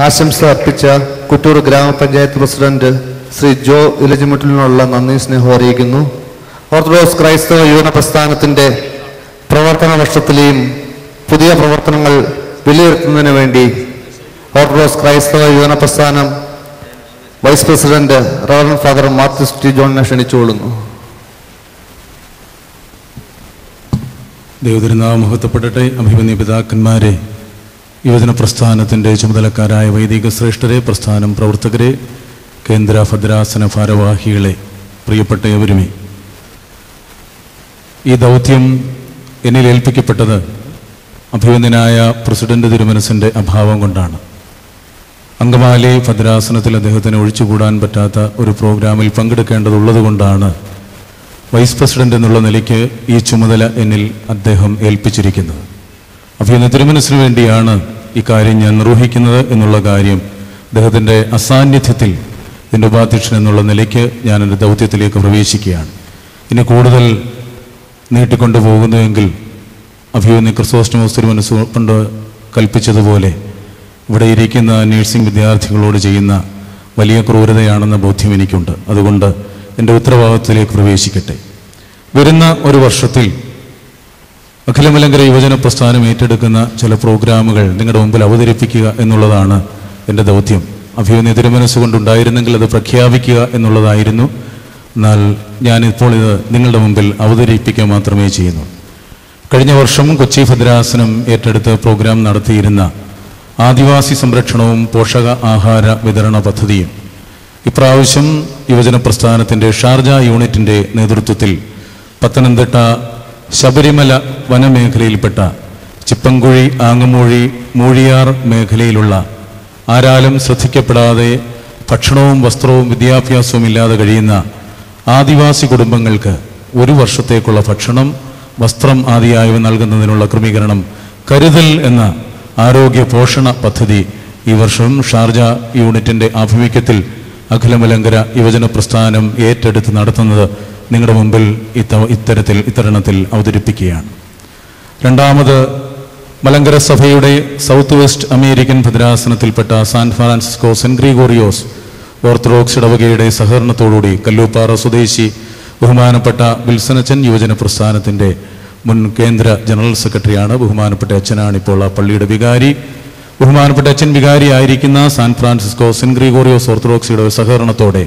ആശംസ അർപ്പിച്ച കുട്ടൂർ ഗ്രാമപഞ്ചായത്ത് പ്രസിഡന്റ് ശ്രീ ജോ ഇലജിമുട്ടിലിനുള്ള നന്ദി സ്നേഹം അറിയിക്കുന്നു. ഓർത്തഡോക്സ് ക്രൈസ്തവ യുവജന പ്രസ്ഥാനത്തിൻ്റെ പ്രവർത്തന വർഷത്തിലെയും പുതിയ പ്രവർത്തനങ്ങൾ വിലയിരുത്തുന്നതിന് വേണ്ടി ഓർത്തഡോക്സ് ക്രൈസ്തവ യുവജന പ്രസ്ഥാനം vice president reverend father Mathews T ജോണിനെ ക്ഷണിച്ചുകൊള്ളുന്നു. ദൈവതിരുനാമം മഹത്വപ്പെടട്ടെ. അഭിമന്യ പിതാക്കന്മാരെ, യുവജന പ്രസ്ഥാനത്തിൻ്റെ ചുമതലക്കാരായ വൈദിക ശ്രേഷ്ഠരെ, പ്രസ്ഥാനം പ്രവർത്തകരെ, കേന്ദ്ര ഭദ്രാസന ഭാരവാഹികളെ, പ്രിയപ്പെട്ട എവരുമേ, ഈ ദൗത്യം എന്നിൽ ഏൽപ്പിക്കപ്പെട്ടത് അഭിവന്ദനായ പ്രസിഡന്റ് തിരുമനസിൻ്റെ അഭാവം കൊണ്ടാണ്. അങ്കമാലി ഭദ്രാസനത്തിൽ അദ്ദേഹത്തിന് ഒഴിച്ചുകൂടാൻ പറ്റാത്ത ഒരു പ്രോഗ്രാമിൽ പങ്കെടുക്കേണ്ടതുള്ളത് കൊണ്ടാണ് വൈസ് പ്രസിഡന്റ് എന്നുള്ള നിലയ്ക്ക് ഈ ചുമതല എന്നിൽ അദ്ദേഹം ഏൽപ്പിച്ചിരിക്കുന്നത്. അഭിവന്ദന തിരുമനസിന് വേണ്ടിയാണ് ഈ കാര്യം ഞാൻ നിർവഹിക്കുന്നത് എന്നുള്ള കാര്യം അദ്ദേഹത്തിൻ്റെ അസാന്നിധ്യത്തിൽ ഇതിൻ്റെ ഉപാധ്യക്ഷൻ എന്നുള്ള നിലയ്ക്ക് ഞാൻ എൻ്റെ ദൗത്യത്തിലേക്ക് പ്രവേശിക്കുകയാണ്. ഇനി കൂടുതൽ നീട്ടിക്കൊണ്ടു പോകുന്നുവെങ്കിൽ അഭിവന്യ ക്രിസോസ്റ്റമോസ് തിരുമനസ് കൊണ്ട് കൽപ്പിച്ചതുപോലെ ഇവിടെ ഇരിക്കുന്ന നഴ്സിംഗ് വിദ്യാർത്ഥികളോട് ചെയ്യുന്ന വലിയ ക്രൂരതയാണെന്ന ബോധ്യം എനിക്കുണ്ട്. അതുകൊണ്ട് എൻ്റെ ഉത്തരവാദിത്വത്തിലേക്ക് പ്രവേശിക്കട്ടെ. വരുന്ന ഒരു വർഷത്തിൽ അഖിലമലങ്കര യുവജന പ്രസ്ഥാനം ഏറ്റെടുക്കുന്ന ചില പ്രോഗ്രാമുകൾ നിങ്ങളുടെ മുമ്പിൽ അവതരിപ്പിക്കുക എന്നുള്ളതാണ് എൻ്റെ ദൗത്യം. അഭിവന്യ തിരുമനസ് കൊണ്ടുണ്ടായിരുന്നെങ്കിൽ അത് പ്രഖ്യാപിക്കുക എന്നുള്ളതായിരുന്നു. എന്നാൽ ഞാനിപ്പോൾ ഇത് നിങ്ങളുടെ മുമ്പിൽ അവതരിപ്പിക്കുക മാത്രമേ ചെയ്യുന്നു. കഴിഞ്ഞ വർഷം കൊച്ചി ഭദ്രാസനം ഏറ്റെടുത്ത് പ്രോഗ്രാം നടത്തിയിരുന്ന ആദിവാസി സംരക്ഷണവും പോഷക ആഹാര വിതരണ പദ്ധതിയും ഇപ്രാവശ്യം യുവജന പ്രസ്ഥാനത്തിൻ്റെ ഷാർജ യൂണിറ്റിൻ്റെ നേതൃത്വത്തിൽ പത്തനംതിട്ട ശബരിമല വനമേഖലയിൽപ്പെട്ട ചിപ്പൻകുഴി, ആങ്ങമൂഴി, മൂഴിയാർ മേഖലയിലുള്ള ആരാലും ശ്രദ്ധിക്കപ്പെടാതെ ഭക്ഷണവും വസ്ത്രവും വിദ്യാഭ്യാസവും ഇല്ലാതെ കഴിയുന്ന ആദിവാസി കുടുംബങ്ങൾക്ക് ഒരു വർഷത്തേക്കുള്ള ഭക്ഷണം, വസ്ത്രം ആദിയായവ നൽകുന്നതിനുള്ള ക്രമീകരണം കരുതൽ എന്ന ആരോഗ്യ പോഷണ പദ്ധതി ഈ വർഷം ഷാർജ യൂണിറ്റിൻ്റെ ആഭിമുഖ്യത്തിൽ അഖിലമലങ്കര യുവജന പ്രസ്ഥാനം ഏറ്റെടുത്ത് നടത്തുന്നത് നിങ്ങളുടെ മുമ്പിൽ ഇത്തരണത്തിൽ അവതരിപ്പിക്കുകയാണ്. രണ്ടാമത്, മലങ്കര സഭയുടെ സൗത്ത് വെസ്റ്റ് അമേരിക്കൻ ഭദ്രാസനത്തിൽപ്പെട്ട San Francisco saint Gregorios orthodox ഇടവകയുടെ സഹകരണത്തോടുകൂടി കല്ലൂപ്പാറ സ്വദേശി ബഹുമാനപ്പെട്ട വിൽസനച്ചൻ യുവജന പ്രസ്ഥാനത്തിൻ്റെ മുൻ കേന്ദ്ര ജനറൽ സെക്രട്ടറിയാണ്. ബഹുമാനപ്പെട്ട അച്ഛനാണ് ഇപ്പോൾ ആ പള്ളിയുടെ വികാരി. ബഹുമാനപ്പെട്ട അച്ഛൻ വികാരി ആയിരിക്കുന്ന സാൻ ഫ്രാൻസിസ്കോ സെന്റ് ഗ്രിഗോറിയോസ് ഓർത്തഡോക്സിയുടെ സഹകരണത്തോടെ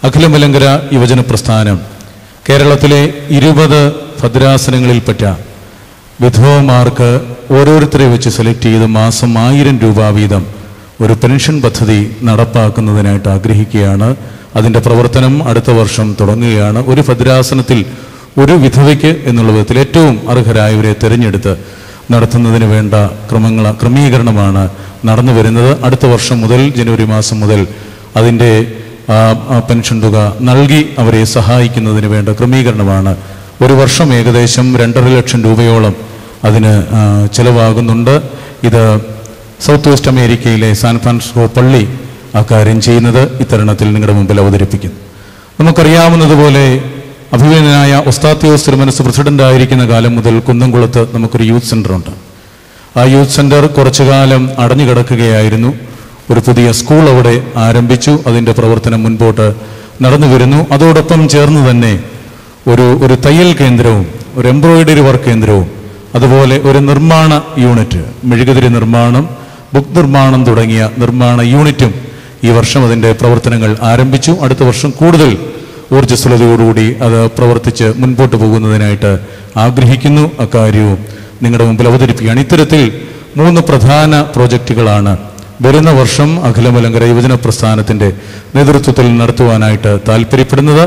അഖിലമലങ്കര യുവജന പ്രസ്ഥാനം കേരളത്തിലെ 20 ഭദ്രാസനങ്ങളിൽപ്പെട്ട വിധവമാർക്ക് ഓരോരുത്തരെ വെച്ച് സെലക്ട് ചെയ്ത് മാസം 1000 രൂപ വീതം ഒരു പെൻഷൻ പദ്ധതി നടപ്പാക്കുന്നതിനായിട്ട് ആഗ്രഹിക്കുകയാണ്. അതിൻ്റെ പ്രവർത്തനം അടുത്ത വർഷം തുടങ്ങുകയാണ്. ഒരു ഭദ്രാസനത്തിൽ ഒരു വിധവയ്ക്ക് എന്നുള്ള വിധത്തിൽ ഏറ്റവും അർഹരായവരെ തിരഞ്ഞെടുത്ത് നടത്തുന്നതിന് വേണ്ട ക്രമീകരണമാണ് നടന്നു വരുന്നത്. അടുത്ത വർഷം മുതൽ, ജനുവരി മാസം മുതൽ അതിൻ്റെ പെൻഷൻ തുക നൽകി അവരെ സഹായിക്കുന്നതിന് വേണ്ട ക്രമീകരണമാണ്. ഒരു വർഷം ഏകദേശം 2.5 ലക്ഷം രൂപയോളം അതിന് ചിലവാകുന്നുണ്ട്. ഇത് സൗത്ത് വെസ്റ്റ് അമേരിക്കയിലെ സാൻ ഫ്രാൻസിസ്കോ പള്ളി ആ കാര്യം ചെയ്യുന്നത് ഇത്തരണത്തിൽ നിങ്ങളുടെ മുമ്പിൽ അവതരിപ്പിക്കുന്നു. നമുക്കറിയാവുന്നതുപോലെ അഭിമന്യനായ ഒസ്താത്യോസ് തിരുമനസ് പ്രസിഡന്റായിരിക്കുന്ന കാലം മുതൽ കുന്നംകുളത്ത് നമുക്കൊരു യൂത്ത് സെൻ്റർ ഉണ്ട്. ആ യൂത്ത് സെൻ്റർ കുറച്ചു കാലം അടഞ്ഞു കിടക്കുകയായിരുന്നു. ഒരു പുതിയ സ്കൂൾ അവിടെ ആരംഭിച്ചു. അതിൻ്റെ പ്രവർത്തനം മുൻപോട്ട് നടന്നു വരുന്നു. അതോടൊപ്പം ചേർന്ന് തന്നെ ഒരു തയ്യൽ കേന്ദ്രവും ഒരു എംബ്രോയിഡറി വർക്ക് കേന്ദ്രവും അതുപോലെ ഒരു നിർമ്മാണ യൂണിറ്റ്, മെഴുകുതിരി നിർമ്മാണം, ബുക്ക് നിർമ്മാണം തുടങ്ങിയ നിർമ്മാണ യൂണിറ്റും ഈ വർഷം അതിൻ്റെ പ്രവർത്തനങ്ങൾ ആരംഭിച്ചു. അടുത്ത വർഷം കൂടുതൽ ഊർജ്ജസ്വലതയോടുകൂടി അത് പ്രവർത്തിച്ച് മുൻപോട്ട് പോകുന്നതിനായിട്ട് ആഗ്രഹിക്കുന്നു. അക്കാര്യവും നിങ്ങളുടെ മുമ്പിൽ അവതരിപ്പിക്കുകയാണ്. ഇത്തരത്തിൽ 3 പ്രധാന പ്രോജക്റ്റുകളാണ് വരുന്ന വർഷം അഖിലമലങ്കര യുവജന പ്രസ്ഥാനത്തിൻ്റെ നേതൃത്വത്തിൽ നടത്തുവാനായിട്ട് താല്പര്യപ്പെടുന്നത്.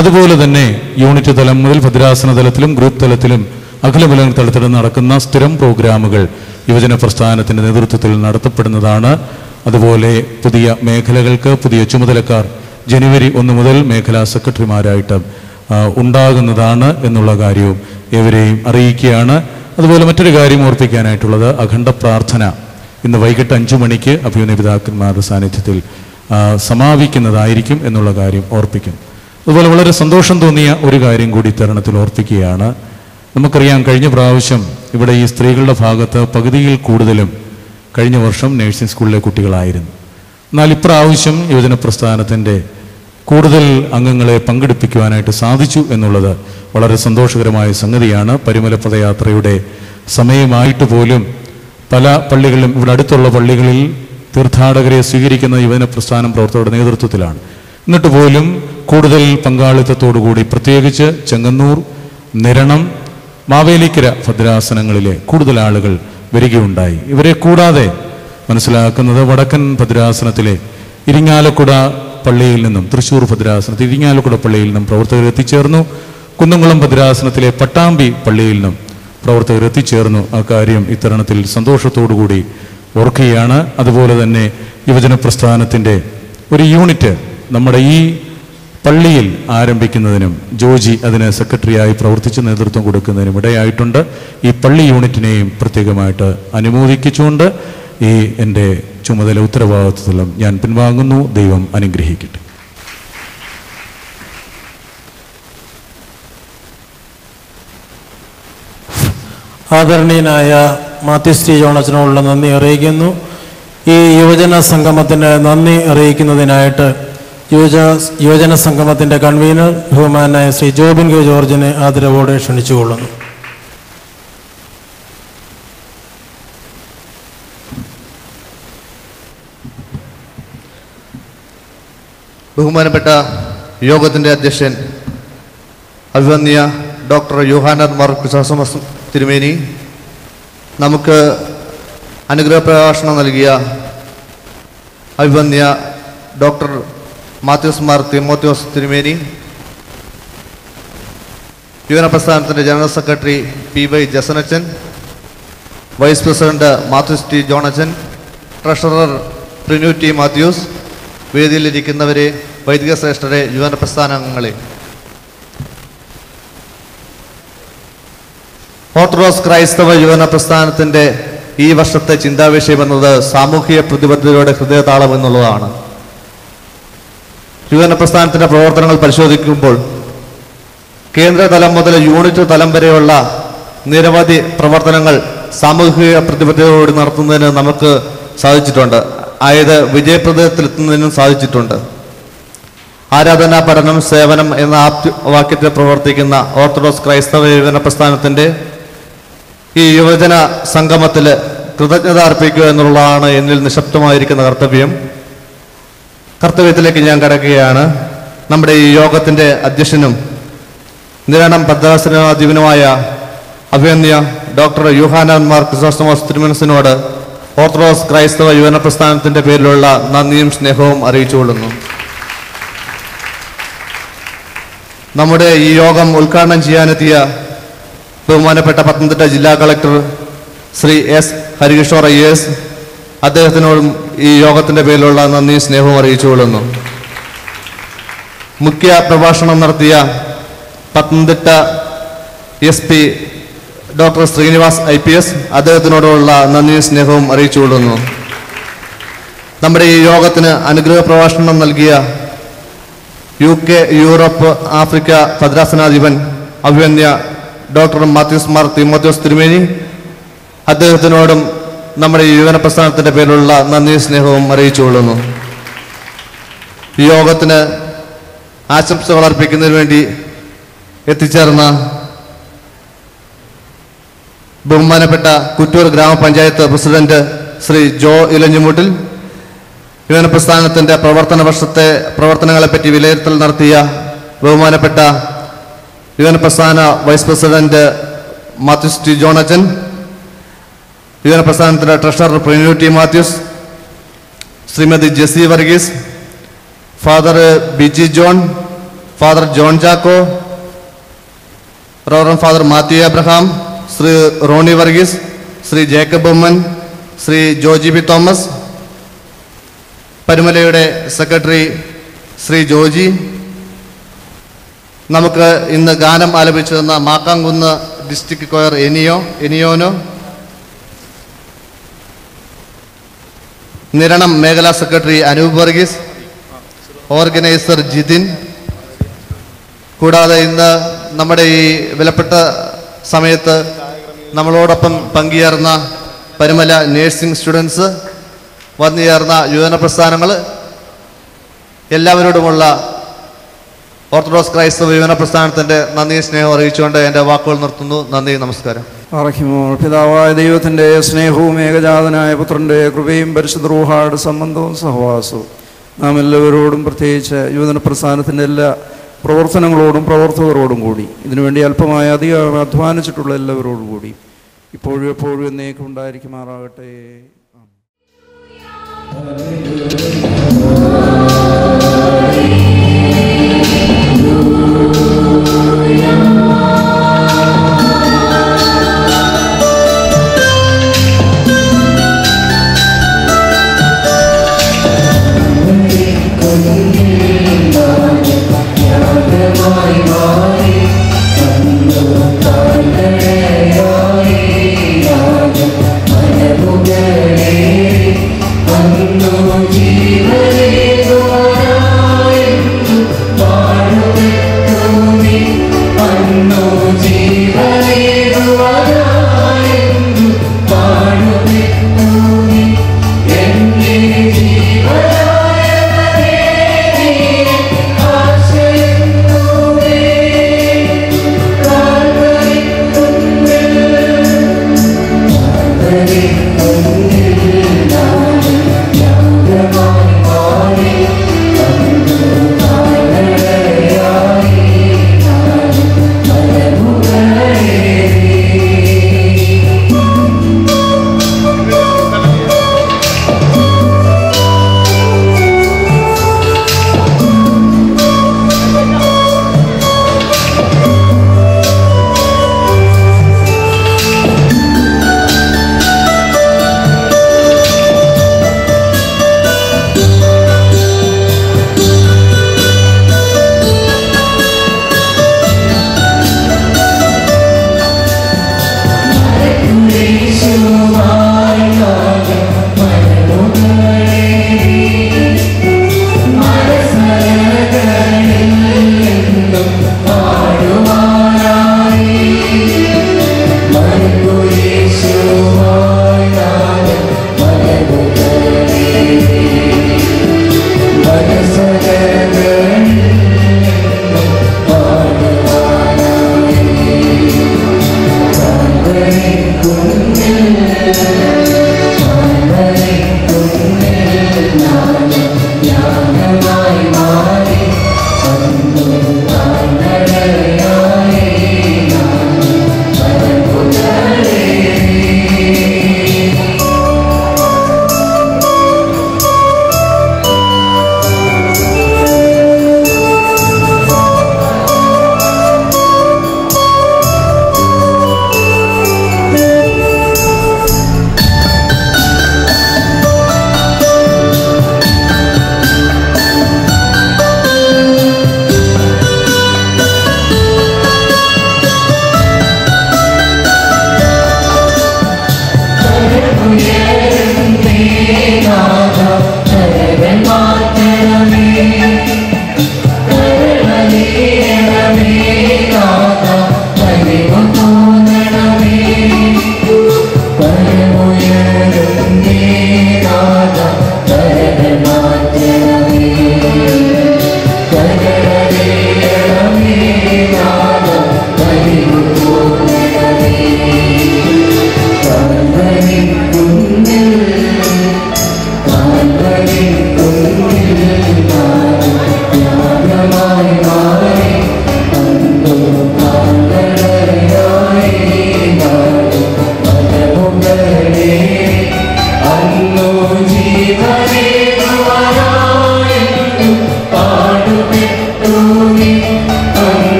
അതുപോലെ തന്നെ യൂണിറ്റ് തലം മുതൽ ഭദ്രാസന തലത്തിലും ഗ്രൂപ്പ് തലത്തിലും അഖിലമലങ്കര തലത്തിൽ നടക്കുന്ന സ്ഥിരം പ്രോഗ്രാമുകൾ യുവജന പ്രസ്ഥാനത്തിൻ്റെ നേതൃത്വത്തിൽ നടത്തപ്പെടുന്നതാണ്. അതുപോലെ പുതിയ മേഖലകൾക്ക് പുതിയ ചുമതലക്കാർ ജനുവരി 1 മുതൽ മേഖലാ സെക്രട്ടറിമാരായിട്ട് ഉണ്ടാകുന്നതാണ് എന്നുള്ള കാര്യവും ഇവരെയും അറിയിക്കുകയാണ്. അതുപോലെ മറ്റൊരു കാര്യം ഓർപ്പിക്കാനായിട്ടുള്ളത്, അഖണ്ഡ പ്രാർത്ഥന ഇന്ന് വൈകിട്ട് 5 മണിക്ക് അഭിമന്യ പിതാക്കന്മാരുടെ സാന്നിധ്യത്തിൽ സമാപിക്കുന്നതായിരിക്കും എന്നുള്ള കാര്യം ഓർപ്പിക്കും. അതുപോലെ വളരെ സന്തോഷം തോന്നിയ ഒരു കാര്യം കൂടി തരുണത്തിൽ ഓർപ്പിക്കുകയാണ്. നമുക്കറിയാം, കഴിഞ്ഞ പ്രാവശ്യം ഇവിടെ ഈ സ്ത്രീകളുടെ ഭാഗത്ത് പകുതിയിൽ കൂടുതലും കഴിഞ്ഞ വർഷം നഴ്സിംഗ് സ്കൂളിലെ കുട്ടികളായിരുന്നു. എന്നാൽ ഇപ്രാവശ്യം യുവജന പ്രസ്ഥാനത്തിൻ്റെ കൂടുതൽ അംഗങ്ങളെ പങ്കെടുപ്പിക്കുവാനായിട്ട് സാധിച്ചു എന്നുള്ളത് വളരെ സന്തോഷകരമായ സംഗതിയാണ്. പരിമല പദയാത്രയുടെ സമയമായിട്ട് പോലും പല പള്ളികളിലും, ഇവിടെ അടുത്തുള്ള പള്ളികളിൽ തീർത്ഥാടകരെ സ്വീകരിക്കുന്ന യുവജന പ്രസ്ഥാനം പ്രവർത്തകരുടെ നേതൃത്വത്തിലാണ്. എന്നിട്ട് പോലും കൂടുതൽ പങ്കാളിത്തത്തോടുകൂടി പ്രത്യേകിച്ച് ചെങ്ങന്നൂർ, നിരണം, മാവേലിക്കര ഭദ്രാസനങ്ങളിലെ കൂടുതൽ ആളുകൾ വരികയുണ്ടായി. ഇവരെ കൂടാതെ മനസ്സിലാക്കുന്നത് വടക്കൻ ഭദ്രാസനത്തിലെ ഇരിങ്ങാലക്കുട പള്ളിയിൽ നിന്നും, തൃശ്ശൂർ ഭദ്രാസനത്തിൽ ഇരിങ്ങാലക്കുട പള്ളിയിൽ നിന്നും പ്രവർത്തകർ എത്തിച്ചേർന്നു. കുന്നംകുളം ഭദ്രാസനത്തിലെ പട്ടാമ്പി പള്ളിയിൽ നിന്നും പ്രവർത്തകർ എത്തിച്ചേർന്നു. ആ കാര്യം ഇത്തരണത്തിൽ സന്തോഷത്തോടുകൂടി ഓർക്കുകയാണ്. അതുപോലെ തന്നെ യുവജന പ്രസ്ഥാനത്തിൻ്റെ ഒരു യൂണിറ്റ് നമ്മുടെ ഈ പള്ളിയിൽ ആരംഭിക്കുന്നതിനും ജോജി അതിന് സെക്രട്ടറിയായി പ്രവർത്തിച്ച് നേതൃത്വം കൊടുക്കുന്നതിനും ഇടയായിട്ടുണ്ട്. ഈ പള്ളി യൂണിറ്റിനെയും പ്രത്യേകമായിട്ട് അനുമോദിച്ചുകൊണ്ട് ഈ എൻ്റെ ചുമതല ഉത്തരവാദിത്വത്തിലും ഞാൻ പിൻവാങ്ങുന്നു. ദൈവം അനുഗ്രഹിക്കട്ടെ. ആദരണീയനായ മാത്യൂസ് ടി ജോണച്ചനോടുള്ള നന്ദി അറിയിക്കുന്നു. ഈ യുവജന സംഗമത്തിന് നന്ദി അറിയിക്കുന്നതിനായിട്ട് യുവജന സംഗമത്തിൻ്റെ കൺവീനർ ബഹുമാനായ ശ്രീ ജോബിൻ കെ ജോർജിനെ ആദരവോടെ ക്ഷണിച്ചുകൊള്ളുന്നു. ബഹുമാനപ്പെട്ട യോഗത്തിൻ്റെ അധ്യക്ഷൻ അഭിവന്യ ഡോക്ടർ യോഹാനൻ മാർ ക്രിസോസ്റ്റമസ് തിരുമേനി, നമുക്ക് അനുഗ്രഹ പ്രഭാഷണം നൽകിയ അഭിവന്യ ഡോക്ടർ മാത്യൂസ് മാർ തിമോത്തിയോസ് തിരുമേനി, യുവജന പ്രസ്ഥാനത്തിൻ്റെ ജനറൽ സെക്രട്ടറി PY ജസനച്ചൻ, വൈസ് പ്രസിഡന്റ് മാത്യൂസ് ടി ജോണച്ചൻ, ട്രഷറർ പ്രിനു ടി മാത്യൂസ്, വേദിയിലിരിക്കുന്നവരെ, വൈദിക ശ്രേഷ്ഠരെ, യുവജന പ്രസ്ഥാനങ്ങളെ, ഓർത്തഡോക്സ് ക്രൈസ്തവ യുവജന പ്രസ്ഥാനത്തിൻ്റെ ഈ വർഷത്തെ ചിന്താവിഷയം എന്നത് സാമൂഹിക പ്രതിബദ്ധതയുടെ ഹൃദയതാളം എന്നുള്ളതാണ്. യുവജന പ്രസ്ഥാനത്തിൻ്റെ പ്രവർത്തനങ്ങൾ പരിശോധിക്കുമ്പോൾ കേന്ദ്രതലം മുതൽ യൂണിറ്റ് തലം വരെയുള്ള നിരവധി പ്രവർത്തനങ്ങൾ സാമൂഹിക പ്രതിബദ്ധതയോട് നടത്തുന്നതിന് നമുക്ക് സാധിച്ചിട്ടുണ്ട്. ആയത് വിജയപ്രദത്തിലെത്തുന്നതിനും സാധിച്ചിട്ടുണ്ട്. ആരാധനാ പഠനം സേവനം എന്ന ആപ്തവാക്യത്തിൽ പ്രവർത്തിക്കുന്ന ഓർത്തഡോക്സ് ക്രൈസ്തവ യുവജന പ്രസ്ഥാനത്തിൻ്റെ ഈ യുവജന സംഗമത്തിൽ കൃതജ്ഞത അർപ്പിക്കുക എന്നുള്ളതാണ് എന്നിൽ നിശബ്ദമായിരിക്കുന്ന കർത്തവ്യത്തിലേക്ക് ഞാൻ കടക്കുകയാണ്. നമ്മുടെ ഈ യോഗത്തിൻ്റെ അധ്യക്ഷനും നിരണം ഭദ്രാസനാധിപനുമായ അഭിവന്യ doctor Yohannan Mar Chrysostomus തിരുമനസിനോട് orthodox ക്രൈസ്തവ യുവജന പ്രസ്ഥാനത്തിൻ്റെ പേരിലുള്ള നന്ദിയും സ്നേഹവും അറിയിച്ചുകൊള്ളുന്നു. നമ്മുടെ ഈ യോഗം ഉദ്ഘാടനം ചെയ്യാനെത്തിയ ബഹുമാനപ്പെട്ട പത്തനംതിട്ട ജില്ലാ collector Shri S Harikishore IAS, അദ്ദേഹത്തിനോടും ഈ യോഗത്തിൻ്റെ പേരിലുള്ള നന്ദിയും സ്നേഹവും അറിയിച്ചുകൊള്ളുന്നു. മുഖ്യ പ്രഭാഷണം നടത്തിയ Pathanamthitta SP doctor Srinivas IPS, അദ്ദേഹത്തിനോടുള്ള നന്ദിയും സ്നേഹവും അറിയിച്ചുകൊള്ളുന്നു. നമ്മുടെ ഈ യോഗത്തിന് അനുഗ്രഹ പ്രഭാഷണം നൽകിയ UK, യൂറോപ്പ്, ആഫ്രിക്ക ഭദ്രാസനാധിപൻ അഭിവന്യ ഡോക്ടർ മാത്യൂസ് മാർ തിമോത്തിയോസ് തിരുമേനി, അദ്ദേഹത്തിനോടും നമ്മുടെ ഈ യുവജന പ്രസ്ഥാനത്തിൻ്റെ പേരിലുള്ള നന്ദിയും സ്നേഹവും അറിയിച്ചുകൊള്ളുന്നു. ഈ യോഗത്തിന് ആശംസകൾ അർപ്പിക്കുന്നതിന് വേണ്ടി എത്തിച്ചേർന്ന ബഹുമാനപ്പെട്ട കുറ്റൂർ ഗ്രാമപഞ്ചായത്ത് പ്രസിഡന്റ് ശ്രീ ജോ ഇലഞ്ഞിമൂട്ടിൽ, യുവജന പ്രസ്ഥാനത്തിൻ്റെ പ്രവർത്തനങ്ങളെപ്പറ്റി വിലയിരുത്തൽ നടത്തിയ ബഹുമാനപ്പെട്ട യുവജന പ്രസ്ഥാന വൈസ് പ്രസിഡന്റ് മാത്യൂസ് ടി ജോണച്ചൻ, യുവജന പ്രസ്ഥാനത്തിൻ്റെ treasurer Prinu T Mathews, Shrimati Jessy Varghese, father Biji John, father John Jacko, reverend father Mathew Abraham, Shri Roni Varghese, Shri Jacob Oommen, Shri Joji B Thomas, പരുമലയുടെ സെക്രട്ടറി ശ്രീ ജോജി, നമുക്ക് ഇന്ന് ഗാനം ആലപിച്ചു തന്ന മാക്കാംകുന്ന് ഡിസ്ട്രിക്ട് കൊയർ എനിയോനോ, നിരണം മേഖലാ സെക്രട്ടറി അനൂപ് വർഗീസ്, ഓർഗനൈസർ ജിതിൻ, കൂടാതെ ഇന്ന് നമ്മുടെ ഈ വിലപ്പെട്ട സമയത്ത് നമ്മളോടൊപ്പം പങ്കുചേർന്ന പരുമല നേഴ്സിംഗ് സ്റ്റുഡൻസ്, വന്നുചേർന്ന യുവജന പ്രസ്ഥാനങ്ങൾ, എല്ലാവരോടുമുള്ള ഓർത്തഡോക്സ് ക്രൈസ്തവ യുവജന പ്രസ്ഥാനത്തിൻ്റെ നന്ദി സ്നേഹം അറിയിച്ചുകൊണ്ട് എൻ്റെ വാക്കുകൾ നിർത്തുന്നു. നന്ദി, നമസ്കാരം. അർഹിമോൾ പിതാവായ ദൈവത്തിൻ്റെ സ്നേഹവും ഏകജാതനായ പുത്രൻ്റെ കൃപയും പരിശുദ്ധ റൂഹായുടെ സംബന്ധവും സഹവാസവും നാം എല്ലാവരോടും, പ്രത്യേകിച്ച് യുവജന പ്രസ്ഥാനത്തിൻ്റെ എല്ലാ പ്രവർത്തനങ്ങളോടും പ്രവർത്തകരോടും കൂടി, ഇതിനുവേണ്ടി അല്പമായ അധികം അധ്വാനിച്ചിട്ടുള്ള എല്ലാവരോടും കൂടി ഇപ്പോഴും എപ്പോഴും എന്നേക്കും ഉണ്ടായിരിക്കുമാറാകട്ടെ. യാഗമായി